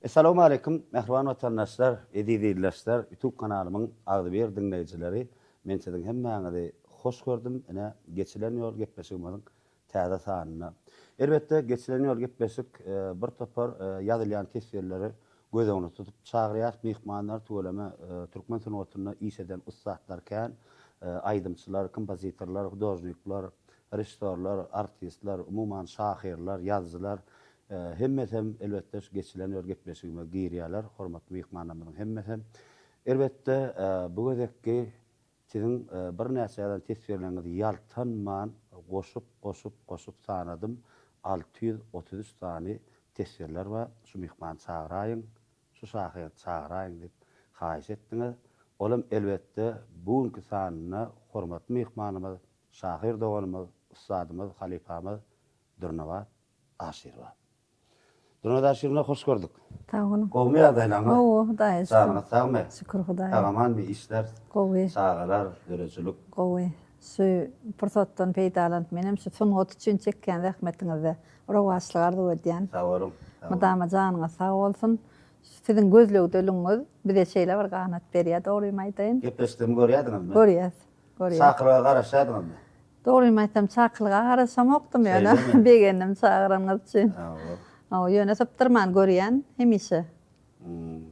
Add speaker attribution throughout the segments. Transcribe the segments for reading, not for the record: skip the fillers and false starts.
Speaker 1: Assalamu alaikum, mehriban vatandaşlar, edidiydiler, YouTube kanalımın adı bir dinleyicileri. Men sizin hemmäňizi hoş gördüm. Ene geçilen ýol gepleşigimiň täze sanyna. Elbetde geçilen ýol gepleşik bir topar ýazylýan tesirleri göz öňüne tutup çagyrýar mihmanlar töweleme türkmen sanatyna işeden ustadlarken aýdymçylar, kompozitorlar, hudojniklar, rejissörler, artistler, umuman şahyrlar, ýazgylar hemmesem elbette geçilen ýol gepleşigime giýýärler, hormatly mihmanlarymyň hemmesem. Elbette bu gözekki sizin bir näçe tesirlerinizi ýaltanman goşup sanadım. 633 tane tesirler var. Şu mihman çağıraýyn, şu şahyr çağıraýyn dip haýyş etdiňiz. Olam elbette bugünkü sanyna hormatly mihmanymyz, şahyr doganymyz, ustadymyz, halifamyz Durnawat Aşirwa. Durnawat Aşirwa hoş gördük.
Speaker 2: Sağ olun.
Speaker 1: Gowmy ýagdaýlaryňyz?
Speaker 2: Hudaýa
Speaker 1: Sağmy.
Speaker 2: şükür Hudaýa.
Speaker 1: Tamaman bir işler,
Speaker 2: Gowy.
Speaker 1: çağırar, dörejülük.
Speaker 2: Gowy. Şu pursatdan peýdalanıp menem şu sunugat üçin çekken rahmetiňizde rowaçlygardy ödýän.
Speaker 1: Sağ olun.
Speaker 2: Madama janyňyz sag bolsun. Sizin gözlegdeliňiz bir de şeýle bir ganat berýär, dogry aýtaýyn.
Speaker 1: Gepleşdim görýärdiňizmi?
Speaker 2: Görýäs.
Speaker 1: Çakırga garaşadyňyzmy?
Speaker 2: Dogry aýtsam çakylga garaşam okdum ýöne. Begendim çagyranyňyz üçin. O ýöne saptyrman görýän hemişe.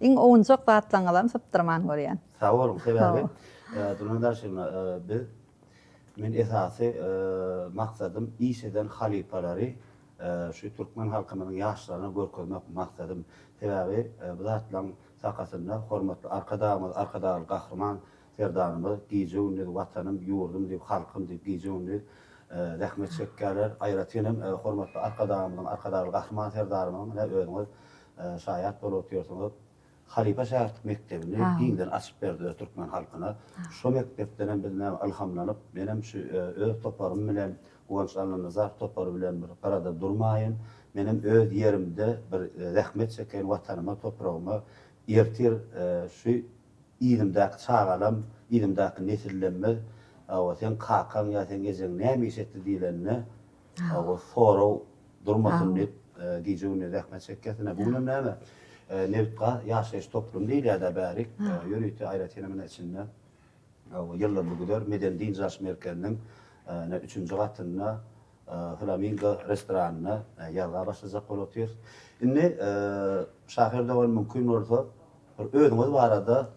Speaker 2: Iň oňjak zatlaňyzam saptyrman görýän.
Speaker 1: Sağ olun. Sebebi Durnawat Aşirwa men esasy maksadym işeden halifalary şu türkmen halkynyň ýaşlaryny görkezmek maksadym. Sebebi bu zatlaň sakasynda hormatly arkadaşlar gahrman serdanymyz giýjewni watanym, ýurdum diýip halkym diýip giýjewni rahmet çekýärler. Aýratynam hormatly arkadaşlar gahrman serdanymyň özüňiz şaýat bolup ýörsiňiz. Halifa şäherlik mektebini giňden açyp berdi türkmen halkyna. Şo mektepden bizne alhamlanyp, menem şu öz toparym bilen, uwançlaryny zat topary bilen bir arada durmaýyn. Menem öz ýerimde bir rahmet çeken watanyma, toprağıma ýertir şu ilimdäki çağalam, ilimdäki nesillenme, o sen kakan ýa sen gejeň näme işetdi diýlenne, o soraw durmasyn diýip giýjewni rahmet çekýärler. Bu näme? Nevqa ýaşaýyş toplum diýilýär bärik. Ýörüýti aýratynamyň içinde. Ýyllar bugüler Meden Din Jaş Merkeziniň 3-nji gatyna Flamingo restoranyna ýarga başlajak bolupdyr. Indi şahyr dogan mümkin bolsa bir özüňiz barada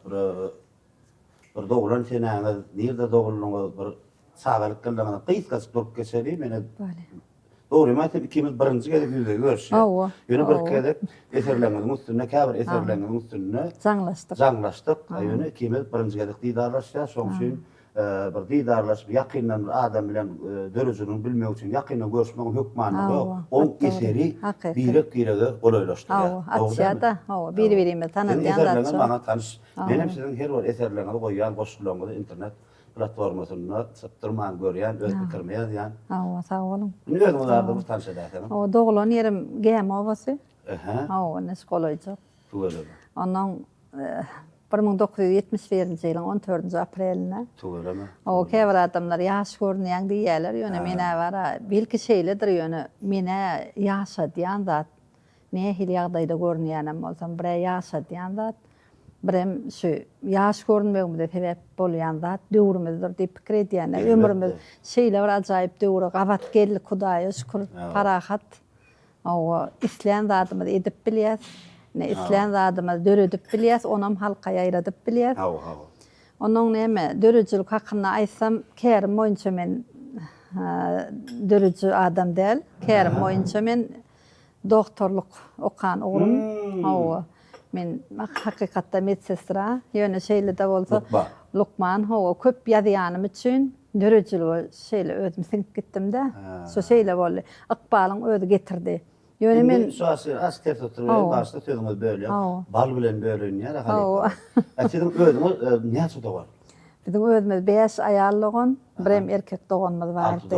Speaker 1: bir dogran senäňiz, nerede dogulanyňyz bir sagalyk kıldygyny gysgaç durup geçeli mene. Doğru maýtym ikimiz birinji gelip ýüze görüşýär. Ýöne bir kelip eserleriňiziň üstüne, käbir eserleriňiziň üstüne jaňlaşdyk. Ýöne ikimiz birinji gelip diýdarlaşýar. Şoň üçin bir diýdarlaşyp ýakyndan bir adam bilen dörejini bilmek üçin ýakyndan görüşmek hökmany ýok. On eseri birek-birege golaýlaşdyrýar.
Speaker 2: Atýada, biri-birimizi tanydýan zat.
Speaker 1: Bana tanış. Menem sizin her bir eserleriňizi goýýan goşularyňyzy internet platformasyna saptyrman görýän, öz pikirimi ýazýan.
Speaker 2: Sağ olun.
Speaker 1: Niýe onlarda bu tanış edäsem?
Speaker 2: Doglan ýerim Gäme obasy. Nesgoloýjak.
Speaker 1: Tuweleme.
Speaker 2: Ondan 1971-nji ýylyň 14-nji apreline.
Speaker 1: Tuweleme.
Speaker 2: Käbir adamlar ýaş görnýän diýýärler, ýöne mene bara belki şeýledir ýöne mene ýaşadýan zat. Nähili ýagdaýda görnýänem bolsam, bir ýaşadýan zat. Birem şu ýaş görünmegimde sebäp bolýan zat döwrümizdir diýip pikir edýän. Ömrümiz şeýle bir ajaýyp döwre gabat geldi, Hudaýa şükür, parahat. Isleýän zatymyzy edip bilýäs. Isleýän zatymyzy döredip bilýäs, onam halka ýaýradyp bilýäs. Onuň näme dörejilik hakyna aýtsam, kärim boýunça men döreji adam däl. Kärim boýunça men doktorluk okan oglum. Men hakykatda medsestra, ýöne şeýle de bolsa Lukman köp ýazýanym üçin dörejilik şeýle özüm siňip gitdim-de. Şo şeýle boldy. Ykbalyň özü getirdi. Ýöne men
Speaker 1: asker tuturyp başda sözüňiz bölýär. Bal bilen bölünýär halipa. Siziň özüňiz näçe dogar?
Speaker 2: Bizim özümiz 5 aýallygyn, birem erkek doganymyz bardy.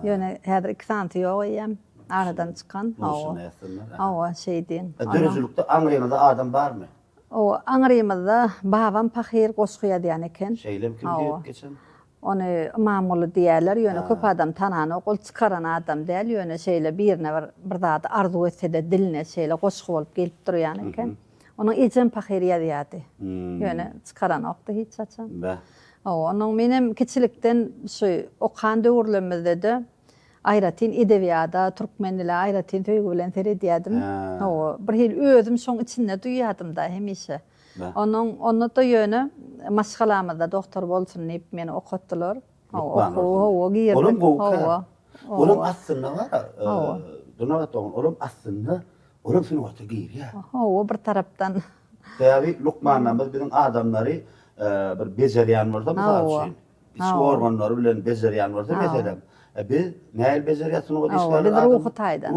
Speaker 2: Ýöne häzir 2 santy ýok aradan çykan. Şeýdin.
Speaker 1: Dörejilikde aňrymyzda adam barmy?
Speaker 2: Aňrymyzda babam pahyr goşgy ýazýan eken.
Speaker 1: Şeýlem kim diýip geçen?
Speaker 2: onu mamulu diýerler, ýöne köp adam tanan, okul çıkaran adam däl, ýöne şeýle birine bir zat arzu etse de diline şeýle goşky bolup gelip durýan eken. Onun ejem pahiriýa diýýärdi. Ýöne çıkaran okdy hiç açan. Onun menem kiçilikden şu okan döwürlerimizde de Ayratin edebiyada, Türkmenlile Ayratin töýgü bilen seredýärdim. Bir hil özüm şoň içinde duýýardym da hemişe. Onu da ýöne maşgalamyzda doktor bolsun diýip meni okutdylar.
Speaker 1: Olam aslında var. Olam aslında olam seni wagta giyir.
Speaker 2: Bir tarapdan.
Speaker 1: Tabi Lukman'la bizim adamları bir becerýän bolsa mysal üçin. İçki organlary bilen becerýän bolsa mesela biz näil bejerýäsin o işleri
Speaker 2: adam. Ruhu taýdan.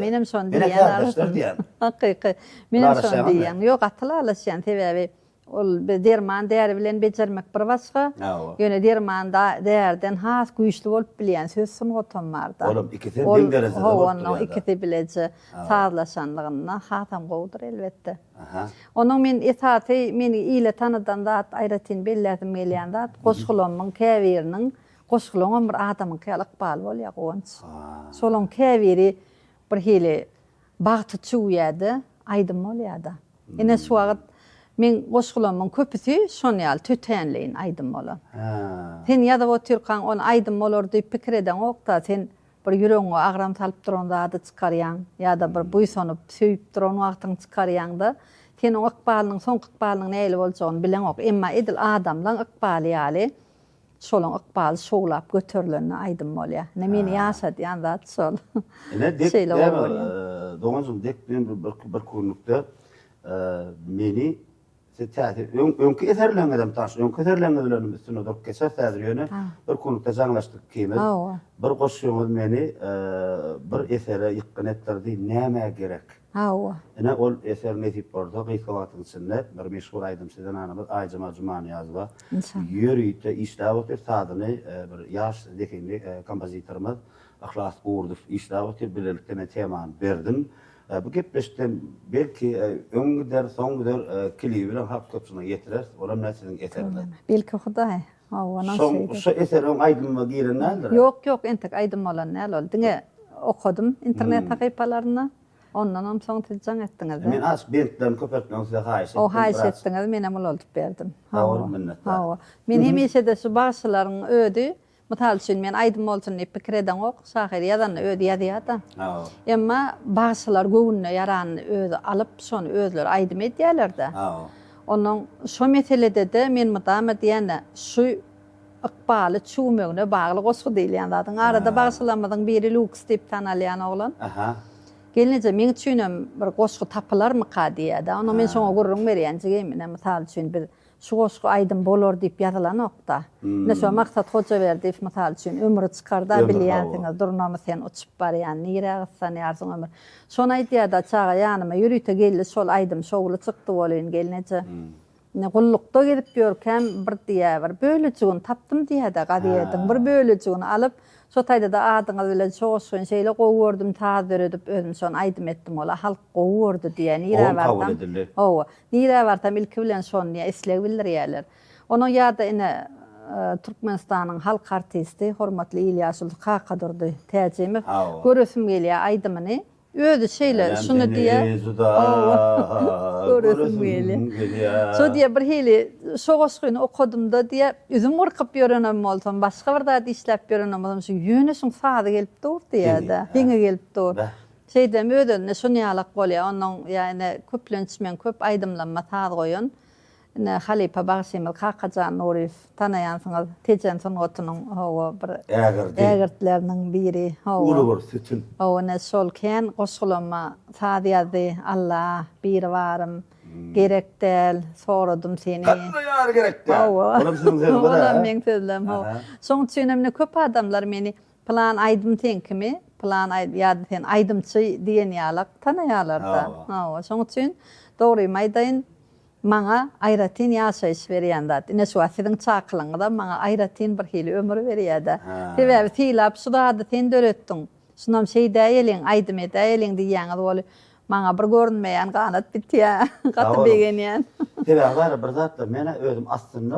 Speaker 2: Menem şon diýen. Hakyky. Menem şon diýen. Ýok atlalaşýan sebäbi ol derman däri bilen bejermek bir başga. Ýöne dermanda därden has güýçli bolup bilýän söz sunugatanmarda.
Speaker 1: Olam ikisi bir derejede bolupdy.
Speaker 2: Onu ikisi bileje sağlaşanlygyna hatam gowdur elbetde. Onun men esaty meni ýyle tanydan da Ayratin bellädim gelýän da goşgulamyň käwiriniň goşgulaňam bir adamyň kälik bal bolýar onç. Solon käwiri bir hili bagty çuýady, aýdym bolýardy. Ene şu wagt men goşgulamyň köpüsi şonýal tötenleýin aýdym bolan. Sen ýa-da oturkan on aýdym bolar diýip pikir eden okda sen bir ýüregiňe agram salyp duran zady çykarýan ýa-da bir buýsanyp söýüp duran wagtyň çykarýan da sen o ykbalynyň soňky ykbalynyň näle boljagyny bilen ok. Emma edil adamlaň ykbaly ýaly şolun ykbaly şoglap götürilenine aýdym bolýar. Meni ýaşadýan zat şol.
Speaker 1: Şeýle bolýar. Doňuzum dek bir kunlukda meni öňkü eserleňe dem taş, öňkü eserleňe bilen üstüne durup geçer täzir ýöne bir kunlukda jaňlaşdyk kime. Bir goşýumyz meni bir esere ýykyn etdirdi, näme gerek? Ene ol eser netip bolsa gysgawatyň içinde bir meşhur aýdym sizden anamyz Aýjama Jumany ýazba. Ýörüýte işläwokdy sadyny bir ýaş dekindi kompozitorymyz Ahlas Urdup işläwokdy bilelikden temany berdim. Bu gepleşden belki öňüder soňgyder klibi bilen halk köpçüne ýetirer. Olam näsiniň eserinde.
Speaker 2: Belki Hudaý.
Speaker 1: Şu eserim aýdyma giren nädir?
Speaker 2: Ýok, entek aýdym bolan näl ol. Diňe okudum internet sahypalaryna. Ondan soň tüzjaň etdiňiz.
Speaker 1: Men as bentden köpetden size haýyş etdim.
Speaker 2: O haýyş etdiňiz, menem olup berdim.
Speaker 1: Minnetler.
Speaker 2: Men hemişe de şu başlaryň ödi, misal üçin men aýdym bolsun diýip pikir eden ok, şahir ýadan ödi ýadýar. Emma başlar göwünne ýarany özi alyp şonu özleri aýdym edýärler-de. Onuň şu meselede de men mudam diýende şu ykbaly çuwmegine bagly goşgy diýilýän zadyň arada başlamanyň biri Lux diýip tanalýan oglan. Gelince men üçinem bir goşgy tapylarmy diýär. Onu men şoňa gurrun berýänjigem, misal üçin bir şu goşgy aýdym bolar diýip ýazylan okda. Näşe maksat hoja berdi, misal üçin ömrü çykarda bilýänsiňiz, durnamy sen uçup barýan, niragsan ýarsyň ömür. Şonu aýtýar-da çaga ýanyma ýürüýte geldi, şol aýdym şogly çykdy bolýan gelince. Gullukda gelip görkem bir diýär, bir bölüjigini tapdym diýär-de gadiýedim. Bir bölüjigini alyp şu taýda da adyňyz bilen şoşun şeýle gowurdum, taýdir edip özüm şonu aýdym etdim ola halk gowurdy diýen ýere bartam. Nire bartam ilki bilen şonu esleg bildirýärler. Onu ýa-da ene Türkmenistanyň halk artisti hormatly İlyas Kakadurdy täjemi göresim gelýär aýdymyny. Özü şeýle şunu diýär. Göresim gelýär. Şo diýär bir hili şo goşgyny okudum da diýär, üzüm urkyp ýörenem bolsam, başga bir zat işläp ýörenem bolsam, şu ýöne şoň sady gelip dur diýär-de. Diňe gelip dur. Şeýdem ödünne şunu ýalak bolýar, onuň ýani köplençmen köp aýdymlanma taýd goýun. Ne Halipa Bagşemil Kakajan Nurif tanaýansyňyz tejen sunugatynyň bir ägirtläriniň biri.
Speaker 1: Ulubur sütün.
Speaker 2: Ne şolken goşgulama sadyady Allah bir varym gerek del soradym seni.
Speaker 1: Ýar gerek del. Olam
Speaker 2: men sözlem. Şoň üçin emne köp adamlar meni plan aýdym tenkimi, plan ýa-da sen aýdymçy diýen ýalak tanaýarlar-da. Şoň üçin dogry maýdaýyn maňa Ayratin ýaşaýyş berýändat. Ine şu asiň çakylyňda maňa Ayratin bir hili ömür berýärdi. Sebäbi tilap şu da sen döretdiň. Şunam şey däýeliň, aýdym edäýeliň diýýäňiz bolu. Maňa bir görünmeýän kanat bitýär, gaty
Speaker 1: Doğru.
Speaker 2: begenýän.
Speaker 1: Tebe var bir zat da mene özüm aslında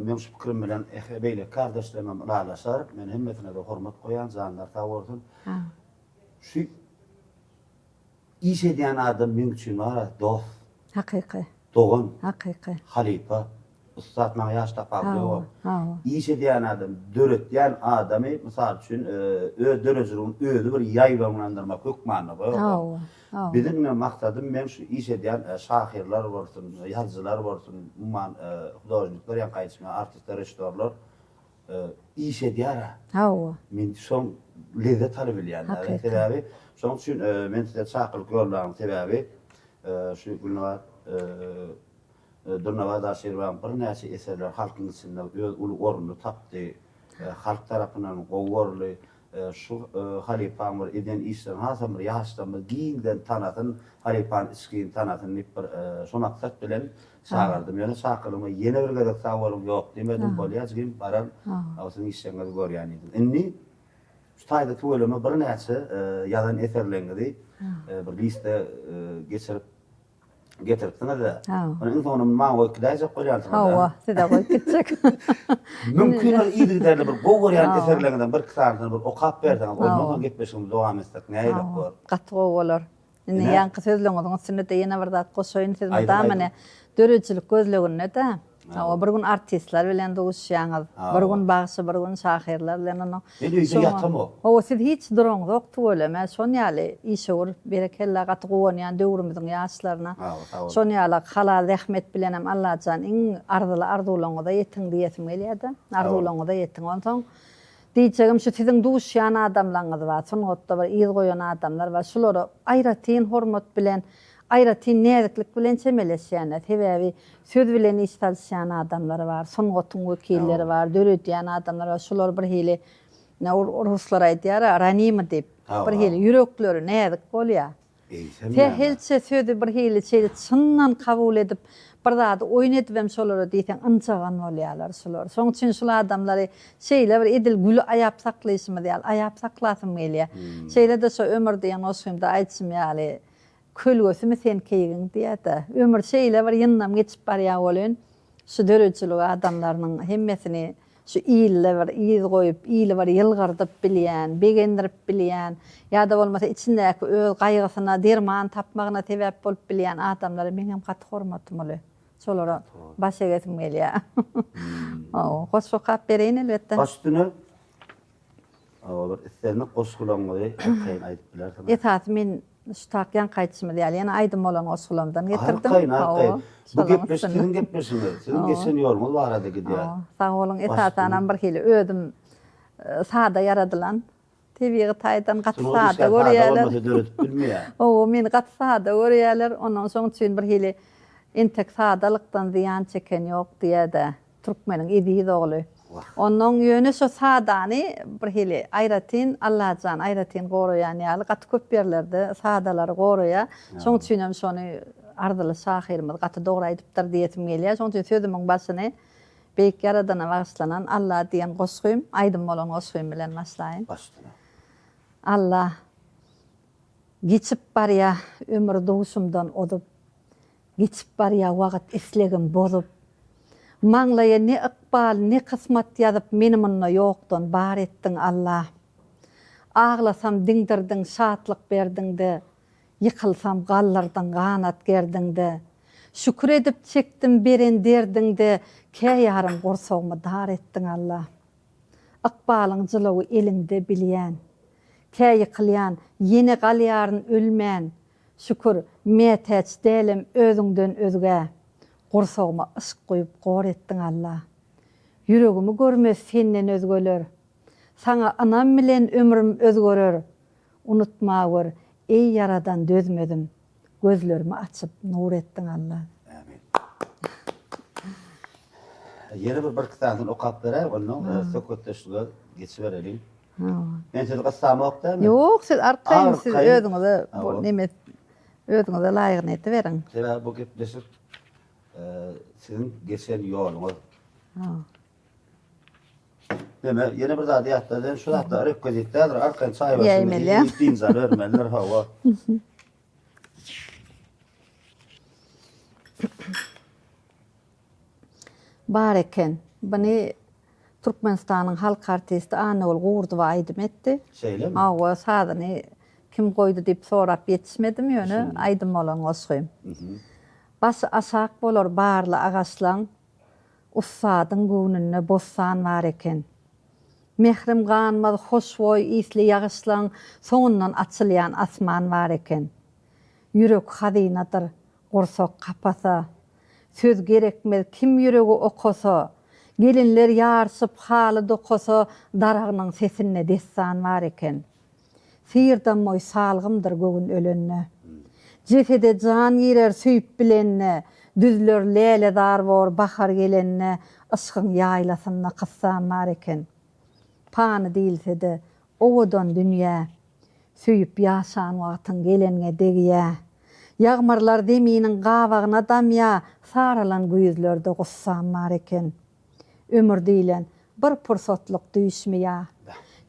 Speaker 1: men şu pikirim bilen beýle kardeşlerim aralaşar. Men hemmetine de hormat goýan zanlar ta bolsun.
Speaker 2: Ha.
Speaker 1: Şu iş edýän adam men üçin var dost,
Speaker 2: Hakyky,
Speaker 1: dogan,
Speaker 2: hakyky.
Speaker 1: halipa, ustad maňa ýaş tapawdy o.
Speaker 2: Ha.
Speaker 1: İş edýän adam, döretýän adamy mysal üçin öz dörejiligin özü bir ýaýlanlandyrmak hukmany bu.
Speaker 2: Ha. Ha.
Speaker 1: Bizim maksadym men şu iş edýän şahirler bolsun, ýazgylar bolsun, umman hudaýlyklar, ýa gaýtma artistler, rejissörler iş edýär.
Speaker 2: Ha.
Speaker 1: Men şoň lezzet alyp bilýänler.
Speaker 2: Hakikaten.
Speaker 1: Sebäbi şoň üçin men size çakylyk ýollarym sebäbi şu Gülnawar Durnawar daşyrwan bir näçe eserler halkyň içinde öz uly ornuny tapdy. Halk tarapyndan gowurly şu halipamır eden işler hasam bir ýaşdamy giňden tanatyn halipan iskiň tanatyn bir şu maksat bilen çağırdım. Yani çağırma yeni bir gadak sağlarım yok demedim bolýar gim baran awsyň işleňizi görýän edim. Inni şu taýda tuýlama bir näçe ýalan eserleňidi bir liste geçirip getiripdiňiz da. Onuň sonunda maňa okdaýjak bolýar.
Speaker 2: Ha. Sida goýup gitjek.
Speaker 1: Mümkün ýa-da bir gowurýan eserlerden bir kısaryny bir okap berdiň. Ondan soň gitmeşiňiz dowam etsek näýip bor.
Speaker 2: Gaty bolar. Indi ýanky sözleňiziň üstünde de ýene bir zat goşaýyn siz
Speaker 1: Aýdy,
Speaker 2: damyny dörejilik gözleginde de. Ha, bir gün artistler bilen doguşýaňyz. Bir gün bagşy, bir gün şahirler bilen onu.
Speaker 1: Ben öýde ýatam o.
Speaker 2: O siz hiç durun yok tuğulama. Şon ýaly işor berekella gaty gowanýan döwrümizin ýaşlaryna. Şon ýaly halal rahmet bilen hem Allahjan iň ardyly arzuwlaňyza ýetiň diýesim gelýärdi. Arzuwlaňyza ýetiň onsoň diýjegim şu siziň duşýan adamlaryňyz bar. Şonda bir ýyl goýan adamlar bar. Şolary aýratyn hormat bilen aýratyn näziklik bilen çemeleşýän. Sebäbi söz bilen iştalşýan adamlar bar. Songotyň wekilleri bar, döretýän adamlar bar. Şolar bir hili Ruslar aýdýar, ranimy dip. Bir hili yürekleri näzik bolýar. Tehilçe sözü bir hili şeydi çyndan kabul edip bir zady oýun edip hem şolary diýsen ynçagan bolýarlar şolar. Şoň üçin şol adamlary şeýle bir edil gül aýap saklaýşmy diýär, aýap saklasym gelýär. Şeýle de şo ömür diýen oşgymda aýtşym ýaly kölgösümi sen keýgin diýär. Ömür şeýle bir ýynnam geçip barýar bolan. Şu dörejilik adamlarynyň hemmesini şu iyille var, iyi goýup, iyili var ýylgardyp bilýän, begendirip bilýän, ýa-da bolmasa içindäki öz gaýgysyna derman tapmagyna sebäp bolup bilýän adamlara men hem gaty hormatym bolar. Şolara baş egesim gelýär. Hoş sokap bereýin elbetde.
Speaker 1: Başdyny bir isterini goşgulaňy aýdyp bilersiň.
Speaker 2: Etat men şu takyan kaýtşymy diýär. Ýani aýdym bolan osgulamdan getirdim.
Speaker 1: Bu gepleştirin gepleşimi. Sizin geçen ýolumuz bar ady diýär.
Speaker 2: Sağ olun etatanan bir hili özüm sada yaradylan. Tebiği taýdan gaty sada görýärler. O men gaty sada görýärler. Ondan soň üçin bir hili intek sadalykdan ziýan çeken ýok diýär-de. Türkmeniň idi dogly. Ondan ýöne şu sadany bir hili aýratyn Allahjan aýratyn goraýan ýaly gaty köp berlerde sadalary goraýa. Şoň üçin hem şonu ardyly şahirimiz gaty dogry aýdypdyr diýetim gelýär. Şoň üçin sözümiň başyny beýik yaradana bagşlanan Allah diýen goşgym, aýdym bolan goşgym bilen başlaýyn.
Speaker 1: Başdyna.
Speaker 2: Allah geçip barýa ömür doguşumdan odup, geçip barýa wagt islegim bolup, maňlaýa ne ykbal, ne kysmat ýazyp meni munna ýokdan bar etdiň Allah. Ağlasam diňdirdiň, şatlyk berdiňdi. Yıkılsam gallardan kanat gerdiňdi. Şükür edip çekdim beren derdiňdi. Käýarym gorsagmy dar etdiň Allah. Ykbalyň jylawy eliňde bilýän. Käýi kılýan, ýene galýaryn ölmän. Şükür metäç dälim özüňden özge. Gorsagmy ışık goýup gor etdiň Allah. Yüregimi görmez senden özgeler. Sana anam bilen ömrüm özgerer. Unutma gör. Ey yaradan dözmedim, gözlerimi açıp nur ettin Allah.
Speaker 1: Amin. Yeni bir kısadan okap berä, onu sökütleşige geçiberelim. Men siz gassamy okdamy?
Speaker 2: Yok, siz arkaýyn, siz özüňize nemet, özüňize laýygyny etiberiň.
Speaker 1: Sebäbi bu gepleşip sizin geçen ýoluňyz. Deme, yeni bir zat ýatdy, şu zatda rekvizitler arkaň çaý başyny ýetdiň zat örmeler hawa.
Speaker 2: Bar eken. Bani Türkmenistan'ın halk artisti Anadolu Gurdu aydım etti.
Speaker 1: Şeyle mi?
Speaker 2: Awa sadını kim koydu deyip sorap yetişmedim yönü aydım olan osuyum. Bas asak bolor barlı ağaçlan ussadın gününne bossan var eken. Mehrim ganmaz hoşvoy isli yağışlan soğundan açılayan asman var eken. Yürek hazinadır qorsok kapasa. Söz gerekmez kim yüreği okosa. Gelinler yarsıp halı dokosa darağının sesinne dessan var eken. Sıyırdan moy salgımdır göğün ölönne. Cefede can girer süyüp bilenne. Düzlör lele dar vor bahar gelenne. Işkın yaylasınna kıssan var eken. Panı değilse de ovadan dünya. Süyüp yaşan vaktın gelenge degiye. Yağmurlar deminin qavağına damya. Saralan güyüzlerde qussan var eken. Ömür deyilen bir pırsatlık düşmüya.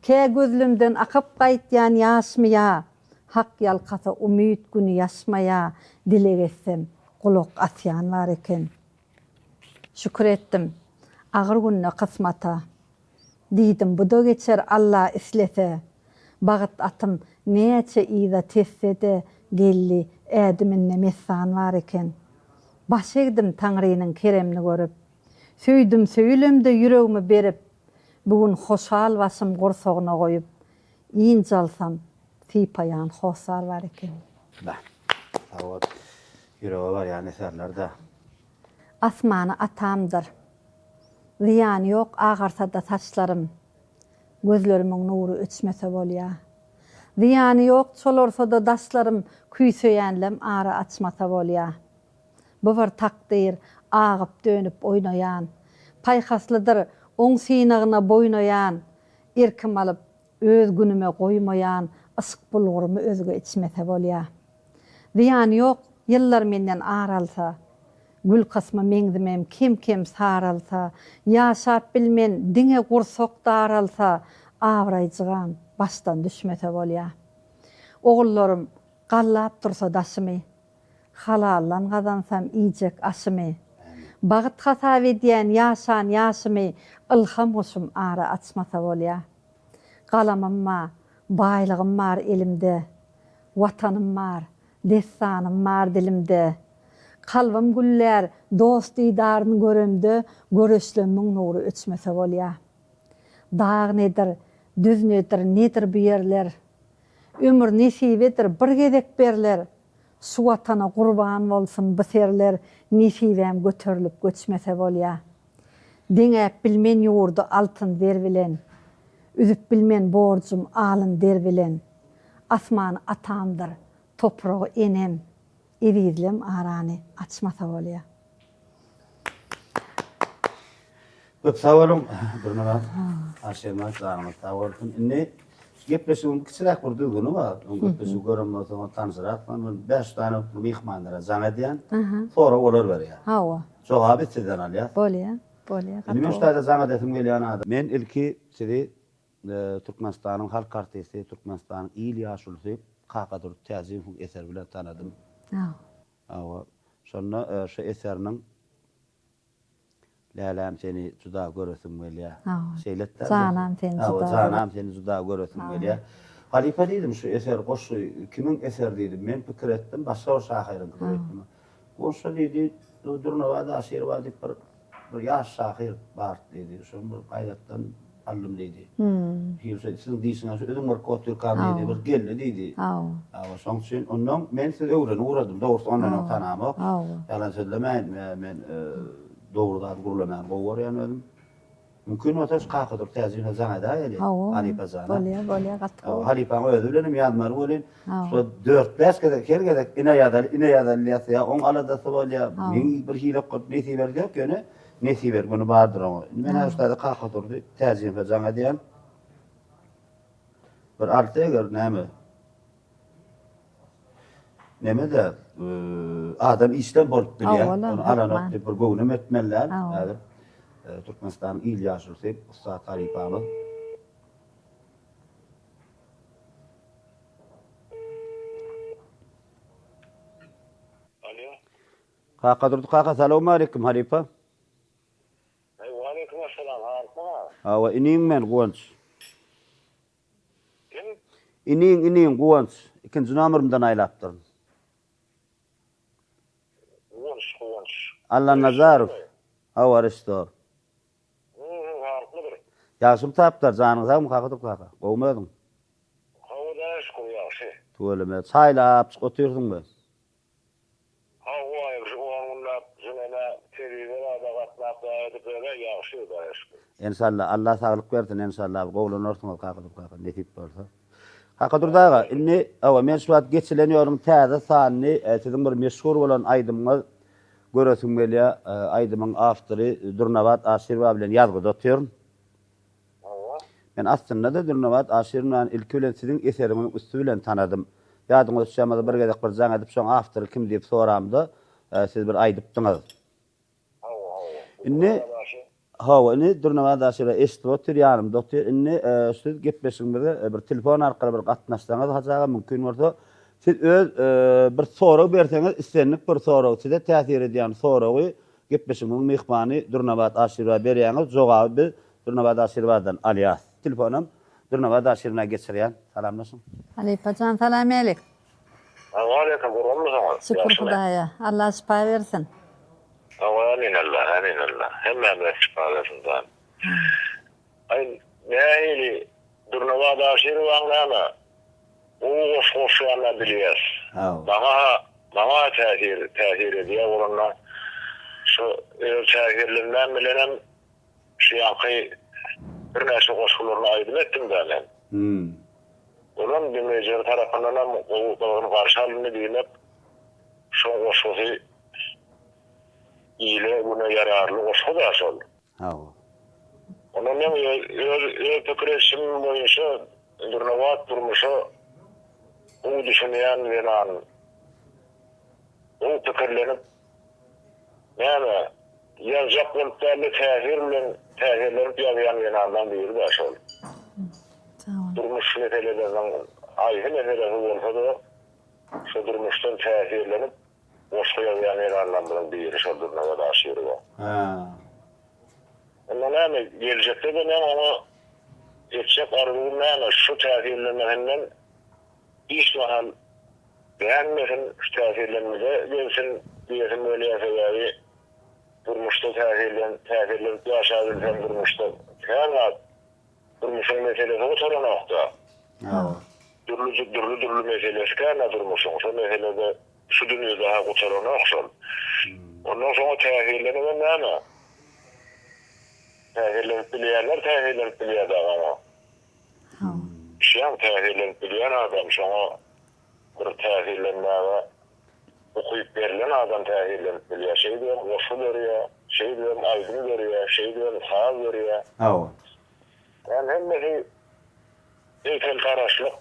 Speaker 2: Ke gözlümden akıp qaytyan yaşmıya. Hak yalkasa umut günü yaşmaya. Dile geçsem kulak asyan var eken. Şükür ettim ağır gününe kısmata. Didim bu da geçer Allah islese. Bağıt atım neçe iyida tesse de gelli ädiminne messan var eken. Baş egdim Tanrı'nın keremini görüp. Söydüm söylemde yüreğimi berip. Bugün hoşal basım qorsoguna koyup. İnce alsam tipayan hoşar var eken.
Speaker 1: Sağ ol. Yüreği var yani eserlerde.
Speaker 2: Asmanı atamdır. Ziyanı yok ağarsa da saçlarım. Gözlerimin nuru içmese bolya. Ziyanı yok çolorsa da daşlarım. Küysöyenlem ara açmasa bolya. Bu var takdir ağıp dönüp oynayan. Paykaslıdır on sinağına boynayan. Erkim alıp öz günüme koymayan. Isık bulgurumu özge içmese bolya. Ziyanı yok yıllar menden ağralsa. Gül kısmı mengdimem kim saralsa, yaşap bilmen dine kursok daralsa, avraycıgan baştan düşmese bolya. Oğullarım qallap dursa daşımı, halallan qazansam iyicek aşımı. Bağıt hasab ediyen yaşan yaşımı, ılham olsum ara açmasa bolya. Qalamım var, baylığım var elimde, vatanım var, destanım var dilimde. Kalbim güller, dost didarını görümdü, görüşlümün nuru içmese bolya. Dağ nedir, düz nedir bu yerler. Ömür nesibedir, bir gedek berler. Su vatana kurban olsun bu serler, nesibem götürülüp göçmese bolya. Denep bilmen yoğurdu altın dervilen. Üzüp bilmen borcum alın dervilen. Asman atamdır, toprağı enem. Evidlem arani açmasa bolya.
Speaker 1: Köp sağ olun. Durnalar. Aşırma sağlamak sağ olun. Ne gepleşim kıçrak kurdu günü var. Gepleşim görünmez ama tanışırak. Ben 5 tane mihmanlara zan diyen. Sonra olur ver ya.
Speaker 2: Hava.
Speaker 1: Çok abi sizden al ya.
Speaker 2: Bolya.
Speaker 1: Benim üstada zan edesim geliyor adam. Men ilki sizi Türkmenistan'ın halk artisti, Türkmenistan'ın il yaşlısı Kakadur Tazim eser bilen tanıdım. Awa şonna şu eserinin Lälem seni juda göresim gelýär. Şeýletde.
Speaker 2: Zanam seni juda.
Speaker 1: Zanam seni juda göresim gelýär. Halipa diýdim şu eser goşy kimin eser diýdim. Men pikir etdim, başga bir şahyryň pikir etdim. Goşy diýdi, Durnawada aşyr diýip bir ýaş şahyr bar diýdi. Şu bir gaýratdan allym diýdi. Hilse siz diýsiňiz, özüň bir Türkan diýdi, bir geldi diýdi. Awa şoň üçin ondan men siz öwren uradım, dogrusu ondan tanamy. Yalan söylemeýin, men doğrudan gurulaman gowar ýany özüm. Mümkin otaş Kakadur Tazim zana da ýeli. Halipa zana.
Speaker 2: Bolya gatga.
Speaker 1: Halipa özü bilenim ýadmar bolen. Şu 4-5 gedek her gedek ine ýadal ýasya, on aladasy bolýar. Men bir hile qop nesi berdik ýöne. Nesiber bunu bardır ama. Men haştada Kakadur Tazim zana diýen. Bir altı eger näme de adam işten bolup bilýär. Onu alanok bir göwnüm etmenler. Häzir Türkmenistan il ýaşlysy Usta Talipamy. Kaka durdu kaka selamun aleyküm Halipa.
Speaker 3: Ve aleyküm selam. Harika.
Speaker 1: Awa inin men Guvanç.
Speaker 3: Kim?
Speaker 1: İnin Guvanç. İkinci numarımdan aylaptırın.
Speaker 3: Kıvanç.
Speaker 1: Allah Nazarov. Awa restor.
Speaker 3: Harikadır.
Speaker 1: Yaşım taptar canınıza mı kaka dur kaka? Kovmadın.
Speaker 3: Havada eş koyuyor.
Speaker 1: Tuvalime çaylap çık oturdun ben.
Speaker 3: Hava ayırışı oğlumla zünene teriyelere adagatlar da edip öyle yağışı da eş koyuyor.
Speaker 1: İnşallah Allah sağlık versin inşallah. Kovulun ortama kaka dur kaka. Netip varsa. Kaka dur dağa. İnni awa men şu at geçileniyorum täze sanni. Sizin bir meşhur bolan aydymyň göresim gelýär. Aydymyň awtory Durnabat Aşirwa bilen ýazgyda otyryn.
Speaker 3: Hava.
Speaker 1: Ben aslında da Durnabat Aşirwan ilki bilen sizin eseriniň üstü bilen tanadym. Ýadyňyz şamada bir gezek bir jaň edip şoň awtory kim diýip soramdy. Siz bir aýdypdyňyz.
Speaker 3: Hava.
Speaker 1: Inni hawa ini Durnabat Aşirwa eşitip otyr ýanymda otyr. Inni siz gepleşiňizde bir telefon arkaly bir gatnaşsaňyz haçaga mümkin bolsa siz öz bir soraw berseňiz istenlik bir soraw size täsir edýän sorawy gepleşiňiň mehmany Durnabat Aşirwa berýäňiz jogaby Durnabat Aşirwadan alýas. Telefonum Durnabat Aşirwna geçirýän. Salamlaşyň.
Speaker 2: Halipacan salam aleyküm.
Speaker 3: Aleyküm kurban mısın?
Speaker 2: Şükür Hudaya. Allah şifa versin.
Speaker 3: Amin Allah. Hemen de şifalarından. Ay neyli Durnavada aşırıvanlarla o hoşlarla biliyoruz. Bana tehir ediyor onunla. Şu tehirlerinden bilenem şey akı bir neyse hoşlarına aydın ettim ben. Onun bir mecbur tarafından o karşı halini dinlep şu hoşluğu iyile buna yararlı hoşluğu da asıl. Onun ne pekresim boyunca Durnavat durmuşu o düşünüyen veran o pekirlenip yani yazacak bölüklerle tehirlenip yazayan verandan biri de asıl. Durmuş meseleden ayrı meselesi olsa da şu durmuştan tehirlenip hoşluğu yazayan verandan biri şu Durnavat aşırı var. Ondan yani gelecekte de ben onu geçecek arzuum yani şu tehirlenmesinden iş mahal beğenmesin şu tehirlenmede gelsin diyesin böyle yasayavi durmuşta tehirlenip yaşayabilsen durmuşta yani durmuşun meselesi o soru nokta. Dürlü meselesi kana durmuşun şu meselede şu dünyada daha kutarına oksan. Ondan sonra tehirlenmeden yani tehirlenip biliyorlar ama. Şiyam tehirlenip biliyen adam sana bir tehirlenmeye okuyup verilen adam tehirlenip biliyor. Şey diyorum, hoşu veriyor, şey diyorum, aydın veriyor, şey diyorum, sağ veriyor. Yani hem de heykel karaşlık,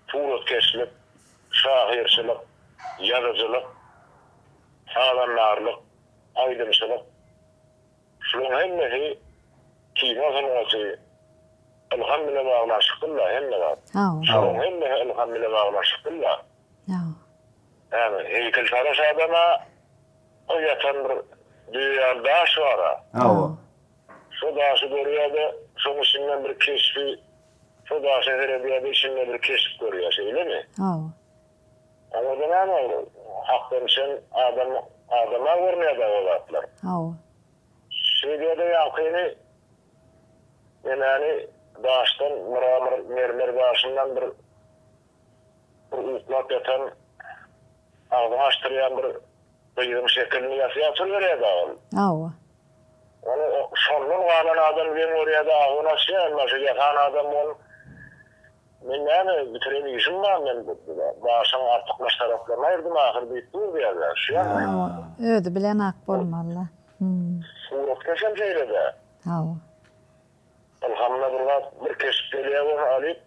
Speaker 3: tuğrut keslik, şahirçilik, yazıcılık, sağlamlarlık, aydımsılık. Şunun hem de kıymasın olası elhamdülillah bağlaşıklılar hem de var. Şunun hem de elhamdülillah bağlaşıklılar. Yani heykel karaş adama o yatan bir dünya daş var. Şu daşı görüyordu, şunun içinden bir keşfi, şu daşı veriyordu, içinden bir keşif görüyor, öyle mi? Ama da ne olur? Haktan için adama vurmaya da olatlar. Şey diyordu yakını, yani daştan, mermer daşından bir utlak yatan, ağzını açtırayan bir bıyığın şeklini yatır veriyor da olur. Onu sonun varan adam benim oraya da ağına sığınması yakan adam onu ben yani bitireni işim var ben bağışan artık baş taraflarına ayırdım ahir bittim bir yerler şey yapmayın.
Speaker 2: Ödü bilen ak bolmalı.
Speaker 3: Surat kesem şeyle de. Elhamdülillah bir kesip geliyor onu alıp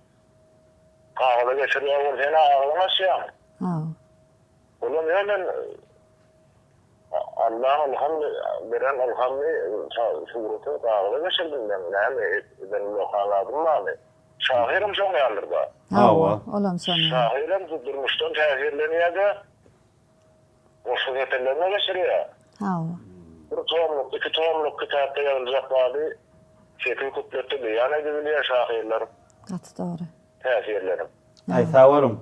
Speaker 3: kahve geçiriyor onu seni ağına sığın. Oğlum ya ben Allah'ın elhamdülillah suratı kahve geçirdim ben. Yani benim lokaladım abi. Şahirim son yalırda.
Speaker 2: Olam sonra.
Speaker 3: Şahirim durmuştan tehirleniyor da o suretlerine geçiriyor.
Speaker 2: Hawa.
Speaker 3: Bir tomluk, iki tomluk kitapta yazılacak bari şekil kupletti de yani ediliyor şahirler,
Speaker 2: Gatı doğru.
Speaker 3: tesirlerim.
Speaker 1: Ay sağ olun.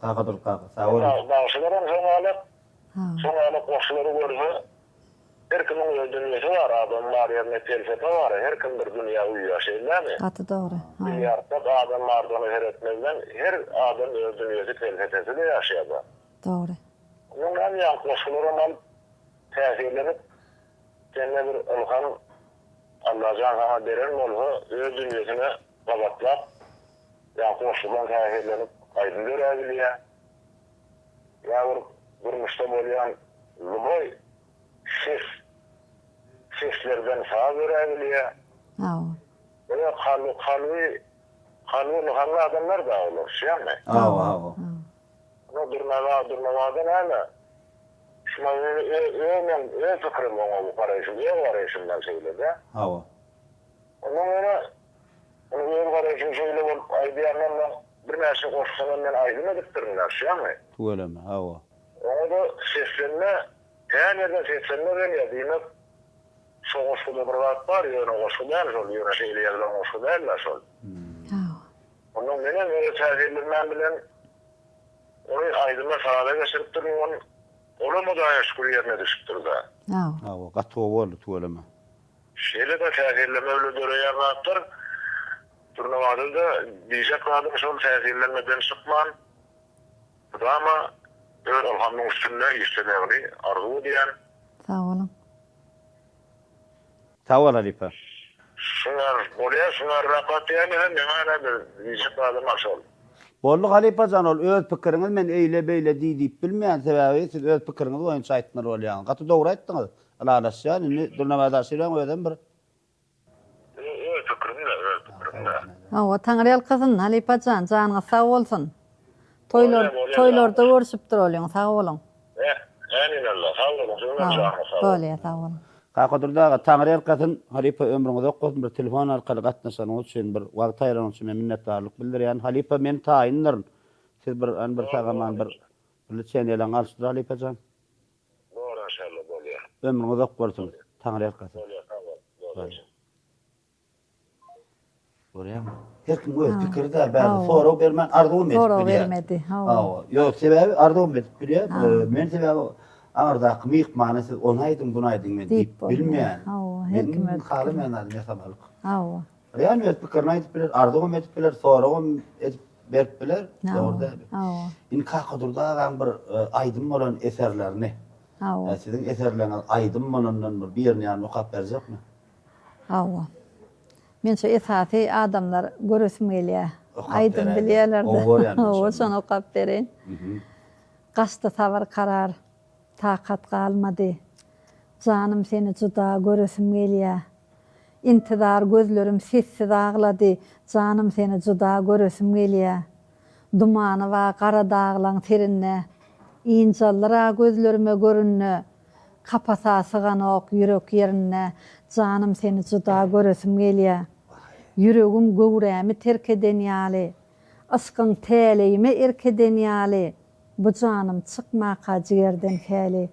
Speaker 1: Kaka dur kaka. Sağ olun.
Speaker 3: Bağışlarım
Speaker 2: Hawa.
Speaker 3: son alıp koşuları görse her kimin öz dünyası var, adamlar yerine felsefe var, her kimdir dünya uyuyor şeyler mi?
Speaker 2: Gatı doğru. Hawa.
Speaker 3: Dünyada adamlardan her etmezden her adam öz dünyası felsefesi de yaşıyor.
Speaker 2: Doğru.
Speaker 3: Ondan yan koşularım alıp tesirlenip kendine bir ilham Allah canına veren olsa öz dünyasını kapatlap yan koşulan tesirlenip aydın görebiliyor. Ya bir Mustafa olayan Luboy seslerden sağ görebiliyor.
Speaker 2: Hawa.
Speaker 3: Böyle kalbi adamlar da olur. Şey mi?
Speaker 1: Awa.
Speaker 3: Ama durmamadan hala. Şuna öyle fikrim ona bu karayışım. Öyle karayışımdan söyledi.
Speaker 1: Awa.
Speaker 3: Ondan öyle öyle karayışım söyle olup aydiyanlarla bir nersi koşsanlar ben aydın ediptirinler. Şey mi?
Speaker 1: Tuveleme. Awa.
Speaker 3: Ona da seslenme, her yerden seslenme veriyor. Demek soğuşkuda bir vaat var, yöne koşku değil sol, yöne şeyle yazılan koşku değiller sol.
Speaker 2: Hawa.
Speaker 3: Onun benim öyle tesirlerden bilen, onu aydınla sağda geçirip durun, onu mu daha şükür yerine düşüp durdu.
Speaker 2: Hawa.
Speaker 1: Awa. Katı oldu tuveleme.
Speaker 3: Şeyle de tesirleme öyle döreyen vaatlar, turnuvada da diyecek vaadım sol tesirlenmeden çıkman, ama öyle alhamdülillah üstünde yüzdenevri arzu diyen,
Speaker 2: Sağ olun.
Speaker 1: Sağ ol Halipa.
Speaker 3: Şunlar rapat yani hem de diyecek vaadım asıl.
Speaker 1: Bollu Halipa canol öz pikiriňiz men eýle beýle diýip bilmeýän sebäbi siz öz pikiriňizi oýunça aýtdylar bolýan. Gaty dogry aýtdyňyz. Alalaşýan indi durnamada şeýlen öýden bir
Speaker 3: Öyle fikrimde.
Speaker 2: Hawa taňryal kızın Halipacan janyňa sağ bolsun. Toýlarda görüşip duralım. Sağ olun.
Speaker 3: Amin Allah. Sağ olun.
Speaker 2: Böyle sağ olun.
Speaker 1: Kakadurdaga taňry elkatyn Halipa ömrüňizi okudum bir telefon arkaly gatnaşanyňyz üçin bir wagt aýranyň üçin men minnetdarlyk bildirýän. Halipa men taýynlar. Siz bir sagaman bir lütfen ýalan alşdyr Halipajan.
Speaker 3: Doğru inşallah bolýar.
Speaker 1: Ömrüňizi okudum taňry elkatyn.
Speaker 3: Bolýar.
Speaker 1: Görýärmi? Her kim öz pikirde bäzi soraw bermen arzuw edip
Speaker 2: Soraw
Speaker 1: bilýär.
Speaker 2: bermedi.
Speaker 1: Hawa. Ýok sebäbi arzuw edip bilýär. Men sebäbi ağırda mıyık manası onaydın bunaydın men deyip bilmeyen.
Speaker 2: Her kim öyle.
Speaker 1: Halim men adım yaşamalık.
Speaker 2: Hawa.
Speaker 1: Yani öyle fikirni aytıp biler, arzuğum edip biler, soruğum edip berip biler. Orada
Speaker 2: Hawa.
Speaker 1: inka kudurda bir aydın olan eserlerini.
Speaker 2: Hawa.
Speaker 1: Sizin eserleriniz aydın olandan bir yerini yani okap verecek mi?
Speaker 2: Hawa. Men şu esasy adamlar görüsüm gelýär. Aydın bilýärler. Hawa şonu okap berin. Gaçta sabar karar. Takat kalmadı. Canım seni juda görüsüm gelýär. İntizar gözlerim sessiz ağladı. Canım seni juda görüsüm gelýär. Dumany we kara dağlaň terinne. İnjallara gözlerime görünne. Kapasa sygan ok yürek yerine. Canım seni juda görüsüm gelýär. Yüregim göwrämi terk eden ýaly. Aşkyň täleýime erk eden ýaly. Bu canım çıkmaka ciğerden hali.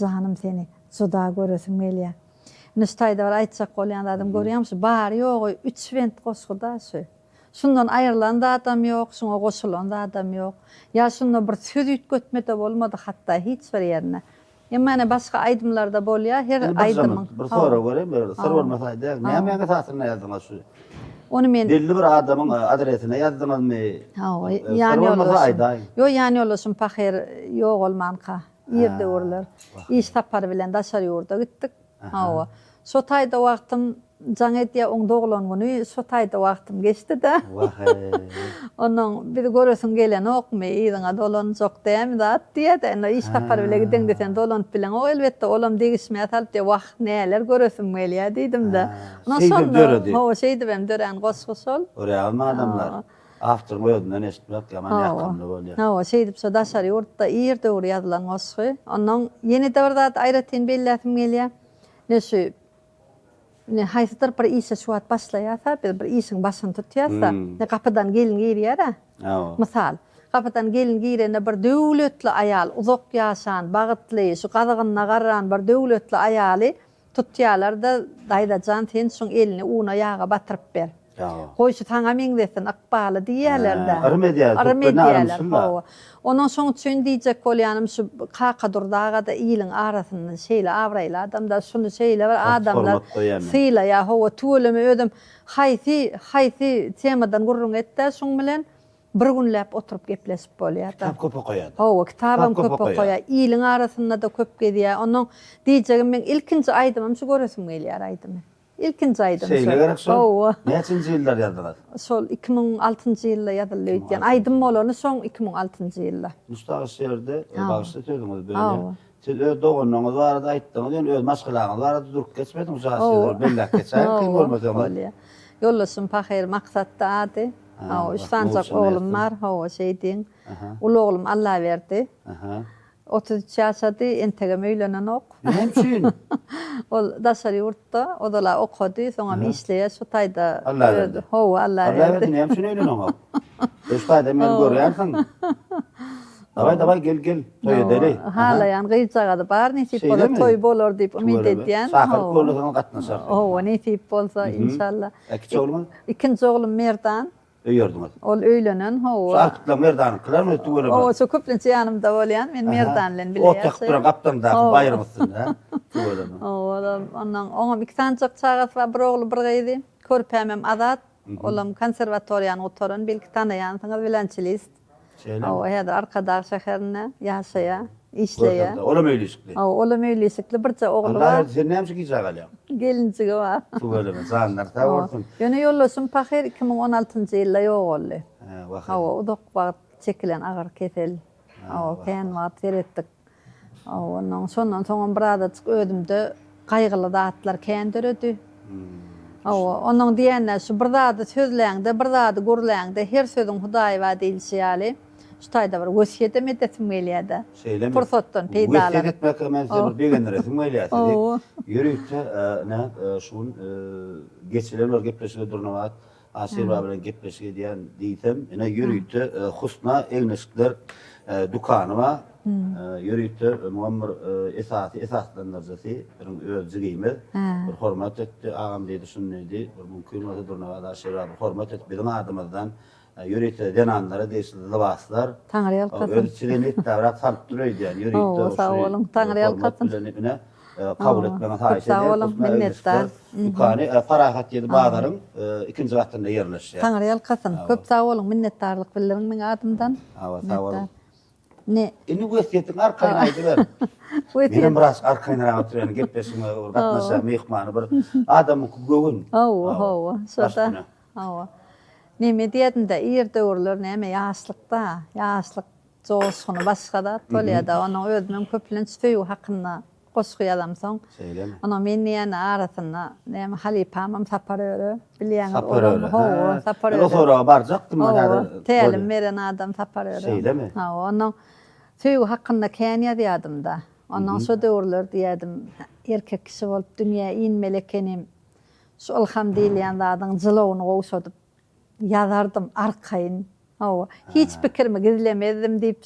Speaker 2: Canım seni juda görüsüm gelýär. Nüştaýda var aýtjak bolýan adam görýärmiň? Bar ýogy 3 vent goşguda şu. Şundan aýrylan da adam ýok, şuňa goşulan da adam ýok. Ya şunda bir söz üýtgetmede bolmady hatda hiç bir ýerine. Ýa-ni başga aýdymlarda bolýar, her aýdymyň.
Speaker 1: Bir soru görem, bir sır bolmasaýdy, näme esasynda ýazdyňyz şu?
Speaker 2: Onu men
Speaker 1: Belli bir adamın adresine ýazdyňyzmy?
Speaker 2: Hawa, ýani olaşym. Yo ýani olaşym paher ýok bolmanka. Ýerde görler. İş tapar bilen daşar ýurda gitdik. Hawa. Şo taýda wagtym jaňetýä oňda oglan güni şo taýda wagtym geçdi-de. Onuň bir görüsüň gelen okmy, ýygyňa dolanjak dämi zat diýdi. İş tapar bilen giden desen dolanyp bilen o elbetde olam degişmä talyp de wagt näler görüsüm gelýär diýdim-de. Ona sonra o şeydi ben dören goşgu sol.
Speaker 1: Oraya adamlar. After moyundan eşitmek yaman ýakymly bolýar.
Speaker 2: Hawa şeýdip so daşar ýurtda ýerde ur ýazylan goşgu. Onuň ýeni döwrdat aýratyn bellätim gelýär. Neşe ne haysydyr bir işe şuat başlaýarsa, bir işiň başyny tutýarsa, ne kapydan gelin girýär.
Speaker 1: Hawa.
Speaker 2: Misal, Kapatan gelin girene bir döwletli ayal, uzak yaşan, bagytly, şu gazygyna garran bir döwletli ayaly tutýarlar da daýdajan sen şoň elini una ýaga batyryp ber. Koyşu taňa meňdesin akbaly diýerler-de.
Speaker 1: Armediýaler.
Speaker 2: Onuň soň üçin diýjek bolýanym şu kaka durdaga da ýylyň arasynda şeýle awraýly adamda şunu şeýle bir adamlar syla ýa howa tulemy ödüm haýsy temadan gurrun etdi şoň bilen bir günläp oturup gepleşip bolýar.
Speaker 1: Kitap köpe goýar.
Speaker 2: Howa kitabam köpe goýar. Ýylyň arasynda da köp gedýär. Onuň diýjegim men ilkinji aýdymam şu göresim gelýär aýdym. İlkinci aydım.
Speaker 1: Şeyle gerek son. Neçinci yıllar yazdılar?
Speaker 2: Sol 2006-njy ýylda ýazylýar diýen. Aydım bolany soň 2006-njy ýylda.
Speaker 1: Mustafa şerde bagşlatyrdynız böyle. Siz öz doğunuňyz barada aýtdyňyz, öz maşgalaňyz barada durup geçmediň uşaksy bellek geçer, kim bolmadyň.
Speaker 2: Ýollaşym pahyr maksatda ady. Üç tancak oğlum var, şeydiň. Ulu oğlum Allah berdi. 33 ýaşady, entegem öýlenen ok.
Speaker 1: Hemçin.
Speaker 2: Ol daşary ýurtda, odala okudy, soňra işleýär, şu taýda.
Speaker 1: Allah berdi.
Speaker 2: Allah berdi.
Speaker 1: Hemçin öýlenen ok. Şu taýda men görýärsiň. Davay gel toy edeli.
Speaker 2: Hala ýan gyýjagada bar, nesip bolar toy bolar diýip umid edýän.
Speaker 1: Sahar bolýan gatnaşar.
Speaker 2: Nesip bolsa inşallah.
Speaker 1: Ikinci oğlum?
Speaker 2: İkinci oğlum Merdan.
Speaker 1: Öýürdüňiz.
Speaker 2: Ol öýlenen,
Speaker 1: Artykla Merdan kılarmy ötüwere?
Speaker 2: Şu köplençe ýanymda bolýan, men Merdan bilen bilýär.
Speaker 1: Otak duran gapdan da baýrymysyn, ha?
Speaker 2: Ondan oňam iki tancak çagat we bir ogly bir gyzy. Körpämem Azat. Olam konservatoriýany oturan, belki tanaýansyňyz bilençilist. Häzir Arkadaş şäherine ýaşaýar, işleýär.
Speaker 1: Olam öýleşikli.
Speaker 2: Olam öýleşikli birçe ogly bar.
Speaker 1: Allah sen näme giyjak alýar?
Speaker 2: Gelinçigi bar.
Speaker 1: Tuweleme zanlar ta bolsun.
Speaker 2: Ýöne ýollaşym pahyr 2016-njy ýylda ýok boldy. Udak wagt çekilen agar kesel. Ken wagt eretdik. Ondan soňra bir ada ödümde gaýgyly zatlar ken döredi. Onuň diýenler şu bir zady sözläňde, bir zady gurläňde her sözüň Hudaý we dilşýaly. Şu taýda bir wesiýet edetim gelýärdi. Fursatdan peýdalar.
Speaker 1: Wesiýet etmek men sen begenler etim gelýärdi. Ýürükde şuň geçilen gepleşige durnabat, Asir bilen gepleşige diýen diýsem, ene ýürükde husna egneşikler dukany bar. Ýürükde Muammer esaslandyrjysy bir özügimi bir hormat etdi, agam diýdi şunday bir mümkin bolsa durnabat Asir hormat etdi bizim adamyzdan. Yürüyte denanlara değişti libaslar.
Speaker 2: Tanrı alkasın.
Speaker 1: Ölçüden et davrak salıp duruyor yani. Yürüyte
Speaker 2: sağ olun. Tanrı alkasın.
Speaker 1: Kabul etmene haýyş.
Speaker 2: Sağ olun. Minnettar.
Speaker 1: Dukany farahat ýedi bazarın ikinji gatynda ýerleşýär.
Speaker 2: Tanrı alkasın. Köp sağ olun. Minnettarlyk bildiriň meň adymdan.
Speaker 1: Sağ olun.
Speaker 2: Ne?
Speaker 1: Indi wesiýetiň arkaýyna aýdylar. Menem biraz arkaýna oturýan gepleşime gatnaşa mehmany bir adamy gögün.
Speaker 2: Şoda. Neme diýetinde ýerde urlar näme ýaşlyk joşgyny başgada tolýada onuň özüniň köplen süýü hakynda goşgy adamsyň. Onuň men ýene arasynda näme halipam saparöre bilýän olam saparöre.
Speaker 1: Sonra barjakdym
Speaker 2: men. Tälim beren adam saparöre.
Speaker 1: Şeýlemi?
Speaker 2: Onuň süýü hakynda kän ýadymda. Onuň şu döwürler diýedim erkek kişi bolup dünýä inmelekenim. Şu alhamdulillah zadyň jylawyny gowşadyp yazardım arkayın. Hiç pikirimi gizlemedim diýip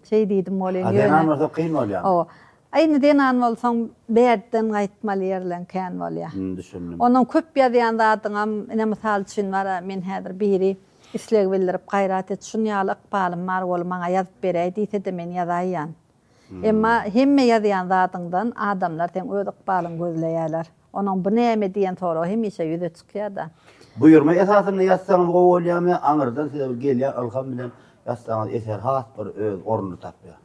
Speaker 2: şey diýdim bolýan.
Speaker 1: Denan bolsa kyn bolýar.
Speaker 2: Aýny denan bolsaň bädden gaýtmaly ýerlen kän bolýar.
Speaker 1: Düşündim.
Speaker 2: Onuň köp ýazýan zadyňam ene mysal üçin bar, men häzir biri isleg bildirip gaýrat et şunýaly ykbalym bar bolup maňa ýazyp beräýdi diýse de men ýazaýan. Emma hemme ýazýan zadyňdan adamlar teň öz ykbalyny gözleýärler. Onuň bu näme diýen soraw hemişe ýüze çykýar-da.
Speaker 1: Buyurma esasyny ýazsaňyz gowolýarmy? Aňyrdan size gelýär alham bilen ýazsaňyz eser has bir öz ornuny tapýar.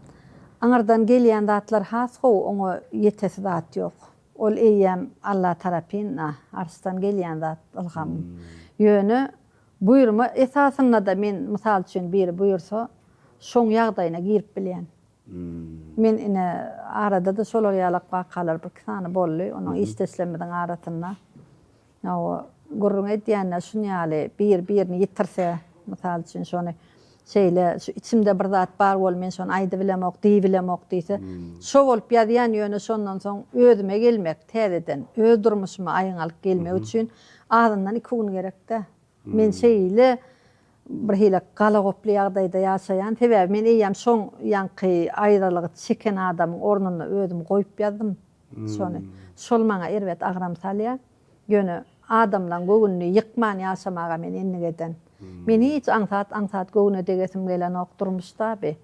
Speaker 2: Aňyrdan gelýän zatlar has gow, oňa ýetesi zat ýok. Ol eýem Allah tarapyndan arsdan gelýän zat alham. Ýöne buyurma esasyna da men mysal üçin biri buyursa, şoň ýagdaýyna girip bilýän. Men ine arada da şolar ýalak wakalar bir kysany boldy, onuň isteslemeden arasynda. Gurrun etýänler şunýaly bir-birini ýitirse, mysal üçin şonu şeýle şu içimde bir zat bar bol men şonu aýdy bilemok, diýip bilemok diýse, şo bolup ýazýan ýöne şondan soň özüme gelmek, täzeden öz durmuşyma aýyň alyp gelmek üçin ağzyndan iki gün gerekde. Men şeýle bir hile galagoply ýagdaýda ýaşaýan. Sebäbi men eýem şoň ýanky aýralygy çeken adamyň ornuna özüm goýup ýazdym. Şonu. Şol maňa erbet agram salýar. Ýöne adamlaň göwnüni ýykman ýaşamaga men ennig eden. Men hiç aňsat göwnü degesim gelen okturmuşda be.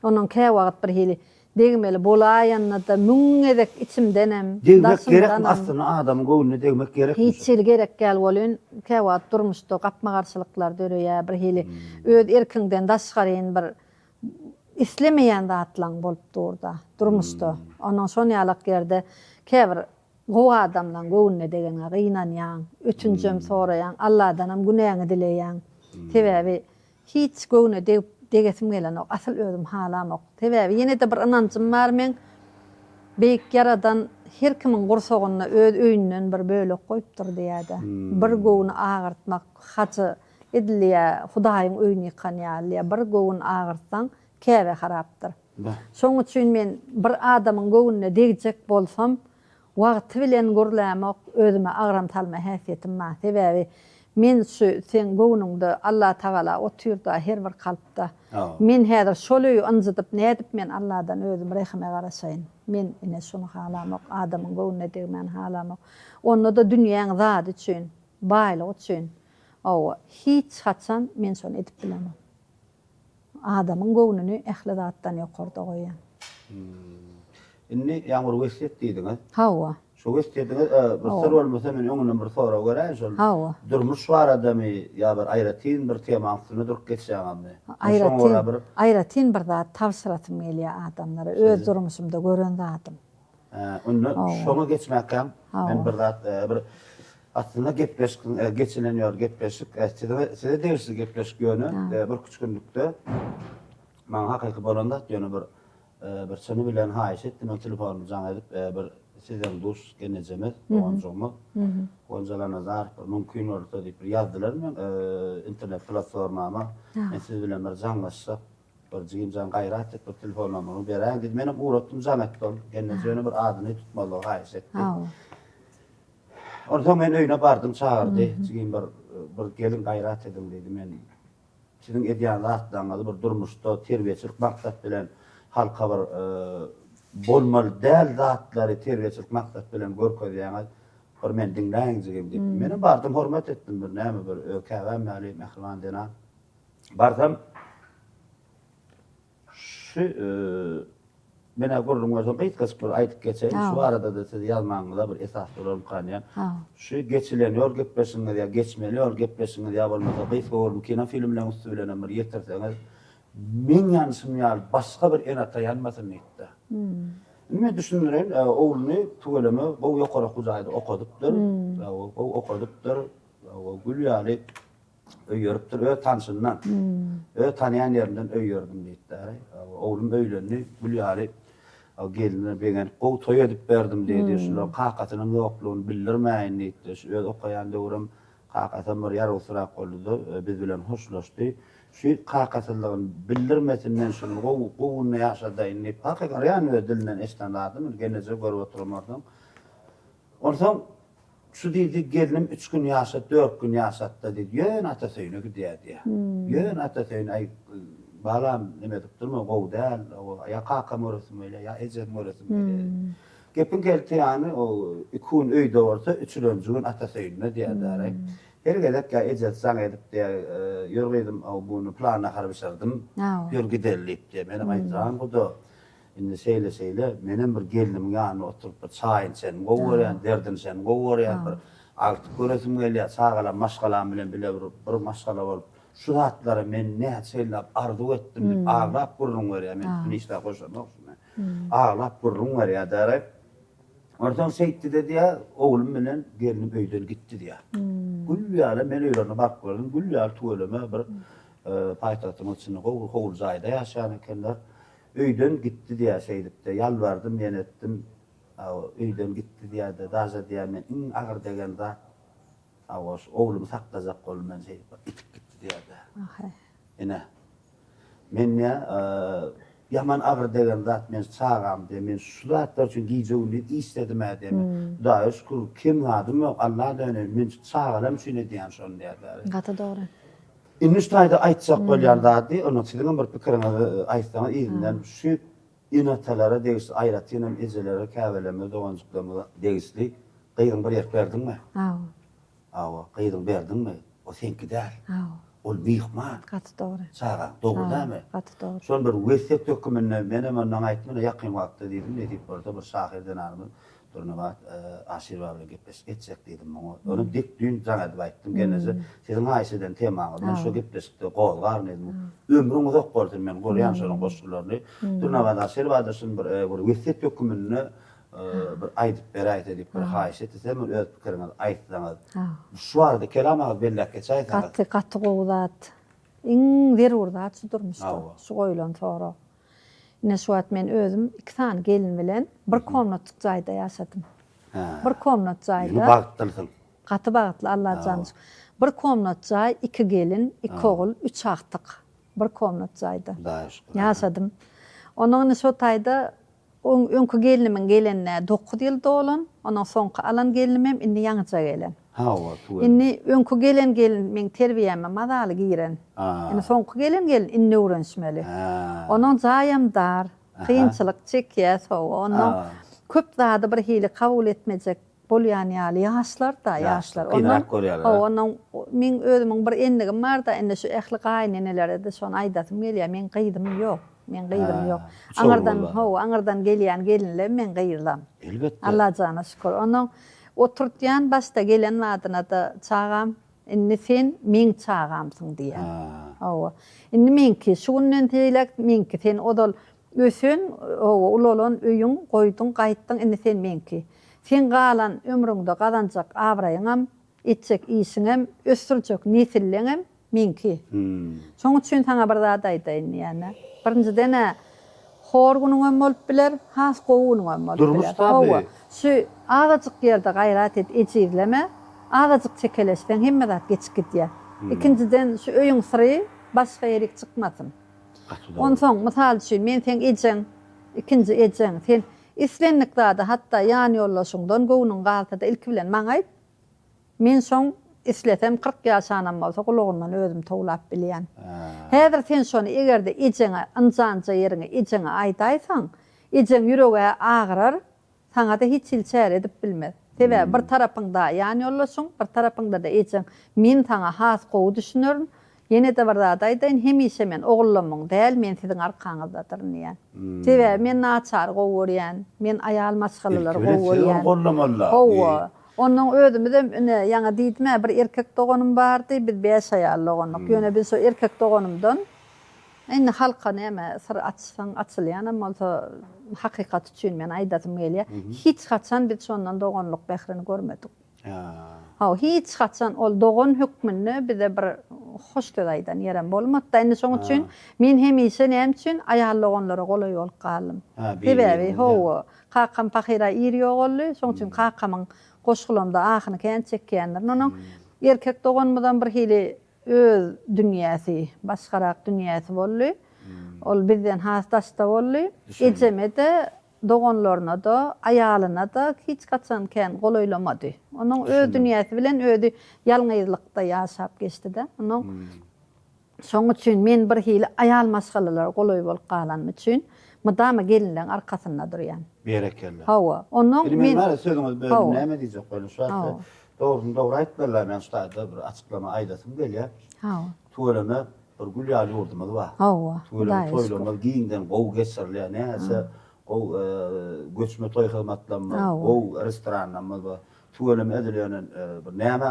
Speaker 2: Onuň kä wagt bir hili degmeli bolaýanna da müň edek içimdenem.
Speaker 1: Degmek gerek aslında adamın göwnüne degmek gerek.
Speaker 2: Hiç gerek gel bolun. Kä wagt durmuşda gapma garşylyklar döreýär bir hili. Öz erkiňden daşgaryn bir islemeýän zatlaň bolup durda. Durmuşda. Onuň şonu ýalyk gerde käbir o adamdan göwnüne degene gynanýan, üçüncüm soraýan, Allahdanam günäňi dileýän. Sebäbi hiç göwnüne degesim gelen ok, asıl özüm halamok. Sebäbi ýene de bir inancym bar men beýik yaradan her kimiň gursogyna öz öýünden bir bölek goýupdyr diýäde. Bir gowuny agyrtmak haçy edilýär, Hudaýyň öýüni ýykanýar, bir gowun agyrtsaň käbe harapdyr. Şoň üçin men bir adamyň göwnüne degijek bolsam, wagty bilen gurlämek özüme agram talma häsiýetim bar. Sebäbi men şu sen göwnüňde Allah Taala oturda her bir kalpda. Men häzir şoly anjydyp nädip men Allahdan özüm rehme garaşaýyn. Men ine şonu halamak, adamyň göwnüne degmen halamak. Onda da dünýäň zat üçin, baýlyk üçin. O hiç haçan men şonu edip bilemem. Adamyň göwnüni ähli zatdan ýokarda goýan.
Speaker 1: Inni ýaňur wesiýet diýdiňiz.
Speaker 2: Hawa.
Speaker 1: Şu wesiýetiňiz bir sır bolmasa men öňünden bir sora görän şol.
Speaker 2: Hawa.
Speaker 1: Durmuş var adamy ýa bir aýratyn bir tema üstüne durup geçýärmi?
Speaker 2: Aýratyn bir zat tawsiratym gelýär adamlara. Öz durmuşymda gören zatym.
Speaker 1: Onu şoňa geçmäkem men bir zat bir aslında geçilenýär gepleşik. Size dersi gepleşik ýöne bir küçükünlükde maňa hakyky bolanda ýöne bir seni bilen haýyş etdim, telefonumy jaň edip bir sizden dost genejemiz, oňjymy. Oňjalarna zar mümkin bolsa diýip ýazdylar men internet platformama. Men siz bilen bir jaňlaşsak, bir jigim gaýrat etip telefonumy berän, diýip menem uratdym jaň etdim. Genejeni bir adyny tutmaly haýyş etdim. Orada men öýüne bardym, çağırdy. Jigim bir gelin gaýrat edim diýdi men. Sizin edýän zatlaryňyzy bir durmuşda terbiýeçilik maksat bilen halka bir bolmaly däl zatlary terbiýeçilik maksat bilen görkezýäňiz bir men dinläňizgim diýip. Meni bardym, hormat etdim bir näme bir ökäwem mäli mehriban dena. Bardym şu mena gurrun gözüm aýtgaç bir aýtyp geçeýin. Şu arada da siz ýazmaňyzda bir esas bolan kanýan. Şu geçilenýär gepleşiňiz ýa geçmelýär gepleşiňiz ýa bolmasa beýsgowur kino filmleriň üstüne bir ýetirseňiz men ýanşym ýa başga bir enata ýanmasyn diýdi. Men düşünýärem, oğluny tugeleme bu ýokara hujaýda okadypdyr. O okadypdyr. O gülýäli öýürüpdir, ö tanşyndan. Ö tanýan ýerinden öýürdüm diýdi. Oğlum öýlendi, gülýäli geline begen gow toy edip berdim diýdi. Şular kakatynyň ýoklugyny bildirmäýin diýdi. Şu okaýan döwrüm kakatym bir ýar usura goldy, biz bilen hoşlaşdy. Şu kakatlygyny bildirmesinden şunu gowuny ýaşadaýyn diýip hakykatan ýany dilinden eşdendim, geneje görüp oturmardym. Ondan şu diýdi gelinim 3 gün ýaşat, 4 gün ýaşatda diýdi. Ýön atasyna gidýärdi. Ýön atasyna ay balam nime dipdirmi gow däl, ýa kaka morasym öýle, ýa eje morasym öýle. Gepin geldi ýany o 2 gün öýde bolsa 3-nji gün atasyna diýerler. Her gelip ya ejet zaň edip ýörgedim, bunu plana harbyşardym. Ýör giderlik diýip menem aýtdym, bu da indi şeýle menem bir gelinim ýany oturup bir çaý içen, gowurýan, derdim sen gowurýan, bir alty göresim gelýär, çagalan maşgalan bilen bile bir maşgala bolup şu zatlary men näçe arzu etdim diýip ağlap gurrun berýär, men işde goşamak. Ağlap gurrun berýär därek. Ordan seýtdi dedi ya, oğlum bilen gelinim öýden gitdi diýär. Gülýär, men öýlerine bak gördüm. Gülýär tugeleme bir paýtatyň içinde gowy jaýda ýaşaýan ekenler. Öýden gitdi diýär şeýdipde. Ýalbardym, men etdim. Öýden gitdi diýärdi. Daja diýär men iň agyr degen zat. Awaş oğlumy saklajak bolum men şeýdip itip gitdi diýärdi. Ene. Men yaman agyr degen zat men çağam diýip men şu zatlar üçin giýjegini istedim diýip. Daýy kim adym ýok, Allah döner men çağalam şunu diýen şonu diýerler.
Speaker 2: Gata dogry.
Speaker 1: İnnüştayda aýtjak bolýan zady, onu sizin bir pikiriňizi aýtsaňyz izinden şu inatalara degişli aýratynam ejelere, käbeleme, doganjyklama degişli gyýyň bir ýer berdiňmi?
Speaker 2: Awa.
Speaker 1: Awa, gyýyň berdiňmi? O senki däl.
Speaker 2: Awa.
Speaker 1: Ol myhman.
Speaker 2: Gaty dogry.
Speaker 1: Saga, dogrymy?
Speaker 2: Gaty dogry.
Speaker 1: Şol bir wesiýet dökümine menem ondan aýtmana ýakyn wagtda diýdim, diýip orada bir şahirden almy. Durnabat aşirwa bilen gepleşip geçsek dedim onu. Onu dik dün jaňa diýip aýtdym geneze. Sizin haýsydan temaňyz. Men şu gepleşikde gowgar dedim. Ömrüm uzak boldy men görýän şonuň goşgularyny. Durnabat aşirwa da şun bir wesiýet dökümine bir aýdyp beräýt edip bir haýsy etsem öz pikiriňizi aýtsaňyz. Şu arada kelamaňyz bellek geçäýsäňiz.
Speaker 2: Gaty gowdat. Iň zerurda şu durmuşdy. Şu goýulan sonra. Ne şuat men özüm 2 tane gelin bilen bir komnatlyk jaýda ýaşadym. Bir komnat jaýda.
Speaker 1: Bagtlysyň.
Speaker 2: Gaty bagtly Allah janyş. Bir komnat jaý, 2 gelin, 2 ogul, 3 agtyk. Bir komnat jaýda. Ýaşadym. Onuň şu taýda öňkü gelinimiň gelenine 9 ýyl dolan, onuň soňky alan gelinimem indi ýaňça gelen. Inni öňkü gelin meň terbiýeme madaly giren. Indi soňky gelin inni öwrenşmeli. Onuň jaýam dar, kynçylyk çekýär, onuň köp zady bir hili kabul etmejek bolýan ýaly ýaşlar da ýaşlar. Onuň meň özümiň bir endigim bar da indi şu ähli gaýnenelere de şonu aýdatym gelýär, men gyýdym ýok. Men gyýdym ýok. Aňardan gelýän gelinler men gyýylam.
Speaker 1: Elbetde.
Speaker 2: Allah jana şükür. Onuň oturtýan başda gelen wadyna da çağam, indi sen men çağamsyň diýär. Owa. Indi menki şundan teýlek menki sen odal ösün, ulolan öýüň goýdun, gaýtdyň, indi sen menki. Sen galan ömrüňde gazanjak abraýyňam, etjek işiňem, ösdürjek nesilliňem menki. Şoň üçin saňa bir zat aýtaýyn ýa-ni. Birinciden horgunuňam bolup biler, has gowunuňam bolup biler.
Speaker 1: Durmuş tabi.
Speaker 2: Şu agajyk ýerde gaýrat et, ejizleme, agajyk çekeleşden hemme zat geçip gitýär. Ikinciden şu öýüň syry başga ýere çykmasyn. Onsoň mysal üçin men sen ejeň, ikinji ejeň, sen islenlik zady hatda ýany ýollaşyňdan gowunuň galtada ilki bilen maňa aýt. Men şoň isletem 40 ýaşanam bolsa gulagymdan özüm towlap bilýän. Häzir sen şonu egerde ejeňe ynjanja ýerine ejeňe aýtaýsaň, ejeň ýürege agyrar, saňa da hiç ilçär edip bilmez. Sebäbi bir tarapyňda ýany ýollaşyň, bir tarapyňda da ejeň men saňa has gowy düşünürüm. Ýene de bir zat aýtaýyn, hemişe men ogullamyň däl, men siziň arkaňyzdadyr diýen. Sebäbi men naçar gowy görýän, men aýal maşgalalar gowy görýän. Onuň özümizem ýa-ni diýdime bir erkek doganym bardy, biz 5 aýal doganlyk. Ýöne biz o erkek doganymdan indi halka näme sir açsaň açylýan, bolsa hakykat üçin men aýdatym gelýär. Hiç gaçan biz şondan doganlyk bährini görmedik. Hiç gaçan ol dogan hükmünde bize bir hoş döýdan ýerem bolmady. Indi şoň üçin men hemişe näme üçin aýal doganlara goly ýol galym. Sebäbi kakam pahira iri ýogolly, şoň üçin kakamyň goşgulamda ahyny kän çekýändir. Onuň erkek doganmydan bir hili öz dünýäsi, başgarak dünýäsi bolly. Ol bizden hasdaşda bolly. Ejemede doganlaryna da, aýalyna da hiç gaçan kän golaýlamady. Onuň öz dünýäsi bilen özi ýalňyzlykda ýaşap geçdi-de. Onuň şoň üçin men bir hili aýal maşgalalar golaý bolup galan üçin mydama gelinleň arkasynda durýan.
Speaker 1: Berekelle.
Speaker 2: Onuň
Speaker 1: men sözüňiz näme diýjek bolýar? Şu wagtda dogry aýtdylar, men şu taýda bir açyklama aýdasym gelýär. Tuğrama bir gülýaly ýurdumyz bar. Toýlama giýinden gow geçirilýär, näse gow göçme toý hyzmatlarymyz, gow restoranlarymyz bar. Tuğrama edilýän bir näme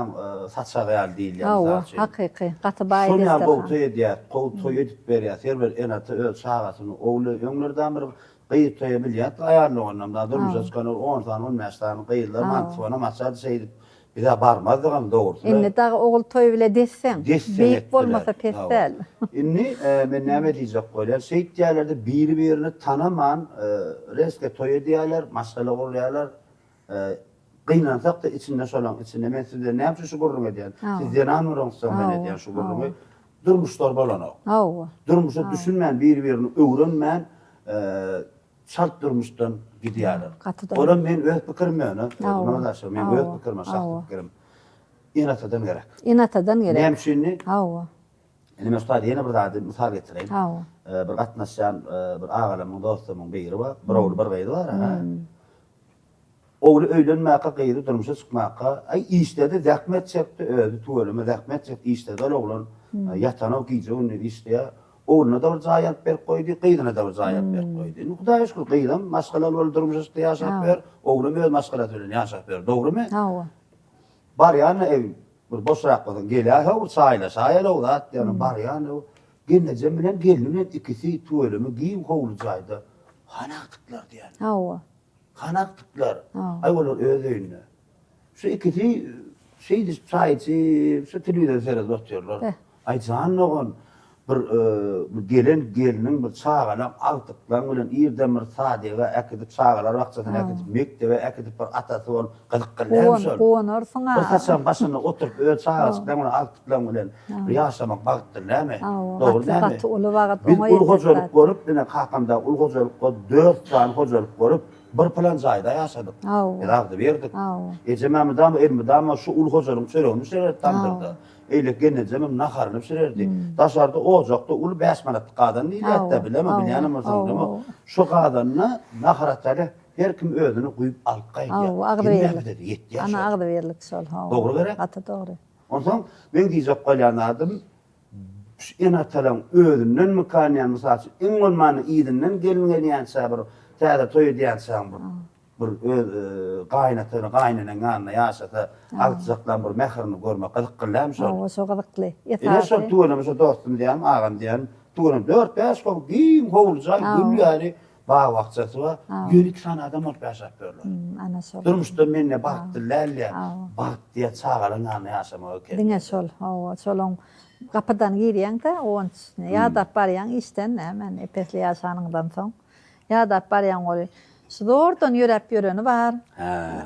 Speaker 1: satşa ýaly diýilýär.
Speaker 2: Hakyky, gaty baý
Speaker 1: restoran. Şoňa gow toý edýär, gow toý edip berýär. Her enata öz şagasyny owly ýöňlerden bir gyýyp toýa bilýär. Aýarlaganymda durmuşa çykan 10 tane 15 tane gyýylar mantygyna maçar şeýdip bir de barmazdygan dogrusu.
Speaker 2: Indi dagy ogul toý bile desseň, beýik bolmasa pestel.
Speaker 1: Indi men näme diýjek bolýar? Şeýt ýerlerde biri-birini tanaman reske toý edýärler, maşgala bolýarlar. Gynansak da içinde şolan, içinde men sizde näme şu gurrun edýän? Sizde näme röňsüň men edýän şu gurruny? Durmuşlar bolana. Durmuşa düşünmän, biri-birini öwrenmän, şart durmuşdan gidýärler. Ola men öz pikirim ýa-ni, men öz pikirime şahsy pikirim. Inatadan gerek.
Speaker 2: Inatadan gerek.
Speaker 1: Näme üçin? Ene mesut yine bir daha misal getireyim.
Speaker 2: Hawa.
Speaker 1: Bir gatnaşan bir agalamyň dostumyň biri var. Bir oğlu bir gaýdy var. Oğlu öýlenmäke gaýdy durmuşa çykmaka. Ay işledi zähmet çekdi, öýdi tuwelime zähmet çekdi işledi. Oğlan yatana giýje onu işleýär. Oğluna da bir zaýat berip goýdy, gyýdyna da bir zaýat berip goýdy. Hudaýa şükür gyýdym, maşgala bolup durmuşa ýaşap ber. Oğlum öz maşgala bilen ýaşap ber. Dogrymy?
Speaker 2: Hawa.
Speaker 1: Bar ýany ew bir boşrak bolsa gelýär, ha saýla olat, ýani bar ýany gelnejem bilen gelinin ikisi tuwelimi giýip howlu jaýda. Hanakdyklar diýär.
Speaker 2: Hawa.
Speaker 1: Hanakdyklar. Ay bolar öz öýüne. Şu ikisi şeydi saýçy, şu telewizor seyrede oturýarlar. Ay janlygon bir gelinin bir çağalan altıklan bilen ýerdemir sadyga ekidip çağalar wagtdan ekidip mektebe ekidip bir atasy bolup gyzyklanýar.
Speaker 2: Goňursun ha.
Speaker 1: Bir haçan başyna oturup öz çağasydan bilen altıklan bilen ýaşamak bagtdyr näme? Dogry näme?
Speaker 2: Ulu wagt
Speaker 1: Biz ulgojalyk görüp, dene hakamda ulgojalykka 4 san hojalyk görüp bir plan jaýda ýaşadyk. Ýa-da berdik. Ejemamydam, elmidam şu ulgojalyk söýregini söýredi tandyrdy. Eýle genejemem naharyny sürerdi. Daşarda ojaqda ulu 5 manat gadan diýetde bileme bilýanym soňra. Şu gadanyny naharatly her kim özüni guýup alyp gaýdy.
Speaker 2: Ana agdy berlik şol.
Speaker 1: Dogry gerek.
Speaker 2: Ata dogry.
Speaker 1: Onsoň men diýjek bolýanadym. Ena talan özünden mükaniýan mysal üçin iň bolmany ýydynden gelmeýän sabır. Täze toýu diýensäň bu. Bir gaýnatyny gaýnanan ýanyna ýaşasa, alçaklan bir mehrini görmek gyzyklanýar şol.
Speaker 2: Hawa şo gyzykly.
Speaker 1: Ene şol tuwelem şo dostum diýen, agam diýen, tuwelem 4-5 gol giň howlujak gülýäri ba wagtçasy bar. Ýörik sana adam olup ýaşap berler.
Speaker 2: Ana şol.
Speaker 1: Durmuşda menne bagtdylar, bagt diýe çağalan ýanyna ýaşamak eken.
Speaker 2: Diňe şol. Hawa şolong kapydan girýäň-de onç ýa-da barýan işden hemen epesli ýaşanyňdan soň ýa-da barýan ol. Şuordan ýörep ýöreni bar.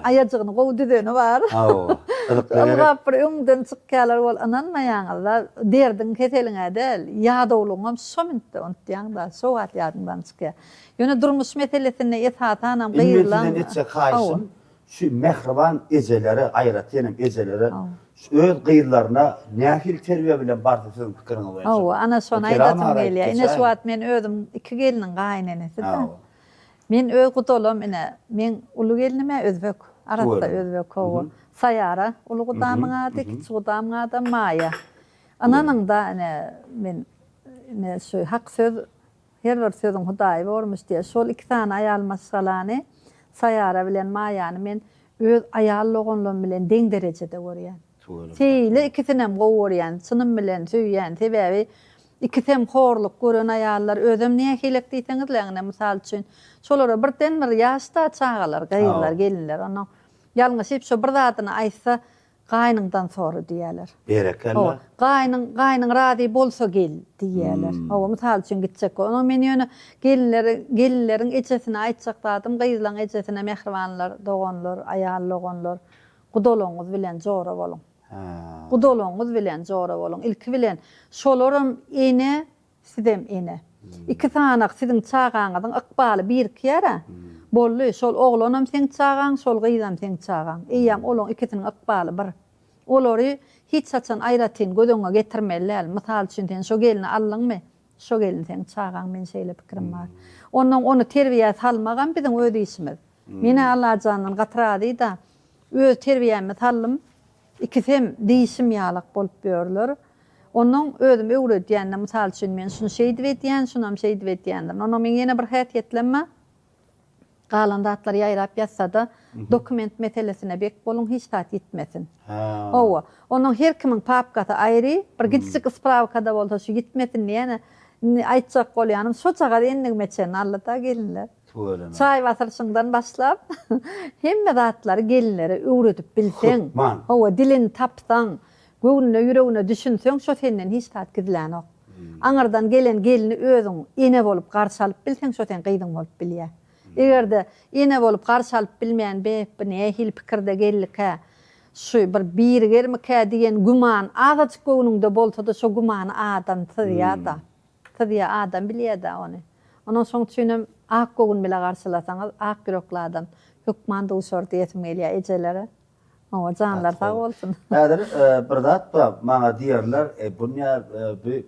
Speaker 2: Aýajygyny gowdydeny bar. Allah bir öňden çykýarlar bol ananmaýaňlar derdiň keseliňe del ýadawlyňam şomintde ontýaňda sogat ýadyndan çykýar. Ýöne durmuş meselesine ethatanam gyýylan.
Speaker 1: Ümmetden etçe kaýsyn, şu mehriban ejelere, aýrat ýenem ejelere öz gyýyllaryna nähil terbiýe bilen bardy siziň pikiriňiz boýunça.
Speaker 2: Hawa, ana şonu aýdatym gelýär. Ine şu wagt men özüm iki geliniň gaýnanysy. Men öz gudolum ine, men ulu gelinime özbek, arasda özbek hawa. Sayara, ulu gudamyňa da, kiçik gudamyňa da Maya. Ananyň da ine men ine şu hak söz, her bir sözüň Hudaý bolmuş diýe. Şol iki tane aýal masalany Sayara bilen Mayany men öz aýallygyny bilen deň derejede görýän. Seýle ikisinem gowurýan, çynym bilen süýýän, sebäbi ikisem horluk gören aýallar özüm näme hilek diýseňiz läňne mysal üçin şolara birden bir ýaşda çağalar, gaýylar, gelinler. Onu ýalňyş hep şu bir zatyny aýtsa gaýnyňdan sory diýerler.
Speaker 1: Berekella.
Speaker 2: Gaýnyň razy bolsa gel diýerler. Hawa mysal üçin gitjek. Onu men ýöne gelinleriň eçesine aýtjakladym, gaýylaryň eçesine mehribanlar, doganlar, aýallygonlar, gudolaňyz bilen jora bolun. Gudolaňyz bilen jora bolun. Ilki bilen şolaram ene, sidem ene. İki tanak siziň çağaňyzyň ykbaly bir kere. Bolly şol oglanam seň çağaň, şol gyýdam seň çağaň. Eýem olaň ikisiniň ykbaly bir. Olary hiç saçan aýratyn gödüňe getirmeler. Mysal üçin sen şo gelini allyňmy? Şo gelin seň çağaň men şeýle pikirim bar. Onu terbiýe salmagan biziň öz işimiz. Mene Allah janyny gatrady da öz terbiýemi sallym. İkisem diýişim ýalyk bolup berler. Onun özüm öwredýände mysal üçin men şunu şeýdi edýän, şunam şeýdi edýändir. Onu men ýene bir häsiýetlenme. Galandatlar ýaýrap ýatsa-da dokument meselesine bek bolun hiç tat gitmesin. Owa, onun her kimiň papkaty aýry, bir gitjik ispravkada bolsa şu gitmesin diýene aýtjak bolýanym, şu çaga endigmeçen allata gelinler. Çay wasarsyndan başlap hemme zatlar gelinleri öwredip bilseň, owa dilini tapsaň, göwnüne ýüregine düşünseň şo senden hiç tat gidilän ok. Aňardan gelen gelini özüň ene bolup garşy alyp bilseň şo sen gyýdyň bolup bilýär. Egerde ene bolup garşy alyp bilmeýän bep nähil pikirde gellik şu bir germeke diýen guman azaçyk göwnüňde bolsa-da şo gumany adam tydýar-da. Tydýar adam bilýär-da onu. Onuň soň düşünem ak göwn bilen garşylasaňyz ak yürekli adam hükmanda usur diýetim gelýär ejelere. O canlar sağ olsun.
Speaker 1: Häzir bir zat da maňa diýerler, bunya bir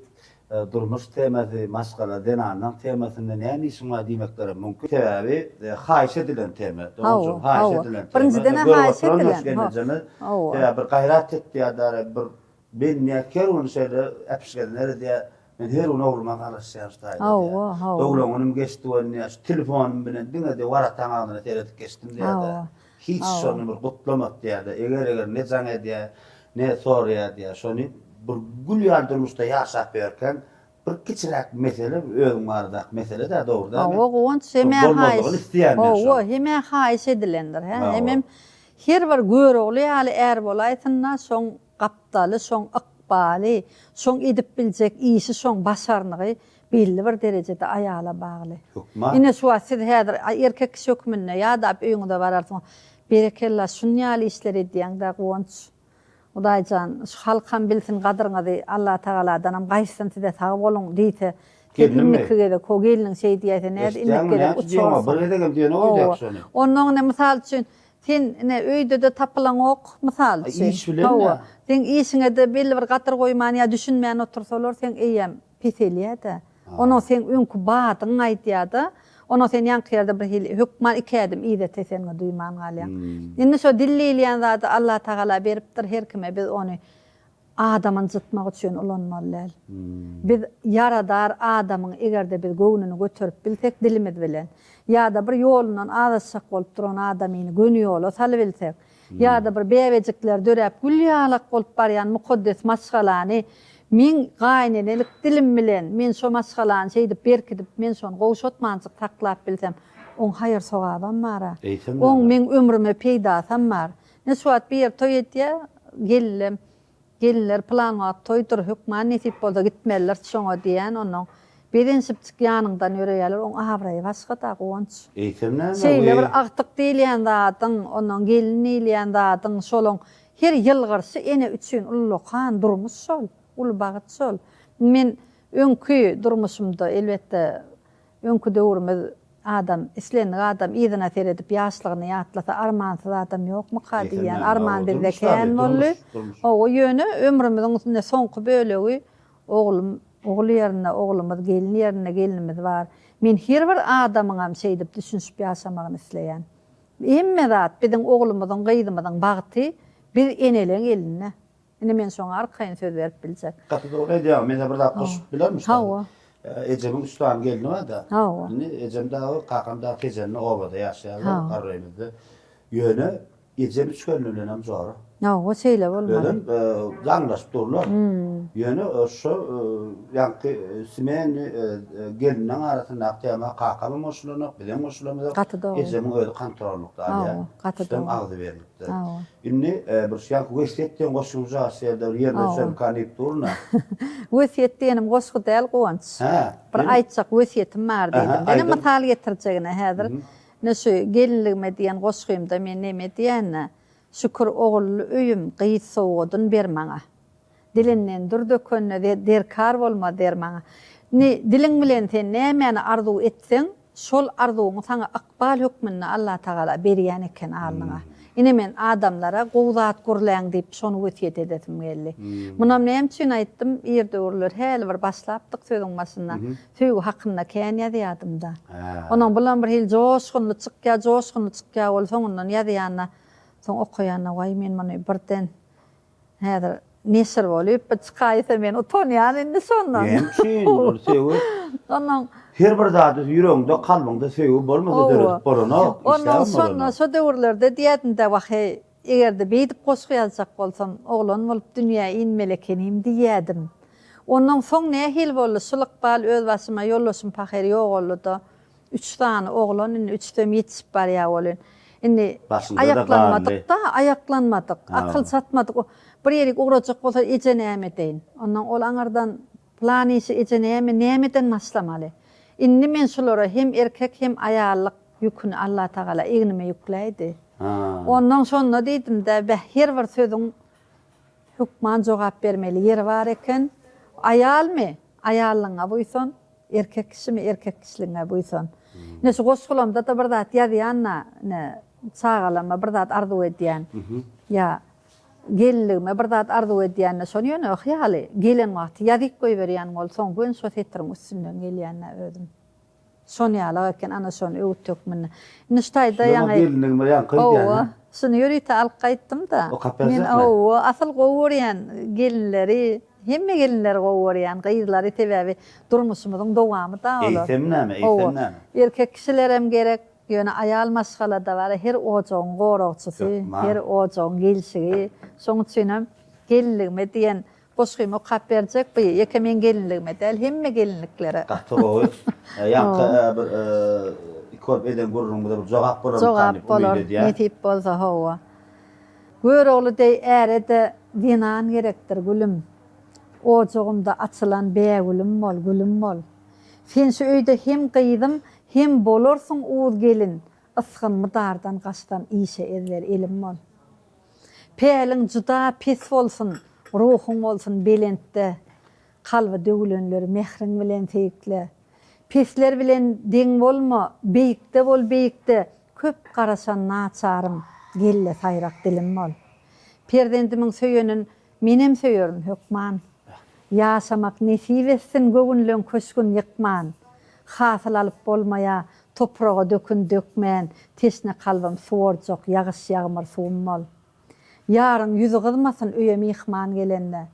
Speaker 1: durmuş temasy, maşgala denandan temasyny näme işin var diýmekleri mümkin. Sebäbi haýyş edilen tema. Doğrusu haýyş edilen tema.
Speaker 2: Birinciden haýyş edilen.
Speaker 1: Sebäbi bir gaýrat etdi ýa-da bir ben näker onu şeýle äpişgenler diýe men her onu ogulma garaşýardy. Doglan onuň geçdi onu telefonum bilen diňe de waratan agyna teredip geçdim diýdi. Hiç şonu bir gutlamak diýdi. Eger ne jaň edýär, ne sorýar diýär. Şonu bir gül ýardymyşda ýaşap berken bir kiçirak mesele, özüň bardak mesele de dogruda.
Speaker 2: O şeme haýyş. O heme haýyş edilendir. Hemem her bir görogly ýaly är bolaýtynna soň gapdaly, soň ykbaly, soň edip biljek işi, soň başarnygy belli bir derejede ayala bagly. Ine şu asyr häzir erkek kişi hökmünde ýa-da öýüňde bararsyň. Berekella şunýaly işler edýäň-de goňç. Hudaýjan şu halkam bilsin gadyryňy Allah Taaladan gaýsyn size sag bolun diýse. Gelinmekige de kogeliniň şey diýýär näde ilmekleri uçur.
Speaker 1: Bir edegem diýen oýdak şonu.
Speaker 2: Onuň mysal üçin sen ne öýde de tapylan ok mysal üçin.
Speaker 1: İş bilen.
Speaker 2: Sen işiňe de belli bir gatyr goýman ýa düşünmän otursalar sen eýem peselýär-de. Onu sen öňkü batyň aýtýar-da. Onu sen ýankyýarda bir hükman iki adım ýa-da tesenňe duýman galýan. Indi şo dilleýän zat Allah Taala beripdir her kime biz onu adamyň jytmak üçin ulanmaly. Biz yaradar adamyň egerde biz göwnüni götürip bilsek dilimiz bilen ýa-da bir ýolundan azatsak bolup duran adamyny gönü ýola salyp bilsek ýa-da bir bebejikler dörep gülýalak bolup barýan mukaddes maşgalany men gaýnelik dilim bilen men şo maşgalany şeýdip berkidip men şonu gowşatmançyk taklap bilsem oň haýyr sowabam mara. Oň men ömrüme peýdasam bar. Ne suat bir toý etýär geller plan at toýdur hükman nesip bolsa gitmeliler şoňa diýen onuň birinsip ýanyňdan ýöreýärler oň abraýy başga da goňç. Şeýle bir agtyk diýilýän zatyň onuň gelini diýilýän zatyň şolaň her ýylgyrsy ene üçin ullukan durmuş şol. Ul bagat sol. Men öňkü durmuşymda elbetde öňkü döwrümde adam, islenlik adam ýygyna teredip ýaşlygyny ýatlasa armansyz adam ýokmy diýen arman bizde kän boldy. O ýöne ömrümiziň soňky bölegi oglum, ogly ýerine oglumyz, gelin ýerine gelinimiz bar. Men her bir adamyňam şeýdip düşünüp ýaşamagyny isleýän. Emme zat biziň oglumyzyň, gyýdymyzyň bagty bir eneleň eline. Ine men şoňa arkaýyn söz berip biljek.
Speaker 1: Gaty dogry edýär. Men bir daha goşup bilermişim. Ejemiň üstän geldi da. Ine ejem dağı kakam kejenini obada ýaşaýar, garrymyzda. Ýöne ejem üçgenlenem zor.
Speaker 2: O şeýle bolmaly.
Speaker 1: Gaňlaşyp durlar. Ýöne şo ýanky simen geliniň arasynda tema kakam moşulanyp, bilen moşulamyz. Ejemiň öýde kontrollukda ýa. Gaty agdy berilipdi. Indi bir şeýle wesiýetden goşuňja şeýle ýerde şol kanyp durna.
Speaker 2: Wesiýetdenim goşgy däl goňç. Bir aýtsak wesiýetim bar diýdim. Benim mysal getirjegine häzir. Näşe gelinligime diýen goşgymda men näme diýänne? Şükür oğullu öýüm gyýy soğudun bermaňa. Dilinden dürdökönne derkar bolma der maňa. Diliň bilen sen nämäni arzu etseň, şol arzuňy saňa ykbal hökmünde Allah Taala berýän eken alňa. Ine men adamlara gowzat gurlaň diýip şonu wesiýet edetim geldi. Munam näme üçin aýtdym? Ýerde urlar häli bir başlapdyk sözüň başynda. Söýgü hakynda kän ýazýardym-da. Onuň bilen bir hil joşgunly çykýar bol soňundan ýazýanna soň okuýanna way men muny birden häzir nesir bolup çykaýsa men utanýan indi sondan.
Speaker 1: Hemçin söýgü.
Speaker 2: Onuň
Speaker 1: her bir zady ýüregiňde kalbyňda söýgü bolmasa derip borana.
Speaker 2: Onuň sonda şo döwürlerde diýetinde wahy egerde beýdip goşgy ýazjak bolsam oglan bolup dünýä inmelekenim diýädim. Onuň soň ne hil boldy? Sulykbal öz başyma ýollaşym paher ýok boldy. 3 tane oglan, 3 tane ýetişip barýar bolýan. Indi ayaklanmadık, akıl satmadık. Bir yerik uğrayacak bolsa ece näme deyin. Ondan ol aňardan plan işi ece nämeden maslamaly. Indi men şolara hem erkek hem ayallyk ýüküni Allah Taala egnime ýükleýdi. Ondan sonra diýdim-de her bir sözüň hükman jogap bermeli ýeri bar eken. Ayalmy? Ayallyňa buýsun, erkek kişimi erkek kişiliğine buýsun. Näşe goşgulamda da bir zat ýazýanna, sağalama bir zat arzu edýän. Ya gelinligime bir zat arzu edýän şonu ýöne hyýaly gelen wagty ýazyk goý berýän bolsaň gün şo setiriň üstünden gelýän özüm. Şonu ýaly eken ana şonu öwütdik mene. Niştaýda ýaňy.
Speaker 1: Gelinligime ýaňky ýa.
Speaker 2: Şunu ýörüýte alyp gaýtdym da. Men asyl gowurýan gelinleri, hemme gelinler gowurýan, gyzlary sebäbi durmuşymyzyň dowamy da olar.
Speaker 1: Eýtemnäme?
Speaker 2: Erkek kişiler hem gerek ýöne aýal maşgalada bar, her ojagyň goragçysy, her ojagyň gelşigi. Şoň üçin hem gelinligime diýen boşgymy kap berjek bu. Ýeke men gelinligime däl, hemme gelinliklere.
Speaker 1: Gaty gowy. Ýaňky bir ikop eden gurrumda bir jogap bolar.
Speaker 2: Ne tip bolsa hawa. Gör oğlu dey ärede dinan gerekdir gülüm. Ojagymda açylan bägülüm bol, gülüm bol. Sen şu öýde hem gyýdym, hem bolarsyň uğuz gelin. Isgynmy dardan gaçdan işe erler elim bol. Päliň juda pis bolsun, ruhun bolsun belentde. Kalby döwülenler mehriň bilen teýikle. Pisler bilen deň bolma, beýikde bol beýikde. Köp garaşan naçarym, gelle saýrak dilim bol. Perdendimiň söýenin menem söýerim hökman. Ýaşamak nesip etsin gögünlen köşkün ýykman. Hasyl alyp bolmaýa, topraga dökün dökmän, tesne kalbym suwarjak, ýagyş ýagmar suwum bol. Ýaryň ýüzi gyzmasyn öýe mihman gelenne.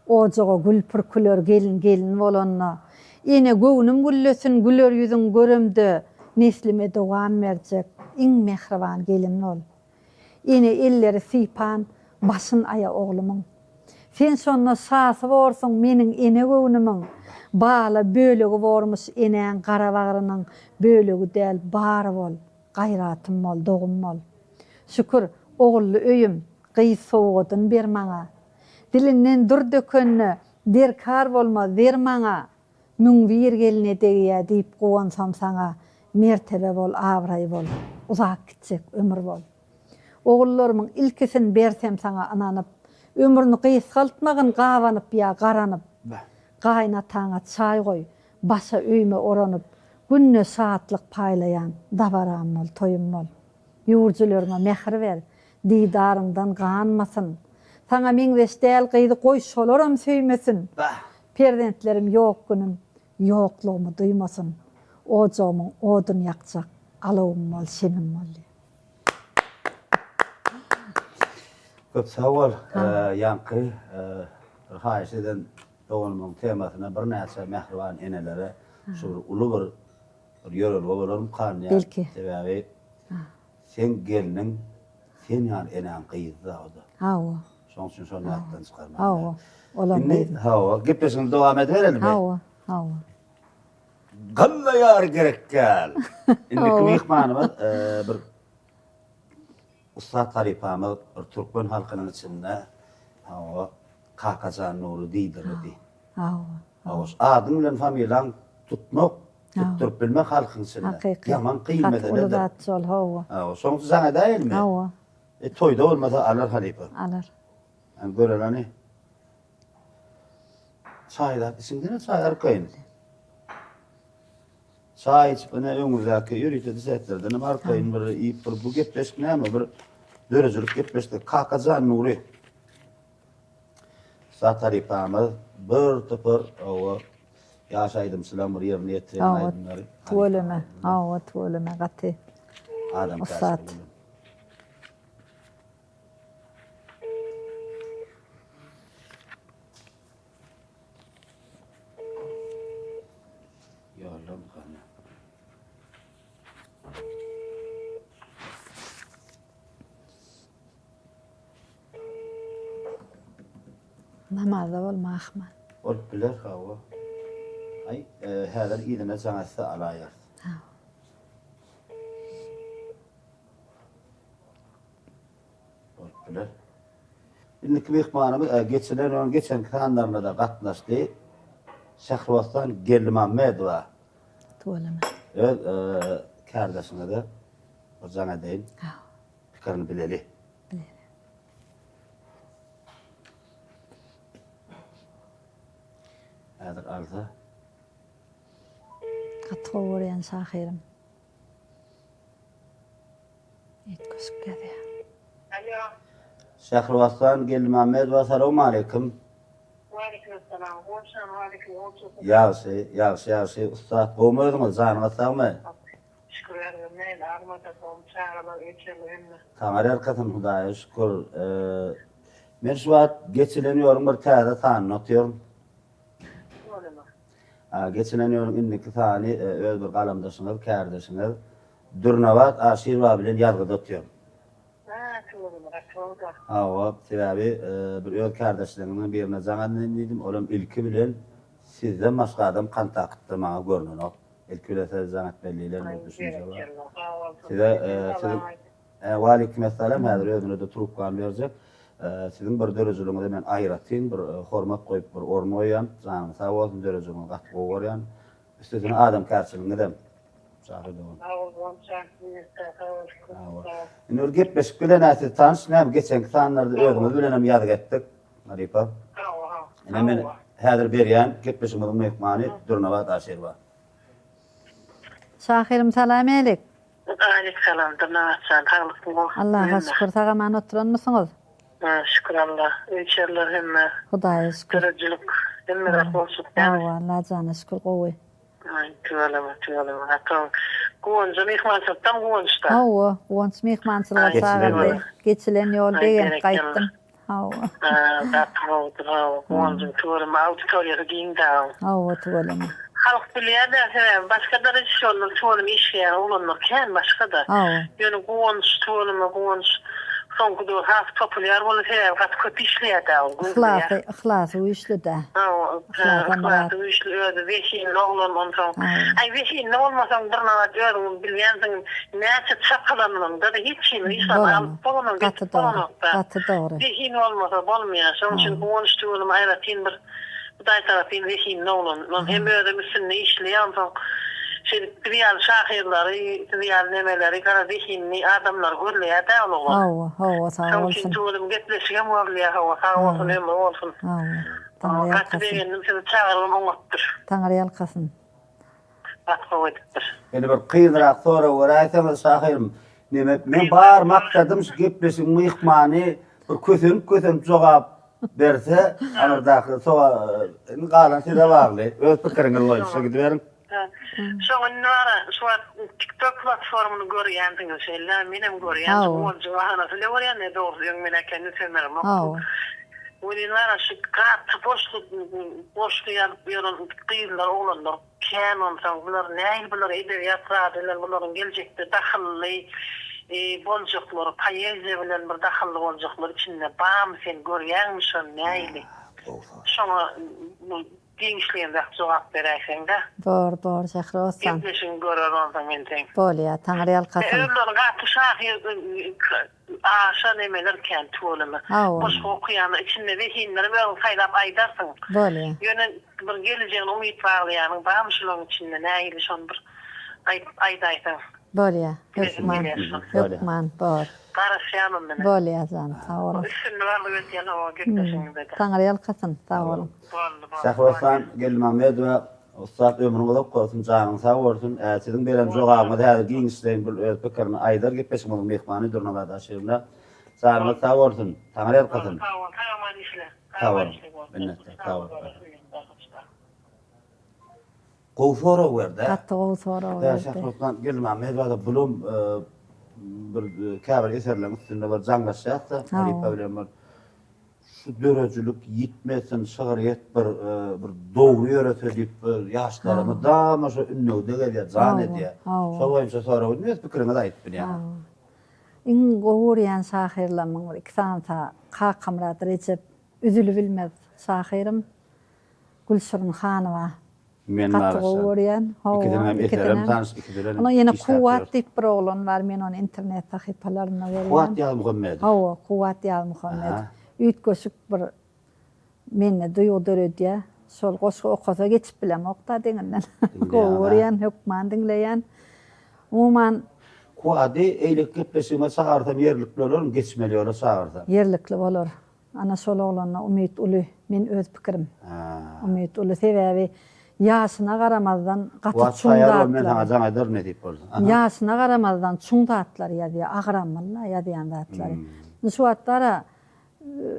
Speaker 2: Ojaga gül pürküler gelin bolanna. Ine göwnüm güllesin, güler ýüzüň göremde, neslime dowam berjek, iň mehriban gelin ol. Ine elleri sypan, başyn aya oglumyň. Sen şonda sasy borsyň meniň ene göwnümüň. Bala bölegi bormuş eneň gara bagrynyň bölegi däl bary bol. Gaýratym bol, dogum bol. Şükür ogully öýüm, gyz sowgadyn ber maňa. Dilinden dur dökenne, derkar bolma ber maňa. Müň bir geline degýä diýip gowansam saňa, mertebe bol, abray bol, uzak gitjek ömür bol. Ogullarymyň ilkisin bersem saňa ananyp, ömrüni gysgaltmagyn gawanyp ýa garanyp. Gaýnataňa çaý goý, başa öýme oranyp, günne saatlyk paýlaýan dabaram bol, toyum bol. Ýurjulary mehr ber, diýdaryňdan ganmasyn. Saňa meňzeş däl gyzy goý şolaram söýmesin. Perdentlerim ýok günüm, ýoklugymy duýmasyn. Ojagymyň odun ýakjak, alawym bol, şenim bol.
Speaker 1: Köp sağ ol. Ýaňky haýyş eden dogulmyň temasyna bir näçe mehriban enelere şu uly bir ýörel bolarym kanýa. Sebäbi sen geliniň, sen ýa eneň gyýzdy.
Speaker 2: Hawa.
Speaker 1: Şoň üçin şonu ýatdan çykarman.
Speaker 2: Hawa. Olam.
Speaker 1: Hawa, gepleşiň dowam edelim.
Speaker 2: Hawa. Hawa.
Speaker 1: Galla ýar gerek gel. Indi kim ýykmanymy bir Usta tarifamy bir türkmen halkynyň içinde hawa Kakajan Nuru diýdirdi. Hawa. Adyň bilen familiýaň tutmak, tutturup bilmek halkyň içinde. Yaman kıymete
Speaker 2: de. Hawa.
Speaker 1: Hawa. Şoň sana daýylmy?
Speaker 2: Hawa.
Speaker 1: Toýda bolmasa alar halipa.
Speaker 2: Alar.
Speaker 1: Görelani. Çaýlar, içinde çaýlar koýun. Çay içip öňüňizäki ýürüýte disetlerden arkaýyn bir iýip bir bu gepleşik näme bir dörejilik gepleşdi. Kakajan Nuri. Sataripamy bir tıpır o ýaşaýdym şulan bir ýerine ýetirip aýdymlar.
Speaker 2: Tuweleme, hawa tuweleme gaty.
Speaker 1: Adam
Speaker 2: kasap.
Speaker 1: Ýalam kana.
Speaker 2: Namaza bolmaýman.
Speaker 1: Ol biler hawa. Ay, häzir ýerine jaňasy alaýar. Ol biler. Indi kim ýykmanymy geçen kanlarynda da gatnaşdy. Şahrawatdan Gelmamedova.
Speaker 2: Tuweleme.
Speaker 1: Evet, kardeşine de o jaňa deýin. Pikirini bileli. Häzir alsa.
Speaker 2: Gatgowuryan sahyrim. Yetköşüp geldi.
Speaker 3: Alo.
Speaker 1: Şahruvatsan Geldi Mehmet ve selamun aleyküm.
Speaker 3: Aleykümselam. Aleyküm.
Speaker 1: Yaxşı. Ustad bolmadınız, canına sağmı?
Speaker 3: Şükür ederim. Neyle armada son çağrılar geçelim.
Speaker 1: Taňar arkasyn Hudaýa şükür. Men şu wagt geçileniyorum bir täze sany notyyorum. Geçileniyorum indiki sany öz bir galamdaşyňyz, kärdeşiňiz Durnawat Aşirwa bilen ýazgyda otýarum. Hawa, sebäbi bir öz kärdeşleriňden birine jaňan diýdim, olam ilki bilen sizden başga adam kontaktda maňa görnenok. İlki bilen siz jaňat belliler düşünje bar. Size wa aleykümselam, häzir özüne de trubkany berjek. Sizin bir dörejiliňizi men aýratyn, bir hormat goýup bir orma goýan, jaňyň sag bolsun dörejiliňiz gatly gorýan. Üstüne adam kärçiliňi dem. Nur gepleşip bilen äsli tanış, näme geçenki sanlarda özüňiz bilen hem ýadyk etdik. Maripa. Men häzir berýän gepleşimiň mehmany Durnawat Aşirwa.
Speaker 2: Şahirim salam elik.
Speaker 3: Aleykümselam. Durnawatsan taýlykmy.
Speaker 2: Allah'a şükür tagaman oturan mısınız?
Speaker 3: Şükür Allah. İnşallah hemme.
Speaker 2: Hudaýa şükür.
Speaker 3: Görücülük. Hemme rahbolsun.
Speaker 2: Allah cana şükür gowy.
Speaker 3: Tüvalama. Hatta Guwonja mehmançylyk tam Guwonjda.
Speaker 2: Hawa, Guwonç mehmançylyga çağırdy. Geçilen ýol degen gaýtdym. Hawa.
Speaker 3: Guwonjyň tüvalama auditoriýa giňda.
Speaker 2: Hawa tüvalama.
Speaker 3: Halk bilýär-de, başga da rejissörler tüvalama işleýär olanlar kän başga da.
Speaker 2: Hawa.
Speaker 3: Ýöne Guwonj tüvalama Guwonj soňky döwür has populýar bolup her gat köp işleýär.
Speaker 2: Ihlasy işledi.
Speaker 3: Ihlasy işledi. Weşin oğlan ondan. Ay weşin olmasam Durnawat ýörüň bilýänsiň näçe çapalanyň da hiç kim işlemem. Bolanyň
Speaker 2: Gatı doğru.
Speaker 3: Weşin olmasa bolmaýar. Şoň üçin Guwonj tüwelem aýratyn bir Hudaý tarapyn weşin oğlan. Men hem öýde üstünde işleýän Real şahirleri, real nemeleri, kara zihinli adamlar görülüyor da oğlum.
Speaker 2: Hawa, sağ olsun.
Speaker 3: Çünkü tuğulum getleşigen varlıyor hava, sağ olsun, emre olsun.
Speaker 2: Hawa,
Speaker 3: Katı beğendim, sizi çağıralım, oňatdyr.
Speaker 2: Taňar ýalkasyn.
Speaker 3: Atma oýdyr.
Speaker 1: Yani bir kıyınrak sonra uğraysanız şahirim. Men bar maksadım şu gepleşin mıyıkmani bir kösün cogap berse, anırdaki soğa galan size bağlı. Öz pikirini loýuşa gidiverin.
Speaker 3: Şoň nara, şu TikTok platformunu görýändiňiz, şeýle menem görýän, şu wahana sile görýän, ne dogry ýöň mene kendi semerim. Oýlanlar şu gat boşluk ýalyp gyýylar oglanlar, kän onsan bular näil bular edebiyat radylar bularyň geljekde dahilly boljaklar, poeziýa bilen bir dahilly boljaklar içinde bam sen görýänmişsin näili. Şoňa gençliğinde cevap verirsen de.
Speaker 2: Doğru, Şahruvatsan.
Speaker 3: Gençliğin görür ondan men teň.
Speaker 2: Bolýa, Taňar ýalkasyn.
Speaker 3: Öýler gatly şahir aşa nemelerken tuğulamy. Boşga okuýany içinde wehinleri böyle saýlap aýdarsyň.
Speaker 2: Bolýa.
Speaker 3: Ýöne bir geljegine umyt baglaýanyň barmyşylygyň içinde näýili şon bir aýdaýsyň.
Speaker 2: Bolýa, hökman, bor.
Speaker 3: Garaşýanam mene.
Speaker 2: Bolýa, jan, sağ olun.
Speaker 3: Üstünde barly ötýän hawa gepleşiňizde.
Speaker 2: Taňar ýalkasyn, sağ olun.
Speaker 1: Şahruvatsan Geldi Mehmet we Ustad ömrüňiz uzak bolsun, janyňyz sag bolsun. Siziň beren jogabyňyz häzir giňişleýin bir öz pikirini aýdar gepleşimiň mehmany Durnawat Aşirwa. Janyňyz sag bolsun. Taňar ýalkasyn. Sağ olun. Minnetler, sağ olun. Gowsora werde.
Speaker 2: Gatty gowsora werde.
Speaker 1: Şahruvatsan Geldi Mehmet we bulum bir käbir eserleriň üstünde bir jaňlaşýatsa, Maripa bilen bir şu dörejülük yitmesin, şahyryet bir dogry ýöretse diýip ýaşlarymyz da şu ünnüde gelýär, jan edýär. Şo boýunça sonra öz pikiriňizi aýtdyr ýa.
Speaker 2: Iň gowurýan şahirleriň iki sanata Kakamrat Recep üzülü bilmez şahirim Gülşürün Hanowa.
Speaker 1: Men
Speaker 2: Gatty gowurýan.
Speaker 1: Ikidem tanış, ikidem.
Speaker 2: Ona ýene Kuwat diýip bir oglan bar, men onu internet sahypalaryna berýän.
Speaker 1: Kuwat ýaly Muhammed.
Speaker 2: Hawa, Kuwat ýaly Muhammed. Üýtgeşik bir menne duýdurdy. Şol goşga okasa geçip bilem okda deňinden. Gowurýan, hökman diňleýän. Umuman
Speaker 1: Kuwady eýlik gepleşime sagartam ýerlik bolar, geçmeli ýola sagartam.
Speaker 2: Yerlikli bolur. Ana şol oglanyna umyt uly, men öz pikirim. Umyt uly sebäbi Yaşına qaramazdan qatı
Speaker 1: Wa sayar men
Speaker 2: çuңdatlar.
Speaker 1: sana jaňadyr ne diýip boldy.
Speaker 2: Yaşına qaramazdan çuңdatlar ýa-da agramylla ýa-da zatlar. Şu wagtlara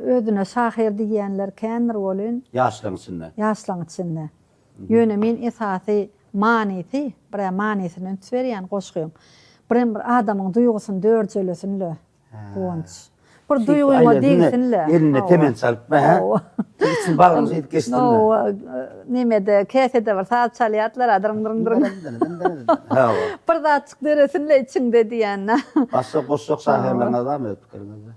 Speaker 2: özüne şahir diýenler kändir bolun.
Speaker 1: Ýaşlaň içinde.
Speaker 2: Yaşlaň içinde. Ýöne men esasy manisi, bir manisini tüberýän goşgyň. Bir adamyň duýgusyny dörjelesinle. Gonç. Bir duýguňa degsinle.
Speaker 1: Eline temen salyp, ha. Için bagryny ýetip geçdi.
Speaker 2: No, nemede käsede bir saat çalýatlar, adyrym.
Speaker 1: Ha.
Speaker 2: Bir da açyk deresinle içinde diýän.
Speaker 1: Başga goşak şahirlerine adam öpkürmedi.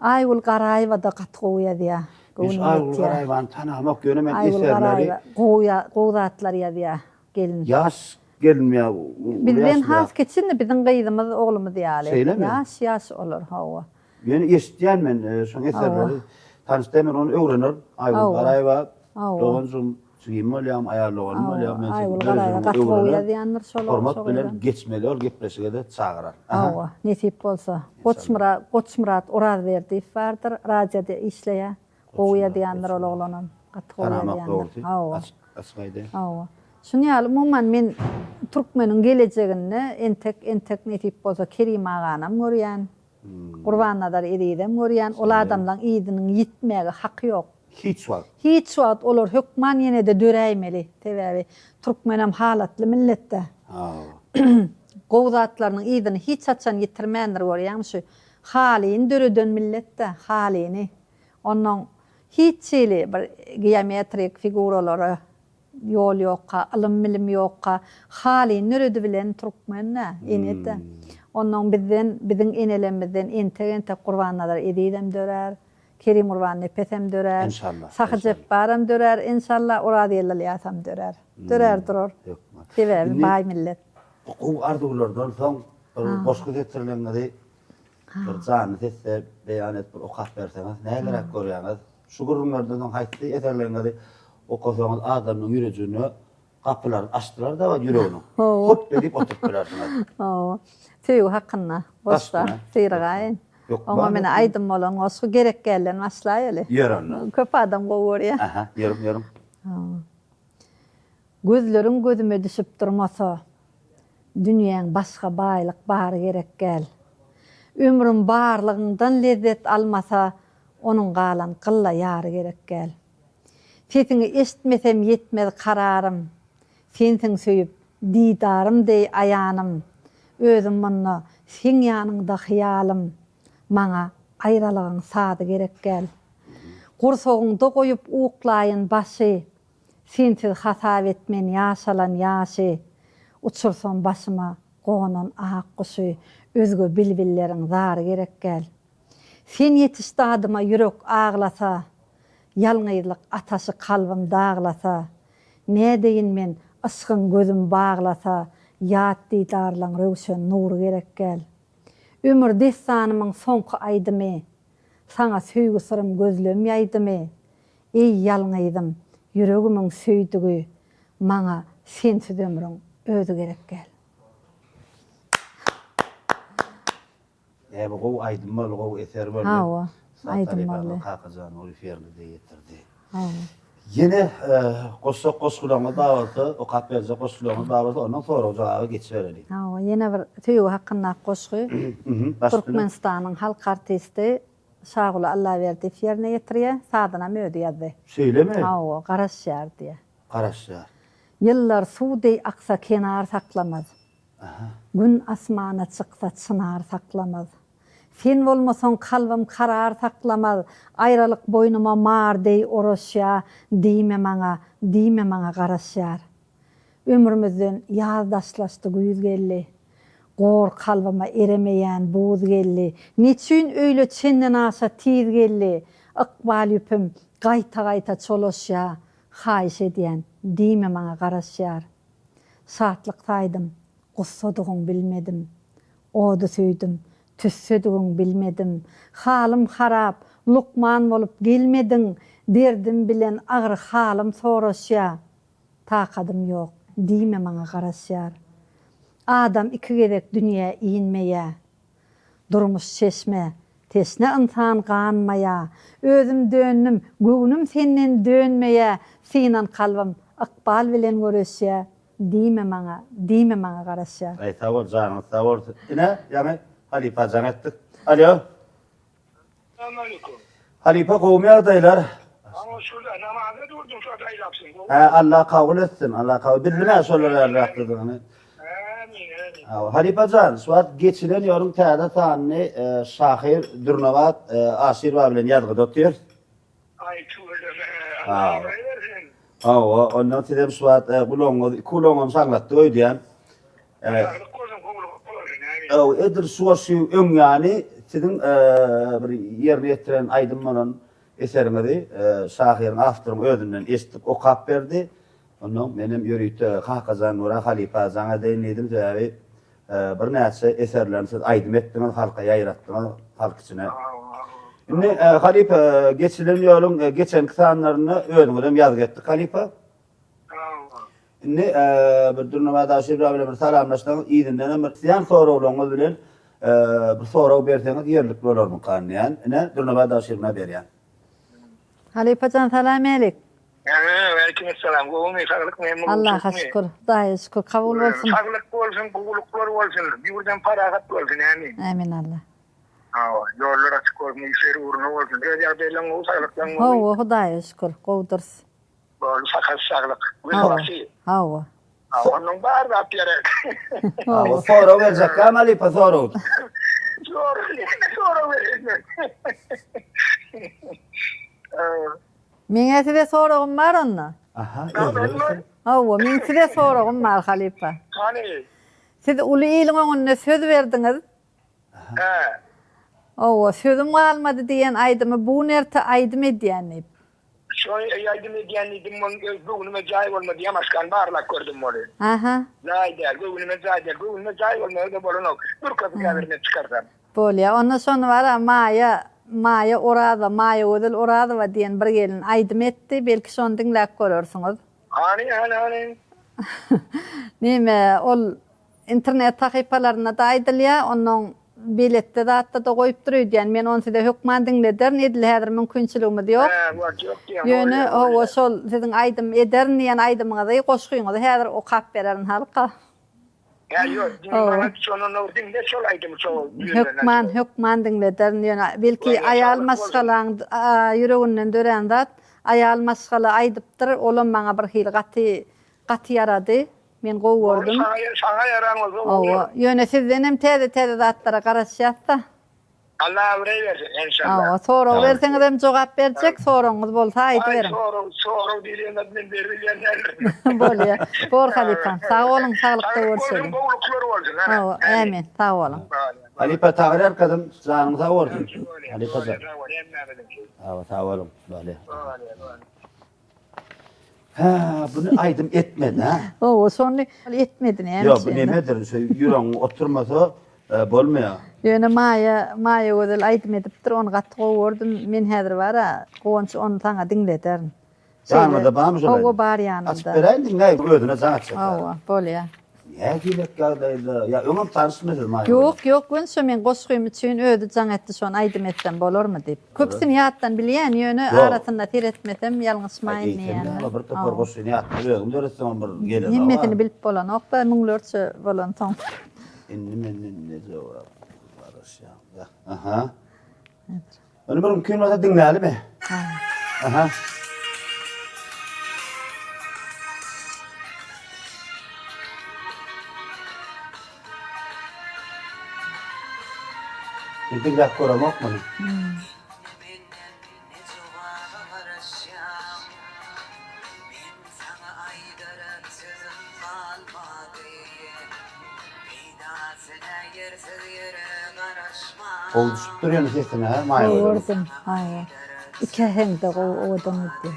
Speaker 2: Aýgul Garaýewa da gat goýa diýär.
Speaker 1: Biz Aýgul Garaýewan tanamak ýöne men
Speaker 2: Aýgul
Speaker 1: eserleri
Speaker 2: Garaýewa goýatlar ýa gelin.
Speaker 1: ýaş gelmýär.
Speaker 2: Bizden has keçindi biziň gyýdymyz oglumyz ýaly.
Speaker 1: Söyleme.
Speaker 2: Ýaş olur hawa.
Speaker 1: Ýöne eşitýän men şu eserleri tanışdym onu öwrenir. Aýgul Garaýewa doňjum süýüm bolýam, aýarlagan bolýam men.
Speaker 2: Aýgul Garaýewa gat goýa diýenler şol.
Speaker 1: Hormat bilen geçmeli ol gepleşige de çağırar.
Speaker 2: Hawa, nesip bolsa. Goçmurat Oraz berdi bardyr, radioda işleýär. Goýa diýenler ol oglanam. Gat goýa diýenler. Hawa.
Speaker 1: Asgaýdy.
Speaker 2: Hawa. Şunu ýaly umman men türkmeniň gelejegini entek nesip bolsa Kerim aganam görýän. Gurbannadar edýdem görýän. Ol adamlaň ýydiniň ýitmäge haky ýok.
Speaker 1: Hiç wagt.
Speaker 2: Hiç wagt olar hökman ýene de döräýmeli. Tebäbi türkmenem halatly milletde. Gowzatlarynyň ýydini hiç açan ýitirmändir görýän şu. Halini döreden milletde, halini. Onuň hiç şeýle bir geometrik figuralary ýol ýokka, ilm bilim ýokka, halini döredi bilen türkmenne enede. Onuň biziň enelemizden entek Gurbannadar edýdem dörer. Kerim Urbanny pesem dörer.
Speaker 1: İnşallah.
Speaker 2: Sahyjep baram dörer. İnşallah Oradyýaly ýasam dörer. Dörer durur. Tebäbi baý millet.
Speaker 1: Bu arzulardan soň boşga getirilenleri bir jany sesse beýan et bir okap berseňiz, nälerek görýäňiz? Şu gurumlardan haýtdy eserleňizi okasaňyz adamyň ýürejini kapylar açdylar da ýüregini. Hop edip oturup bererdiňiz.
Speaker 2: Tüýü hakynda boşda syrgaýyn. Oňa mene aýdym bolan oşu gerek gelen maslaýaly.
Speaker 1: Ýörenler.
Speaker 2: Köp adam gowurýar.
Speaker 1: Aha, ýörüm.
Speaker 2: Gözlerim gözüme düşüp durmasa, dünýäň başga baýlyk bary gerek gel. Ömrüm barlygyndan lezzet almasa, onuň galan gylla ýary gerek gel. Sesini eşitmesem yetmez kararım, sensiň söýüp didarym diýi aýanym, özüm munna sen ýanyňda hyýalym, maňa aýralygyň sady gerek gel. Gursogyňda goýup uklaýyn başy, sensiz hasap etmen ýaşalan ýaşy, uçursan başyma gonan ak guşy, özge bilbilleriň zary gerek gel. Sen ýetişdi adyma ýürek aglasa, ýalňyzlyk ataşy kalbym daglasa, ne deýin men ysgyň gözüm baglasa, ýat didarlaň röwşen nur gerek gel. Ömür destanymyň soňky aýdymy, sana söýgü syrym gözlem ýaýdymy, ey ýalňyzym, ýüregimiň söýdügi, maňa sensiz ömrüň özi gerek gel.
Speaker 1: Bu gow aýdym bol, gow eser bol.
Speaker 2: Hawa, aýdym bol.
Speaker 1: Kakajan ol ferdi ýetirdi.
Speaker 2: Hawa.
Speaker 1: Yine koşulama davatı, o kapyazda koşulama davatı, ondan sonra ocağı geçiverelim.
Speaker 2: Hawa, yine bir tüýü hakkında koşgy. Türkmenistanyň halk artisti Şagul Allaverdi ýerine ýetirýär, sadyna mödi ýazdy.
Speaker 1: Söyleme.
Speaker 2: Hawa, Garaşýar diýe.
Speaker 1: Garaşýar.
Speaker 2: Yıllar suwdy aksa kenar saklamaz. Gün asmana çyksa çınar saklamaz. Sen bolmasaň kalbym karar saklamaz. Aýralyk boynuma mar dey orosya, diýme maňa Garaşýar. Ömrümizden ýazdaşlaşdy güýz geldi. Gor kalbyma eremeýän buz geldi. Niçin öýle çenden aşa tiz geldi. Ykbal ýüpüm gaýta çoloşýa, haýyş edýän diýme maňa Garaşýar. Saatlyk taýdym, gussadygyň bilmedim. Ody söýdüm, tüssedigin bilmedim. Halym harap, lukman bolup gelmedin. Derdim bilen agyr halym soraşýa. Takadym ýok, diýme maňa Garaşýar. Adam iki gerek dünýä iýinmeýä. Durmuş çeşme, tesne insan ganmaýa. Özüm dönnüm, göwnüm senden dönmeýä. Senan kalbym aqbal bilen göreşýär. Diýme maňa garaşýar.
Speaker 1: Ay sağ ol canım, sağ ol. Ine yani Halipa can ettik. Alo.
Speaker 3: Selamünaleyküm.
Speaker 1: Halipa kowmy adaylar.
Speaker 3: Ama şurada namazda durdum şu adayı yapsın.
Speaker 1: Allah kabul etsin. Allah kabul. Bilmem şolar rahatladığını.
Speaker 3: Amin amin.
Speaker 1: Halipa can, suat geçilen yorum täze sanny Şahir Durnavat Aşirwa bilen ýazgyda otýar.
Speaker 3: Ay çuğurda be. Allah versin.
Speaker 1: Ondan sedem suat kulonum sanlatdy öýdýän.
Speaker 3: Sağlık olsun kovuluk olsun.
Speaker 1: Edir suwaşy öň ýany sizin bir ýerine ýetiren aýdym bolan eserinizi Şahirin awtoryň özünden esitip okap berdi. Ondan menim ýörükde Hakazan Nura Halipa zaňa deýledim täze bir näçe eserlerini siz aýdym etdiňiz, halka ýaýratdyňyz, halk içine. Indi Halipa geçilen ýolun geçen kısanlaryny özüňizden ýazyp etdik Halipa. Indi bir Durnavat Aşirwa bilen bir salamlaşdyk, ýygynden bir ýan soraglaryňyz bilen bir sorag berseňiz ýerlik bolarmy kanýan. Ine Durnavat Aşirwa berýän.
Speaker 2: Halipacan salam aleyküm.
Speaker 3: Aleykümselam. Kovulmayı sağlık memnun.
Speaker 2: Allah'a şükür. Dahi şükür. Kabul olsun.
Speaker 3: Sağlık olsun, kovuluklar olsun. Birden parahat olsun amin.
Speaker 2: Amin Allah.
Speaker 3: Yollar açık olsun, işleri uğruna olsun. Gözler belirlen olsun, sağlıklan olsun.
Speaker 2: Hava, Hudaýa şükür. Gowdursun.
Speaker 3: Böyle sakat sağlık.
Speaker 2: Hava.
Speaker 3: Onun var da atlayarak.
Speaker 1: Sorag berjek hem Halipa sorag.
Speaker 3: Sonra verin.
Speaker 2: Meňe size soragym bar onda.
Speaker 1: Aha,
Speaker 2: Hava, meň size soragym bar Halipa.
Speaker 3: Hani?
Speaker 2: Siz uly ýylyň öňünde söz berdiňiz. Hava, sözüm galmady diýen aýdymy bu nerte aýdym edýän.
Speaker 3: Şu yardım ediyenliydim, gönlüme cahil olmadı diye başkan bağırlak gördüm onu.
Speaker 2: Aha.
Speaker 3: Zahidel, gönlüme cahil olmadı da bolun ok. Dur kapı kamerine çıkarsam.
Speaker 2: Bolýa, ondan sonra var Maya orada, Maya ödül orada va diyen bir gelin aýdym etdi, belki şonu dinläp görürsiňiz.
Speaker 3: Hani.
Speaker 2: Nime, ol internet takypalaryna da aýdylýar, onuň biletde da goýup durýar. Men onu size hökman dinleder, nedil häzir mümkinçiligimiz ýok.
Speaker 3: Yok diye.
Speaker 2: Ýöne o şol sizin aýdym ederni ýan aýdymyňyzy goşguýňyz. Häzir o kap bererin halka.
Speaker 3: Ya yok, dinlemek şonun ordinde şol aýdym şol.
Speaker 2: Hökman dinleder ýöne belki aýal maskalaň ýüreginden dören zat aýal maskala aýdypdyr, olam maňa bir hil gaty ýarady. Men gowurdum.
Speaker 3: Sana yaramaz o.
Speaker 2: Ýöne sizden hem täze zatlara garaşýatsa.
Speaker 3: Allah versin inşallah.
Speaker 2: Sonra berseňiz hem jogap berjek, soraňyz bolsa aýdyp berin.
Speaker 3: Sonra diýenler bilen berilýär.
Speaker 2: Bolýar. Bor Halipa, sag bolun, saglyqda görüşelim. Amin, sag bolun.
Speaker 1: Halipa tagrar kadam janyň sag bolsun. Halipa. Sag bolun. Bale. Bunu aýdym etmedi ha.
Speaker 2: Şonu etmedi näme?
Speaker 1: Ýok, bu nemedir? Şu ýüregiň oturmasa bolmaýar.
Speaker 2: Ýöne Maya ödül aýdym edipdir, onu gatty gowurdum. Men häzir bara, goňçy onu taňa dinlederin.
Speaker 1: Ýanymda barmy şolay?
Speaker 2: Hawa bar ýanymda.
Speaker 1: Açyp bereýin, diňläýin, özüne jaň açyp.
Speaker 2: Hawa, bolýar.
Speaker 1: Ýa gilek ýagdaýda, ýa öňüm tanışmady Maya.
Speaker 2: Ýok, gönçe men goşguym üçin öýdi jaň etdi, şonu aýdym etsem bolarmy diýip. Köpsini ýatdan bilýän, ýöne arasynda tiretmesem ýalňysmaýyn diýen.
Speaker 1: Bir topar goşguny ýatdy, özüm döresem bir gelir.
Speaker 2: Himmetini bilip bolan, okda müňlerçe bolan soň.
Speaker 1: Indi men ne jogap barışýar. Aha. Onu bir mümkin bolsa dinläli mi? Aha. Dinläp göremek mi? O düşüp duruyor sesine ha, Maya oldu.
Speaker 2: Gördüm, hayır. İki hemde odan idi.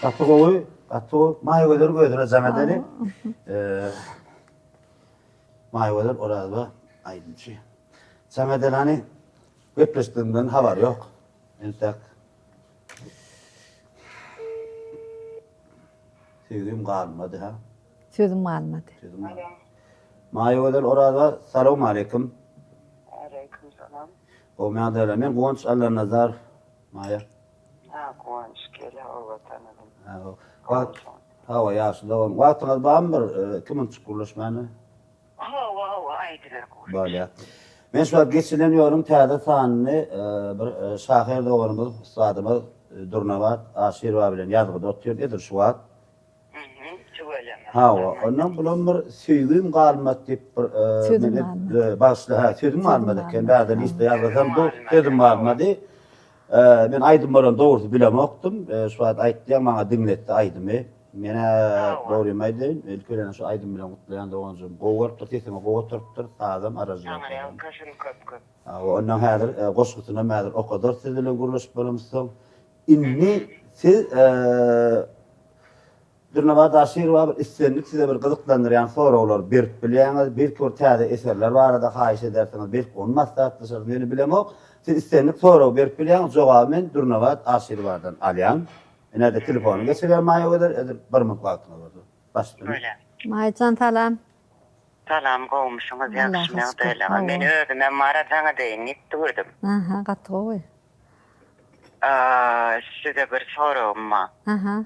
Speaker 1: Atı maya göder gödüre zamedeli. Maya göder orada aydınçı. Zamedeli hani öpleştiğimden haber yok. Entek. Sevdiğim kalmadı ha.
Speaker 2: Sözüm almadı.
Speaker 1: Maya göder orada selamun aleyküm.
Speaker 4: Aleykümselam.
Speaker 1: O meadele men Gonç Allah nazar Maya.
Speaker 4: Ha, Kıvanç gele hava tanıdım.
Speaker 1: Hava yaşında olan. Vaktiniz var mı? Kimin çıkurlaşmanı?
Speaker 4: Hava aydılar koş.
Speaker 1: Böyle. Ben şu an geçileniyorum. Teyze sahnini bir şahir doğrumuz, ustadımız Durnavat, Aşirva bilen yazgıda oturuyor. Nedir şu an?
Speaker 4: Söyleme.
Speaker 1: Hava. Ondan bulan bir söyleyeyim kalmat deyip başla. Sözüm kalmadı. Kendilerden işte yazgıdan sözüm kalmadı. Ben Aydın Baran doğrusu bilemoktum. Şu an aytlayan bana dinletti Aydın'ı. Mene doğruyum Aydın. Ülkelerin şu Aydın bilen kutlayan da onucum. Qoğurttur, sesime qoğurttur, sağdım aracı.
Speaker 4: Tanrı'ya kaşın köp.
Speaker 1: Ondan hazır qoşqutuna mazır o kadar sizle guruluş bolmuşsun. İnni siz Durnavat Aşirva bir istenlik size bir kızıklandır yani sorular bir bilýäňiz bir körtäde eserler barada haýyş edersiniz bir olmazsa atlaşır beni bilemok. Siz istenlik soru bir bilýäňiz jogaby Durnavat Aşirwadan alýan. Ene de telefonu geçirýär maýa göder edir bir minut wagtyňyz boldy. Başlaýan.
Speaker 4: Böyle.
Speaker 2: Maycan talam.
Speaker 4: Salam qowmuşuňyz ýakşy
Speaker 2: Allah
Speaker 4: nädäler. Men özüme marataňa deýin nitdirdim.
Speaker 2: Aha, gatgoy.
Speaker 4: Size bir sorum var.
Speaker 2: Aha.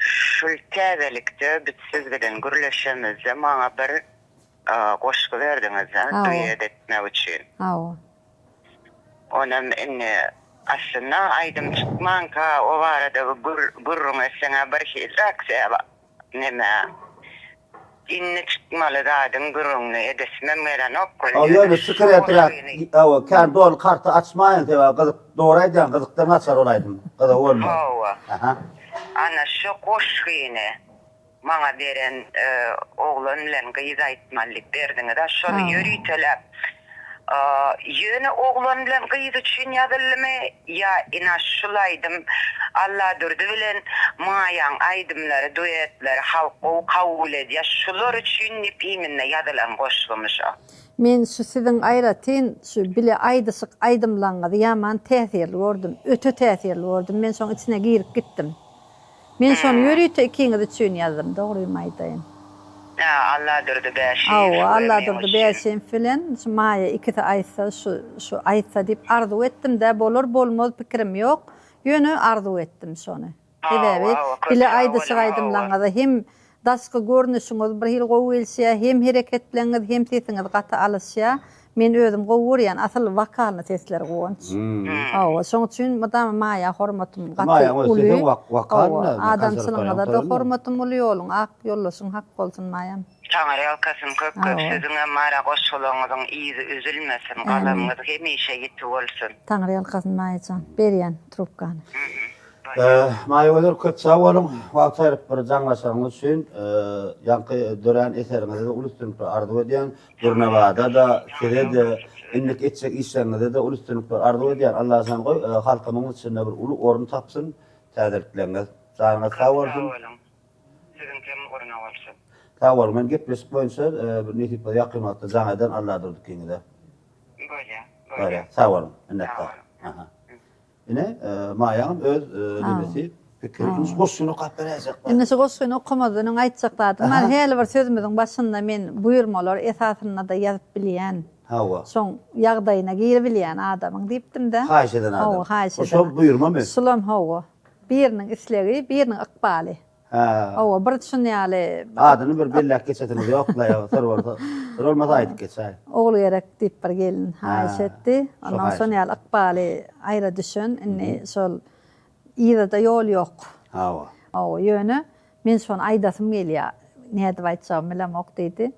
Speaker 4: Şul täzelikde bitsiz bilen gürleşemizde maňa bir goşgy berdiňiz, duýet etmek üçin.
Speaker 2: Awa.
Speaker 4: Onam enne aslında aydım çıkmanka o arada gurrun esene bir şey zaksaya neme inni çıkmalı dadın gurrunu edesmem veren okul.
Speaker 1: Öyle sıkır etrak. Awa kan dol kartı açmaýyn diýip kızık doğraýdan kızykdan açar olaydım. Kızı olma. Aha.
Speaker 4: Ana şu koşkyny maňa beren oğlan bilen gyz aýtmalyk berdiňiz da şonu ýöriýtelep. Yeni oğlan bilen gyz üçin ýazylmy ya ina şulaydım Allah durdu bilen maýan aýdymlary duetler halky kabul edýär şular üçin nipiminne ýazylan goşgymyş.
Speaker 2: Men şu sizin aýratyn şu bile aýdysyk aýdymlaňyzy ýaman täsirli gördüm. Öte täsirli gördüm. Men şoň içine girip gittim. Men şonu ýöriýte ikiňiz üçin ýazdım. Dogrymy aýtaýyn.
Speaker 4: Allah durdu beşi.
Speaker 2: Allah durdu beşin filan. Şu maýa ikide aýtsa şu aýtsa diýip arzu etdim de bolur bolmaz pikirim ýok. Ýöne arzu etdim şonu. Edebi bile aýdysyk aýdymlaňyzy hem daşky görnüşiňiz bir hil gowelşä hem hereketleňiz hem sesiňiz gata alışýa. Men özüm gowurýan asyl wakalyny sesler gowanç. Şoň üçin madam maýa hormatym gaty uly. Adamçylygyna da hormatym uly bolun. Ak ýollaşyň hak bolsun maýam.
Speaker 4: Taňary alkasyn köp siziňe mara goşgulaňyzyň iýi üzülmesin, galamyňyz hemişe ýetip bolsun.
Speaker 2: Taňary alkasyn maýacan. Berýän trubkany.
Speaker 1: Maýa göder köp sag bolun. Wagt aýryp bir jaňlaşaňyz üçin ýanky dören eseriňizde ulusturlukda arzu edýän Durnawada da size de inlik etjek işlerinde de ulusturlukda arzu edýän Allah sen goý halkymyň içinde bir uly orun tapsyn. Täzirlikleriniz jaňyňyz sag bolsun.
Speaker 4: Sizin kim oruna bolsun.
Speaker 1: Sag bolun. Men gepleşik boýunça bir netip ýakynatda jaňadan Allah durdy kiňide. Böyle. Sag bolun. Minnetdar. Aha. Ine maýam öz nimesi pikiriniz goşgyny gap berejek.
Speaker 2: Indi şu goşgyny okamadyň aýtjaklardy. Men heli bir sözümiziň başynda men buýurmalar esasyna da ýazyp bilýän.
Speaker 1: Hawa.
Speaker 2: Şoň ýagdaýyna giri bilýän adamyň diýipdim de.
Speaker 1: Haýş eden adam.
Speaker 2: Hawa, haýş eden.
Speaker 1: Şol buýurma mı?
Speaker 2: Sulam hawa. Biriniň isleri, biriniň ykbaly. Hawa, bir düşünýäli.
Speaker 1: Adyny bir bellek geçetiniz ýokla sorwarda. Sorulmaz aýdyp geçäýär.
Speaker 2: Oğlu gerek diýip bir gelin haýş etdi. Ondan soň ýaly ykbaly aýra düşün. Inni şol ýa-da ýol ýok.
Speaker 1: Hawa.
Speaker 2: Hawa ýöne men şonu aýdasym gelýär. Näde aýtjam bilemok diýdi.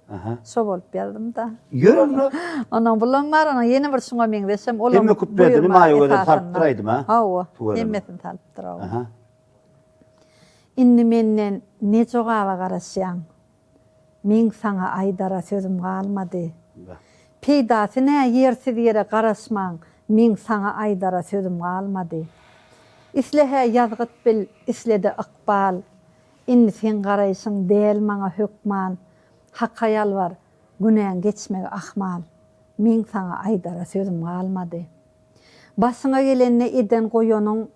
Speaker 2: Şo bolup ýazdym da.
Speaker 1: Ýörünü.
Speaker 2: Onuň bulan bar, onuň ýene bir şuňa men desem, olam.
Speaker 1: Emme kupdedy maýa göder tarpdyraýdym ha.
Speaker 2: Hawa. Emmesin tarpdyraw. Inni menden ne jogaba garaşýaň? Men saňa aýdara sözüm galmady. Peýdasy nä ýersiz ýere garaşmaň. Men saňa aýdara sözüm galmady. islehe yazgyt bil, islede ykbal. Indi sen garaýsyň däl maňa hökman. Hak hayal var, günäň geçmegi ahmal. Min saňa aýdara sözüm galmady. Basyňa gelenne eden goýanyň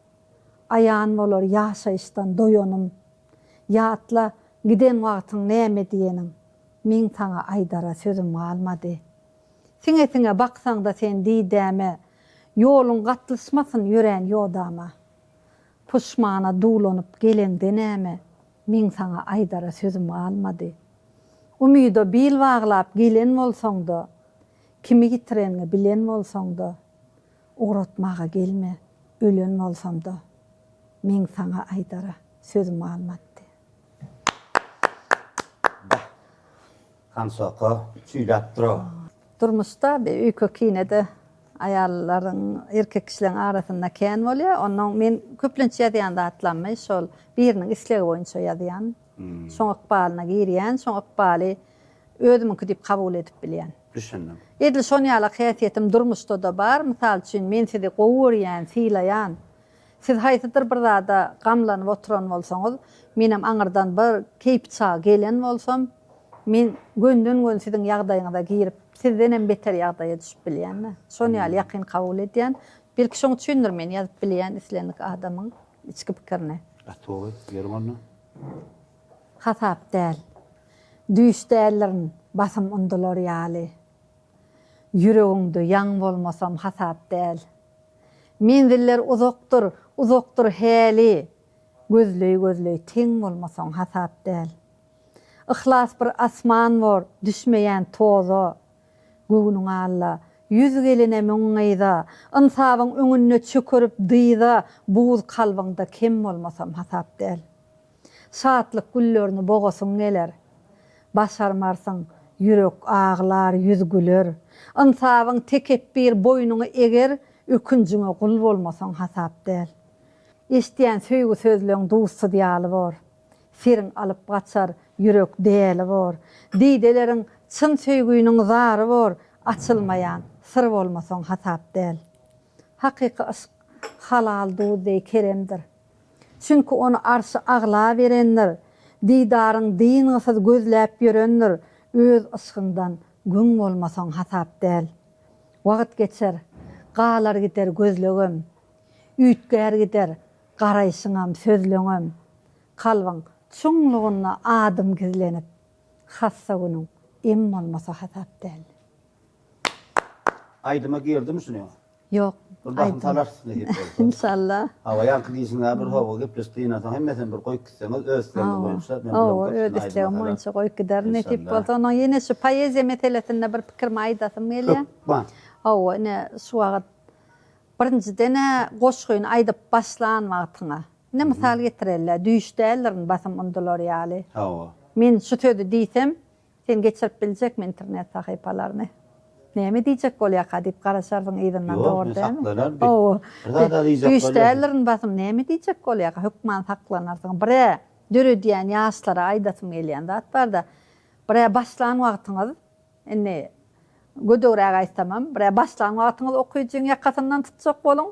Speaker 2: aýan bolar ýaşaýşdan doýanım. Ýatla giden wagtyň näme diýeniň. Min saňa aýdara sözüm galmady. Siňe baksaň da sen diýdäme, ýoluň gatylşmasyn ýören ýodama. Puşmana duulanyp gelende näme. Min saňa aýdara sözüm galmady. Umydo bil baglap gelen bolsaň da, kimi gitirenini bilen bolsaň da, uğratmaga gelme, ölen bolsam da, min saňa aýdara sözüm galmady.
Speaker 1: Hansaka çüýläp dur.
Speaker 2: Durmuşda bir öýke kinede aýallaryň erkek kişilerin arasynda kän bolýar. Onuň men köplençe ýazýanda atlanmy, şol biriniň islegi boýunça ýazýan. Soň ykbalyna girýän, soň ykbaly özümki diýip kabul edip bilýän.
Speaker 1: Düşündim.
Speaker 2: Edil şonýaly häsiýetim durmuşda da bar. Mysal üçin men sizi gowurýan, sylaýan. Siz haýsydyr bir zada gamlanyp oturan bolsaňyz, menem aňyrdan bir keýpça gelen bolsam, men gönden siziň ýagdaýyňyza girip, sizden hem beter ýagdaýa düşüp bilýän. Şonýaly ýakyn kabul edýän. Bir kişi şoňa düşündirmen ýazyp bilýän islendik adamyň içki pikirini.
Speaker 1: Atowy, Germany.
Speaker 2: Hasap däl. Düýş dällerin basym undular ýaly. Yüregiňde ýaň bolmasam hasap däl. Mendiller uzakdyr häli. Gözlöý teň bolmasaň hasap däl. Ihlas bir asman bor, düşmeýän toza. Göwüniň alla, yüz gelene müňeýda, insabyň öňüne çökürip dyýda, buz kalbyňda kim bolmasam hasap däl. Şatlyk güllerini bogasyň geler. Başarmarsaň yürek ağlar, yüz güler. Insabyň tekep bir boynuny eger, ökünjüňe gul bolmasaň hasap däl. Eşdýän söýgü sözleriň dusy diýaly bor. Firiň alyp gaçar, yürek däli bor. Diýdeleriň çyn söýgüniň zary bor, açylmaýan, syr bolmasaň hasap däl. Hakyky aşk halal duýdy keremdir. Çünkü onu arşy agla berendir. Diýdaryň diýniňsiz gözläp ýörendir. Öz aşkyndan gün bolmasaň hasap däl. Wagt geçer, galar gider gözlegem. Üýtgär gider, garaýşyňam, sözleňem. Kalbyň çuňlugyna adym gizlenip, hassa günüň em bolmasa hasap däl.
Speaker 1: Aýdyma girdim şunu.
Speaker 2: Ýok.
Speaker 1: Burdan talarsın diýip bolsa.
Speaker 2: İnşallah.
Speaker 1: Hawa ýankylysyna bir hawa gepleşdiýän adam hemmesen bir goýup gitseňiz öz isleginiz boýunça men
Speaker 2: öz islegim boýunça goýup gider. Netip bolsa onuň ýene şu poeziýa meselesinde bir pikir aýdasym gelýär. Hawa ne şu wagt birinciden goşgyny aýdyp başlan wagtyňa. Ne misal getirerler, düýş dällerin basym undular ýaly.
Speaker 1: Hawa.
Speaker 2: Men şu tödi diýsem, sen geçirip biljekmi internet sahypalaryny? Näme diýjek bolýar diýip garaşarsyň ýerden dogry dämi? O, düýş dällerin basym näme diýjek bolýar? Hökman saklanarsyň. Bire döre diýen ýaşlara aýdasym gelýän zat bar da. Bire başlan wagtyňyz, enne gödöwräk aýtamam, bire başlan wagtyňyz okuyjyň ýakasyndan tutjak boluň.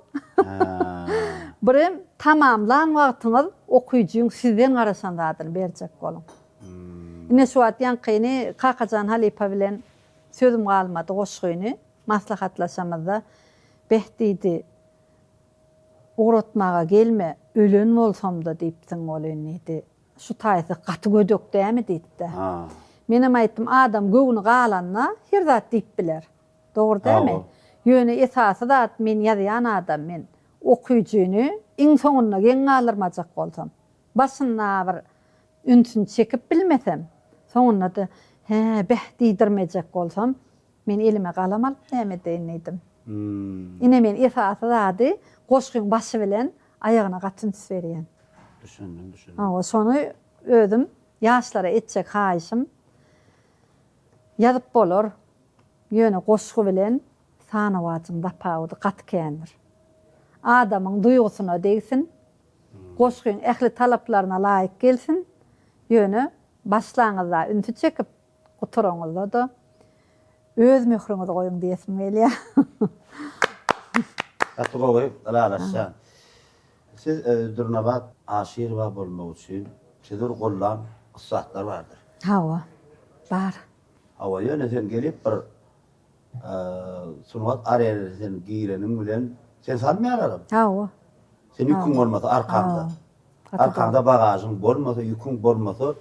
Speaker 2: Bire tamamlan wagtyňyz okuyjyň sizden garaşandadyr berjek boluň. Ine şu atyan kyny Kakajan Halipa bilen sözüm galmady goşgyny maslahatlaşamyzda behdiýdi. Uğratmaga gelme, ölen bolsam da diýipsiň bolanýdy. Şu taýsy gaty gödök dämi diýdi. Menem aýtdym adam göwüni galanna her zat diýip biler. Dogry dämi? Ýöne esasy da men ýazýan adam men okuyjyny iň soňuna geň alyrmajak bolsam. Başyna bir ünsün çekip bilmesem, soňuna da diýdirmejek bolsam, men elime galam alyp näme diýendim. Ine men esasy zady goşgyň başy bilen aýagyna gatynç berýän.
Speaker 1: Düşündim.
Speaker 2: Hawa şonu özüm ýaşlara etjek haýşym ýazyp bolar. Ýöne goşgy bilen sanawatyň dapawdy gatkendir. Adamyň duýgusyna degsin, goşgyň ähli talaplaryna laýyk gelsin. Ýöne başlaňyzda ünsü çekip oturaňyzda da öz möhürüňizi goýuň diýesim gelýär.
Speaker 1: Atowy alalaşa. Siz Durnabat aşirwa bolmak üçin sizler gollan ıssatlar vardır.
Speaker 2: Hawa. Bar.
Speaker 1: Hawa ýöne sen gelip bir sunwat arenasyny giýrenim bilen sen salmaýalarym.
Speaker 2: Hawa.
Speaker 1: Sen ýükün bolmasa arkanda. Arkanda bagažyň bolmasa, ýükün bolmasa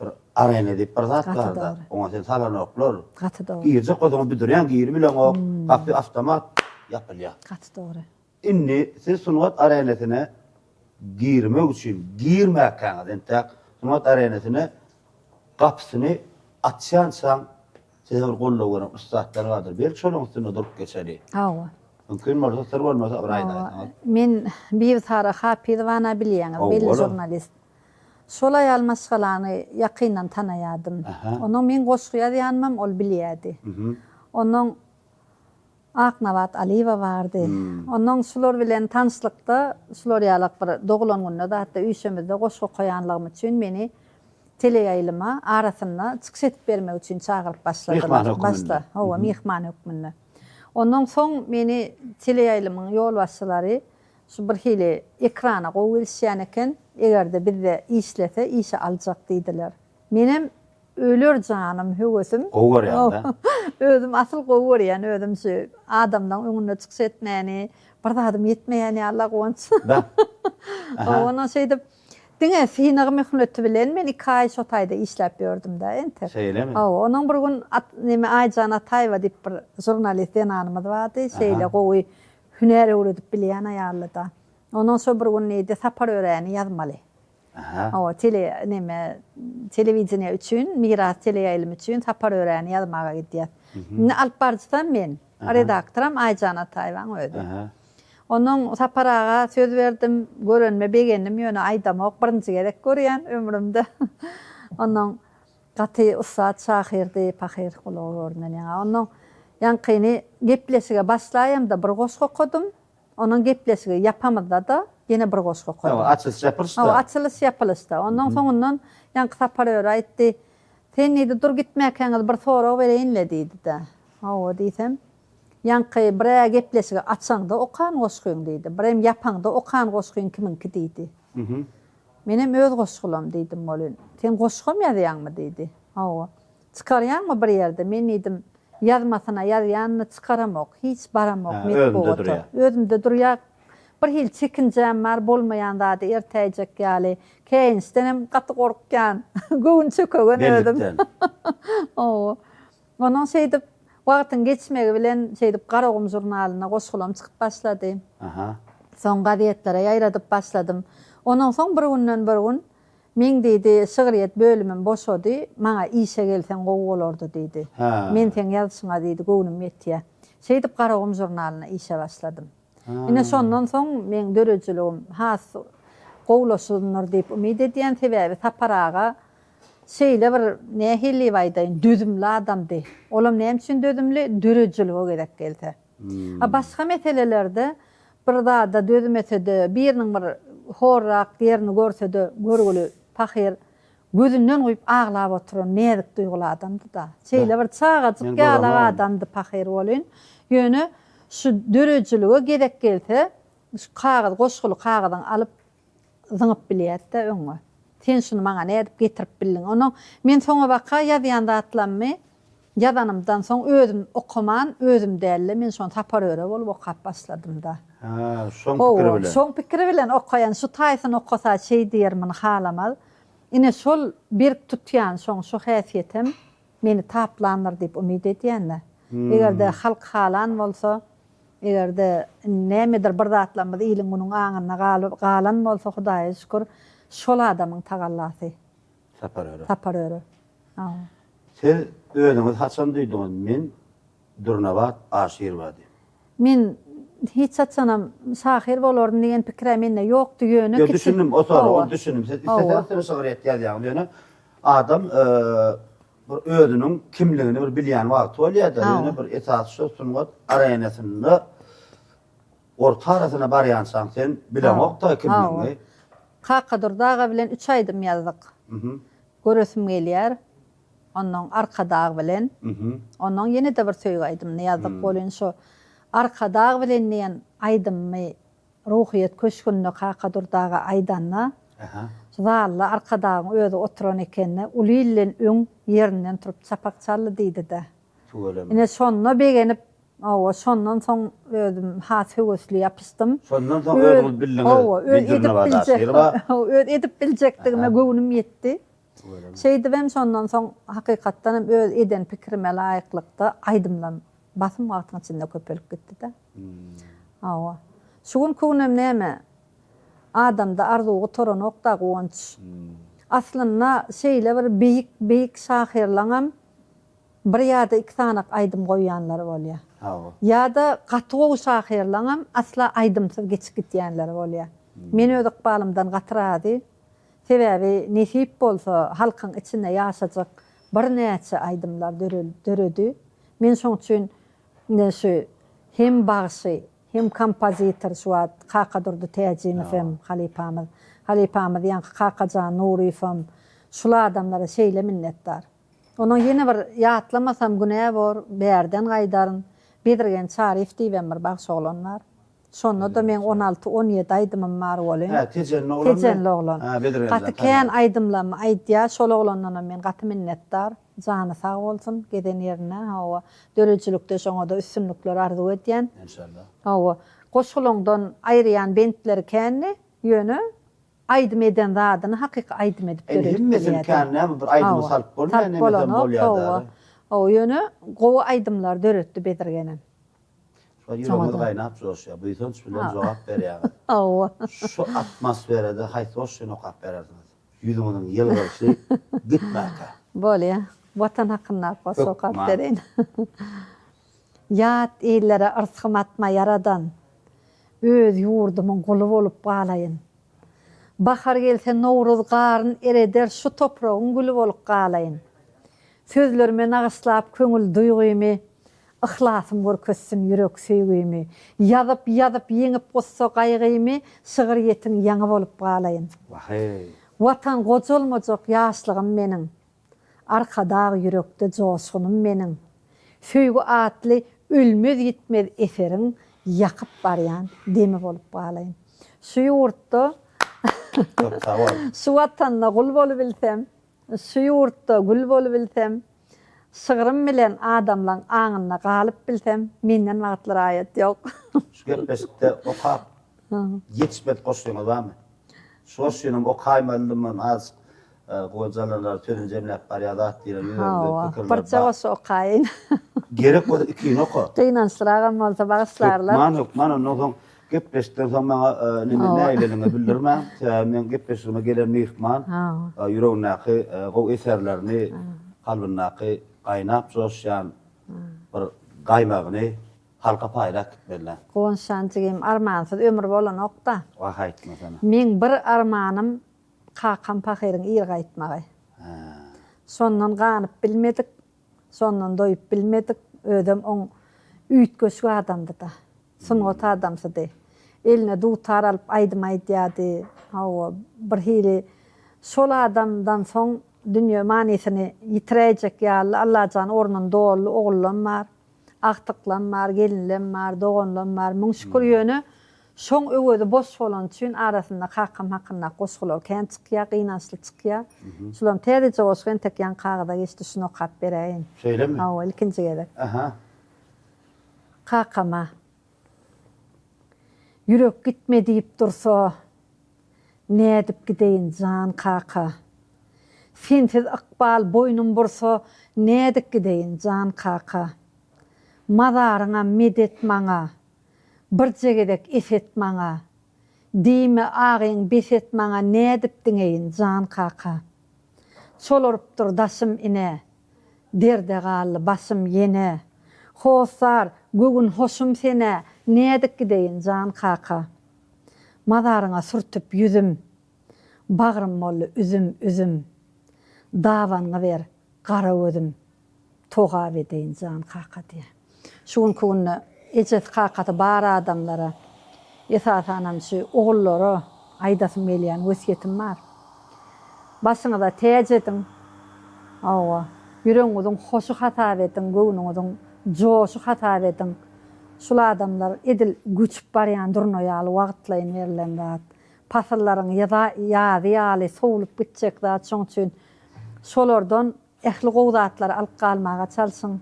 Speaker 1: bir arena diýip bir zat barda. Oňa sen salanoklar.
Speaker 2: Gaty dogry.
Speaker 1: Giýirje godaň büdürýän giýir bilen o gapy avtomat ýapylýar.
Speaker 2: Gaty dogry.
Speaker 1: Inni siz sunwat arenasyna giýirmek üçin giýirmäkäňiz entek sunwat arenasyna gapysyny açýansaň size bir gollaw gelen ustatlar vardır. Belki şonuň üstüne durup geçeli.
Speaker 2: Hawa.
Speaker 1: Mümkin bolsa sır bolmasa bir aýda.
Speaker 2: Men bir tara hapidwana bilýäňiz, belli jurnalist. Şolay almaşgalany ýakyndan tanaýadym. Onuň men goşguýa diýanmam, ol bilýärdi. Onuň Aknabat Aliýewa bardy. Onuň şular bilen tanışlykda, şular ýalyk bir doglan günde da hatda üýşemizde goşgu koýanlygym üçin meni teleýaýlyma arasyna çykyş etip bermek üçin çagyryp başladylar. Başla, hawa mehman hökmünde. Ondan soň meni teleýaýlymyň ýol başçylary şu bir hili ekrana goýulýan eken, egerde bizde işlese işe aljak diýdiler. Menim öler janym höwesim.
Speaker 1: Gowurýanda.
Speaker 2: Özüm asıl gowurýan, özüm şu adamdan öňüne çykyş etmäni, bir adam yetmeýäni Allah goňç. Ona şeýdip diňe synagy möhletdi bilen men 2 aý şo taýda işläp ýördüm da enter.
Speaker 1: Şeýlemi?
Speaker 2: Onuň bir gün neme Aýjan Ataýewa diýip bir jurnalist ýananymyz bardy. Şeýle gowy hüner öwredip bilýän aýarly da. Onuň şo bir gün näde sapar öräni ýazmaly. O telewiziýa üçin, miras teleýaýlym üçin sapar öräni ýazmaga gidýär. Alyp barjysam men redaktoram Aýjan Ataýewa öýdi. Onuň saparaga söz berdim, görenme begenim ýöne aýdamok birinji gerek görýän ömrümde. Onuň gaty ussat şahyrdy, pahyr golawyny ýa. Onuň ýankyny gepleşige başlaýam-da bir goşgu okudum. Onuň gepleşige ýapamyzda da ýene bir goşgu okudum.
Speaker 1: Açylış ýapylşda.
Speaker 2: Açylış ýapylşda. Onuň soňundan ýanky sapar öýretdi. Sen näde dur gitmäkäňiz bir sorag bereýinle diýdi da. Hawa diýsem, ýanky bir gepleşige açsaň da okan goşguň diýdi. Birem ýapaň da okan goşguň kiminki diýdi. Menem öz goşgulam diýdim bolun. Sen goşgum ýazýanmy diýdi. Hawa. Çykarýanmy bir ýerde? Men diýdim, ýazmasyna ýazýanyny çykaramok, hiç baramok, met boldy. Özümde durýar. Bir hil çekinjem bar bolmaýanda da ertäjek ýaly. Keýinstenem gaty gorkýan. Göwün çökegen ödüm. Onuň şeýdip wagtyň geçmegi bilen şeýdip Garagum jurnalyna goşgulam çykyp başlady. Soň gazetlere ýaýradyp başladym. Onuň soň bir günden bir gün men diýdi, şygyryat bölümim boşady, maňa işe gelsen gowy bolardy diýdi. Men sen ýazşyňa diýdi, göwünüm ýetýär. Şeýdip Garagum jurnalyna işe başladym. Ine şondan soň men dörejiligim has gowlaşynlar diýip umyt edýän sebäbi saparaga şeýle bir nähili baýdaýyn dözümli adamdy. Olam näme üçin dözümli? Dörejilige gerek geldi. Başga meselelerde bir da dözüm etsede, biriniň bir horrak ýerini görsede, görgüli pahyr gözünden goýup aglap oturan näzik duýgulu adamdy da. Şeýle bir çagaçyk ýaly adamdy pahyr bolyn. Ýöne şu dörejilige gerek gelse, şu kagaz, goşgulu kagadan alyp zyňyp bilýärdi öňe. Sen şunu maňa nädip getirip bildin. Onu men soňa baka ýazýanda atlanmy, ýazanymdan soň özüm okuman, özüm dälle men şonu tapar öre bolup okap başladym da.
Speaker 1: Şoň pikiri bilen.
Speaker 2: Şoň pikiri bilen okaýan, şu taýsyny okasa şeý diýermin halamaz. Ine şol bir tutýan şoň şu häsiýetim meni taplandyr diýip umyt edýänler. Egerde halk halan bolsa, egerde nämedir bir zatlanmady ýylyň munyň aňyna galan bolsa Hudaýa şükür şol adamyň tagallasy. Sapar öre.
Speaker 1: Siz özüňiz haçan duýdyňyz? Men Durnabat aşirwa diýip.
Speaker 2: Men hiç haçanam şahir bolardy diýen pikir mende ýokdy ýöne.
Speaker 1: Yo düşündüm, o sonra düşündüm. Siz isterseniz şöhret ýazýan ýöne adam bir özüniň kimligini bir bilýän wagt bolýar-da, ýöne bir esas şu sunwat arenasynda orta arasyna barýansaň sen bilemok da kimligini.
Speaker 2: Kakadur dağa bilen 3 aýdym ýazdyk. Göresim gelýär. Ondan arka dağ bilen. Ondan ýene de bir söýg aýdym ýazdyk bolyn şu arka dağ bilen diýen aýdymmy ruhiyet köşkünne kaka durdaga aydanna.
Speaker 1: Aha.
Speaker 2: Zalla arkadağı öde oturan ekenne ulillen öň yerinden turup çapak çaldı diýdi de.
Speaker 1: Tuğulem.
Speaker 2: Ine sonuna begenip sondan soň ödüm has höwesli yapystym.
Speaker 1: Sondan soň ödül bildirne badar.
Speaker 2: Edip biljekdigime göwnüm ýetdi. Şeýdibem sondan soň hakykatdan öz eden pikrime laýyklykda aýdymlan basym wagtyň içinde köpelip gitdi de. Şugun köwnem näme? Adamda arzuwy toran okda goňç. Aslında şeýle bir beýik şahyrlaňam bir ýa-da iki tanak aýdym goýanlar bolýar. Ya-da gaty şahyrlaňam asla aýdymsyz geçip gitýänler bolýar. Men öz ykbalymdan gatyrady. Sebäbi nesip bolsa halkyň içinde ýaşajak bir näçe aýdymlar döredi. Men şoň üçin näşe hem bagşy hem kompozitor şuat Kaka durdu Täjinowem Halipamyz ýa-ni Kakajan Nurifem şular adamlara şeýle minnetdar. Onuň ýene bir ýatlamasam günä bor bärden gaýdaryn Bedirgen Şarif diýen bir bagşy oglanlar. Şonda da men 16-17 aýdymym bar bolýar. Tejenli oglan. Gaty kän aýdymlamy aýdýa şol oglandan men gaty minnetdar. Jany sag bolsun geden ýerine dörejilükde şoňa da üstünlikler arzu edýän.
Speaker 1: İnşallah.
Speaker 2: Goşulongdan aýryan bentler känni ýöne aýdym eden zadyny hakyky aýdym edip
Speaker 1: berýär. Hemmesin känni bir aýdymy salyp bolýar.
Speaker 2: O ýöne gowy aýdymlar döretdi Bedirgenem.
Speaker 1: Ýüregimiz gaýnap joşýar. Bu ýetim bilen jogap berýär. Şu atmosferede haýsy şonu okap berersiňiz. Ýüzüňiň ýylgyşy gitmäkä.
Speaker 2: Bolýar. Watan hakyna okap bereň. Ýat ellere ırzgym atma yaradan. Öz ýurdumyň guly bolup galaýyn. Bahar gelse Nowruz garyn ereder şu topragyň gülü bolup galaýyn. Sözlerime nagaslap köňül duýgymy, ihlasym görkezsin ýürek söýgümi. Ýazyp ýeňip gossa gaýgymy, sygyr ýetiň ýaňy bolup galaýyn. Watan gojolmajak ýaşlygym meniň. Arkada ýürekde joşgunum meniň. Söýgü atly ölmez gitmez eferiň ýakyp barýan demi bolup galaýyn. Şu ýurtda şu watanda gul bolup bilsem, şu ýurtda gül bolup bilsem, sygrym bilen adamlaryň aňyna galyp bilsem, menden wagtlar aýat ýok.
Speaker 1: Şu gepleşikde okap ýetişmedi goşýaňyz barmy? Şu goşýanym okaýmandymyň az gojalarlar türün jemläp barýar diýerler.
Speaker 2: Parça goşy okaýyn.
Speaker 1: Gerek bolsa ikini oka.
Speaker 2: Gynançyragan bolsa bagyşlarlar.
Speaker 1: Mana noň gepleşikden soň maňa näýlerini bildirmä. Men gepleşigime gelen mehman ýüregindäki gowy eserlerini kalbyndaky gaýnap joşýan bir gaýmagyny halka paýrak etdiler.
Speaker 2: Goňşançygym armansyz ömür bolan okda.
Speaker 1: Wahaýtma sana.
Speaker 2: Men bir armanym Kakam pahyryň ýer gaýtmagy. Sondan ganyp bilmedik, sondan doýup bilmedik. Ödüm oň üýtgeşi adamdy da. Suňat adamsy. Eline dutar alyp aýdym aýdýady. Bir hili şol adamdan soň dünýä manisini ýitiräjek ýaly Allahan ornun dolu ogullan bar, aktyklan bar, gelinlen bar, doganlan bar. Müň şükür ýöne şoň öwede boş bolan üçin arasynda Kakam hakyna goşgular kän çykýar, gynançly çykýar. Şolam täze goşgan tek ýan kagada geçdi şunu okap bereýin.
Speaker 1: Şeýlemi?
Speaker 2: Ilkinji gerek.
Speaker 1: Aha.
Speaker 2: Kakama ýürek gitme diýip dursa, ne edip gideýin jan Kaka. Sensiz ykbal boynum bursa, ne edip gideýin jan Kaka. Mazaryňa medet maňa, bir jegedek efet maňa. Diýme agyň beset maňa, ne edip diňeýin jan Kaka. Çolorup daşym ine, derde galy başym ýene. Hosar, gögün hoşum sene, ne edip gideýin jan Kaka. Mazaryňa sürtüp ýüzüm, bagrym bolly üzüm. Dawanyňy ber, gara özüm, toga bedeýin jan Kaka diýe. Şuň kunna ejet Kakata bar adamlara, esasanam şu ogullary aýdasym gelýän wesiýetim bar. Başyňyza täjediň, ýüregiňiziň hoşu hata edin, göwnüňiziň joşu hata edin. Şul adamlar edil güçüp barýan durnaýaly wagtlaýyn berilen zat. Pasallaryň ýazy ýaly sowulup gitjek zat. Şoň üçin şolardan ähli gowzatlar alyp galmaga çalsyn.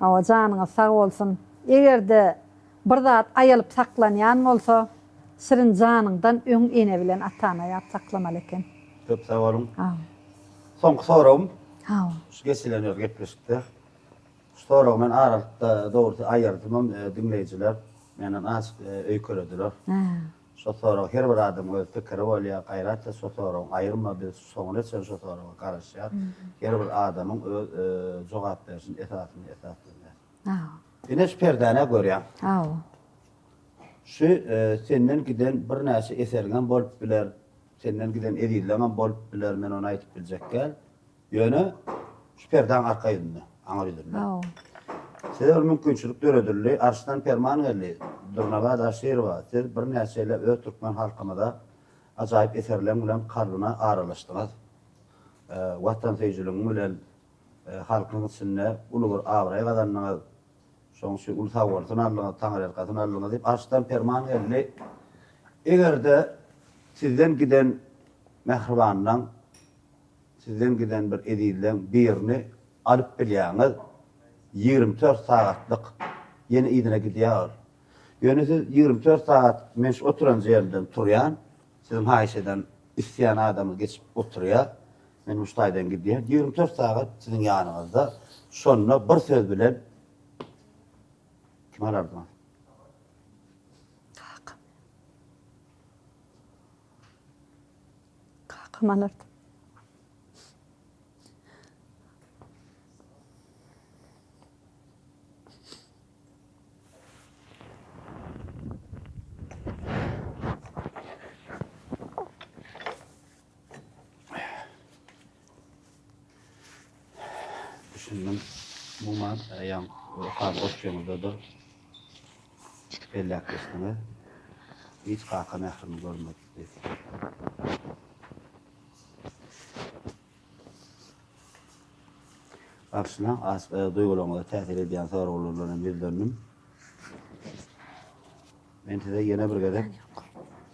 Speaker 2: Awa janyňyz sag bolsun. Egerde bir zat aýalyp saklanýan bolsa, sirin janyňdan öň ene bilen atana ýap saklamaly eken.
Speaker 1: Köp sag bolun.
Speaker 2: Hawa.
Speaker 1: Soňky sorum.
Speaker 2: Hawa.
Speaker 1: Şu geçilenler gepleşikde. Sorum men aralıkta doğru ayırdım dinleyiciler. Menen az öýkelediler. Şu sorum her bir adam öz pikiri bolýar, gaýratda şu sorum aýyrma biz soňra sen şu soruma garaşýar. Her bir adamyň öz jogap bersin esasyny esaslanýar. Güneş perdana görýär. Şu senden giden bir näçe esergen bolup biler. Senden giden edilen bolup biler men onu aýtyp biljekkel. Ýöne şu perdan arka ýönünde, aňa bildirler. Sizler mümkinçilik döredildi, arşdan perman geldi. Durnaga da şeýer bar. Siz bir näçeyle öz türkmen halkymyda ajaýyp eserler bilen kalbyna aralaşdyňyz. Watan sejiliň bilen halkyň içinde ulu bir awra gazandyňyz. Şoň şu ulu sawalsyň aldyňyz, taňar erkasyny aldyňyz diýip arşdan perman geldi. Egerde sizden giden mehribandan sizden giden bir edilen birini alıp bilýäňiz 24 saatlyk ýene idine gidýär. Ýöne siz 24 saat men oturan ýerden turýan, sizin haýşeden isýan adamy geçip oturýar. Men muştaýdan gidýär. 24 saat sizin ýanyňyzda. Şonda bir söz bilen kim alardyň?
Speaker 2: Kakam alardy.
Speaker 1: Düşündüm, muman yan boş ýolundadyr. Bellek geçdiňi. Hiç kaka mehrini görmedi. Aslında az duygularına täsir edýän soraglaryny bildirdim. Men size ýene bir gezek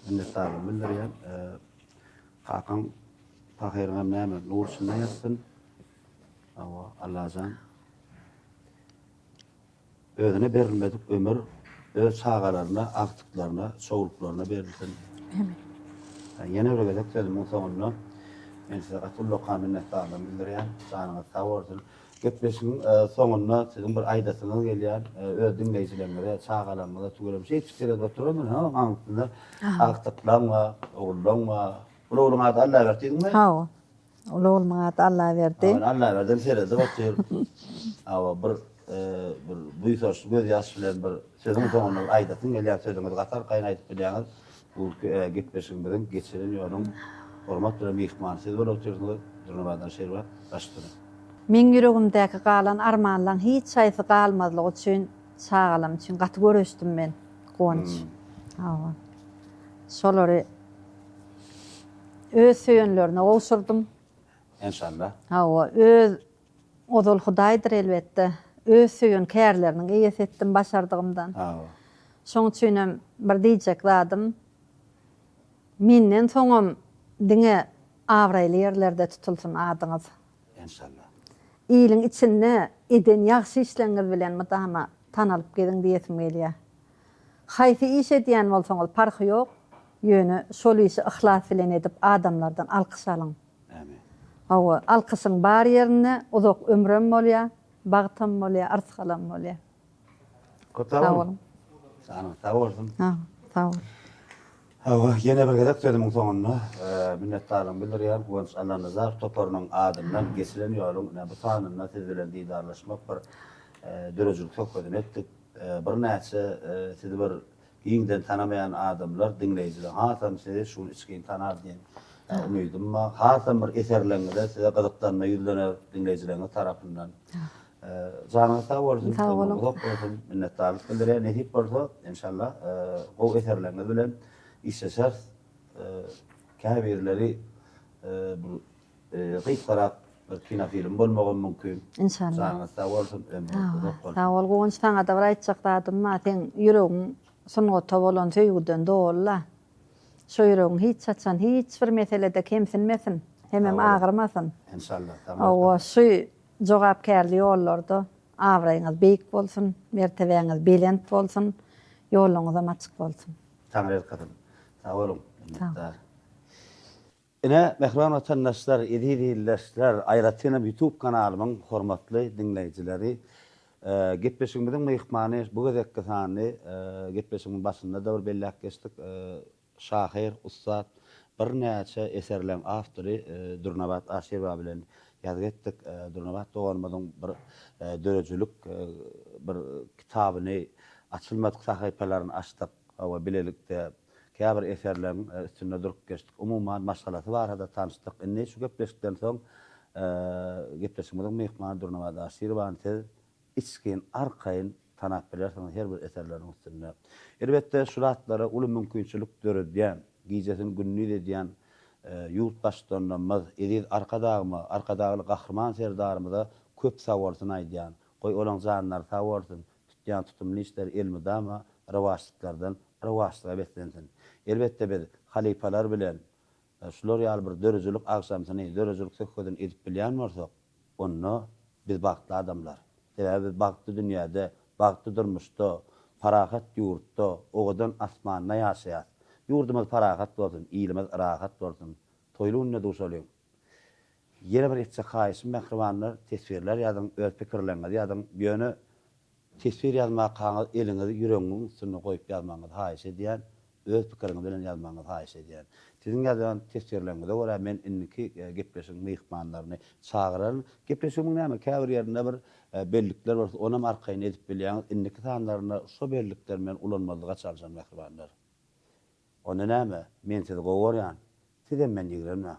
Speaker 1: minnetdarlyk bildirýän. Kakan Tahir'e näme nursyna ýatsyn. Awa Allah'dan özüne berilmedik ömür öz çağalarına, aktıklarına, soğuluklarına berilsin. Amin. Yine bir gezek sözümün sonuna men size gatullyka minnetdarlyk bildirýän. Janyňyz sag bolsun. Gepleşiň sonuna sizin bir aýdasyňyz gelýär. Öz dinleýijilerine, çağalarına tügülüm şey fikirde oturamyn, aňyrsynlar. Aktıklarma, oğullarma, uluglyň ady Allah berdiňmi?
Speaker 2: Hawa. Uluglyň ady Allah berdi.
Speaker 1: Allah berdi, serede batýar. Awa bir duýsaş göz ýaş bilen bir sözüň sonuna aýdasyň gelýär, sözüňiz gatar gaýna aýdyp bilýäňiz. Bu gepleşiň bilen geçiren ýolun hormat bilen mehman siz bolup oturýarsyňyz. Durnabadan şeýle başlady.
Speaker 2: Men ýüregimdäki galan armanlaryň hiç çaýsy galmadlygy üçin çağalam üçin gaty görüşdim men. Gowunç. Hawa. Şolary öz söýenlerine gowşurdum.
Speaker 1: İnşallah.
Speaker 2: Hawa öz odul Hudaýdyr elbetde. Öz söýen kärlerini giýes etdim başardygymdan.
Speaker 1: Hawa.
Speaker 2: Şoň üçin bir diýjek zadym. Menden soňam diňe awraýly ýerlerde tutulsun adyňyz.
Speaker 1: İnşallah.
Speaker 2: İýiliň içinde eden ýaxşy işleňiz bilen mudama tanalyp gediň diýesim gelýär. Haýsy iş edýän bolsaňyz parky ýok. Ýöne şol işi ihlas bilen edip adamlardan alkyş alyň.
Speaker 1: Amin.
Speaker 2: Hawa alkyşyň bar ýerine uzak ömrüm bolýar, bagtym bolýar, arskalam bolýar.
Speaker 1: Sağ olun. Sağ olun.
Speaker 2: Sağ ol.
Speaker 1: Hawa ýene bir gezek sözümiň soňuna minnetdarlyk bildirýän. Gowunç Allah nazar toparynyň adymdan geçilen ýolun bu sanyna siz bilen diýdarlaşmak bir dörejilik söhbetini etdik. Bir näçe sizi bir ýiňden tanamayan adamlar dinleýijiler. Hasam sizi şunu içkin tanar diýen umydym. Hasam bir eserlerinde size gyzykdanma ýüzlener dinleýijileriniň tarapyndan. Janyňyz sag bolsun.
Speaker 2: Sag bolun.
Speaker 1: Minnetdarlyk bildirýän. Nähip bolsa inşallah bu eserleriniz bilen işleşer. Käbirleri bu gysgarak bir kino film bolmagy mümkin.
Speaker 2: İnşallah.
Speaker 1: Sana sağ bolsun.
Speaker 2: Sağ ol, goňç taňa da bir aýtjak dadym, sen ýüregiň sungaty bolan söýgüden dolla. Şu ýüregiň hiç açan, hiç bir meselede kemsinmesin, hemem agyrmasyn.
Speaker 1: İnşallah.
Speaker 2: O şu jogapkärli ýollarda awraýyňyz beýik bolsun, mertebeňiz belent bolsun, ýoluňyz açyk bolsun.
Speaker 1: Taňra kadın. Sağ olun.
Speaker 2: Sağ
Speaker 1: Ine mehriban vatandaşlar, edilirler, Ayratina YouTube kanalımın hormatly dinleýijileri, Gepleşigimiziň myhmany bu gezekki sany, Gepleşigimiň başynda da bir bellek geçdik, şahyr, ustad, bir näçe eserleň awtory Durnabat Aşyrba bilen ýazyp etdik. Durnabat doganmadyň bir dörejülük bir kitabyny açylmadyk sahypalaryny açdyk. Hawa bilelikde käbir eserleriň üstünde durup geçdik. Umuman maşgalasy barada tanışdyk. Indi şu gepleşikden soň gepleşigimiziň myhmany Durnabat Aşyrba tez içkin arkaýyn tanap bilersiň her bir eserleriň üstünde. Elbetde şuratlara uly mümkinçilik döredýän, gijesin günni edýän ýurt başdanmaz edil arkadagyly gahrman serdarymyza köp sawalsyn aýdýan. Goý olaň janlar sawalsyn, tutýan tutumly işler elmidama rawaşlyklardan rawaşlyga beslensin. Elbetde biz halipalar bilen şular ýaly bir dörejülük agşamsyny, dörejülük söhbetini edip bilýän bolsak, onu biz bagtly adamlar. Sebäbi bagtly dünýäde, bagtly durmuşda, parahat ýurtda, ogadan asmanyna ýaşaýar. Ýurdumyz parahat bolsun, ilimiz rahat bolsun. Toýlugyna duşalyň. Ýene bir etjek haýyşym mehribanlar, tesbirler ýazyň, öz pikirleriňizi ýazyň, ýöne tesbir ýazmak kaňyz eliňizi ýüregiňiň üstüne goýup ýazmaňyzy haýyş edýän, öz pikiriňizi bilen ýazmaňyzy haýyş edýän. Siziň ýazgan tesbirleriňize görä men indiki gepleşiň myhmanlaryny çağıran, gepleşigiň näme käbir ýerinde bir bellikler bolsa, ona arkaýyn edip bilýän, indiki sanlaryna şu bellikler men ulanmalyga çaljan mehribanlar. Onu näme? Men sizi gowurýan. Sizem men ýigrenme.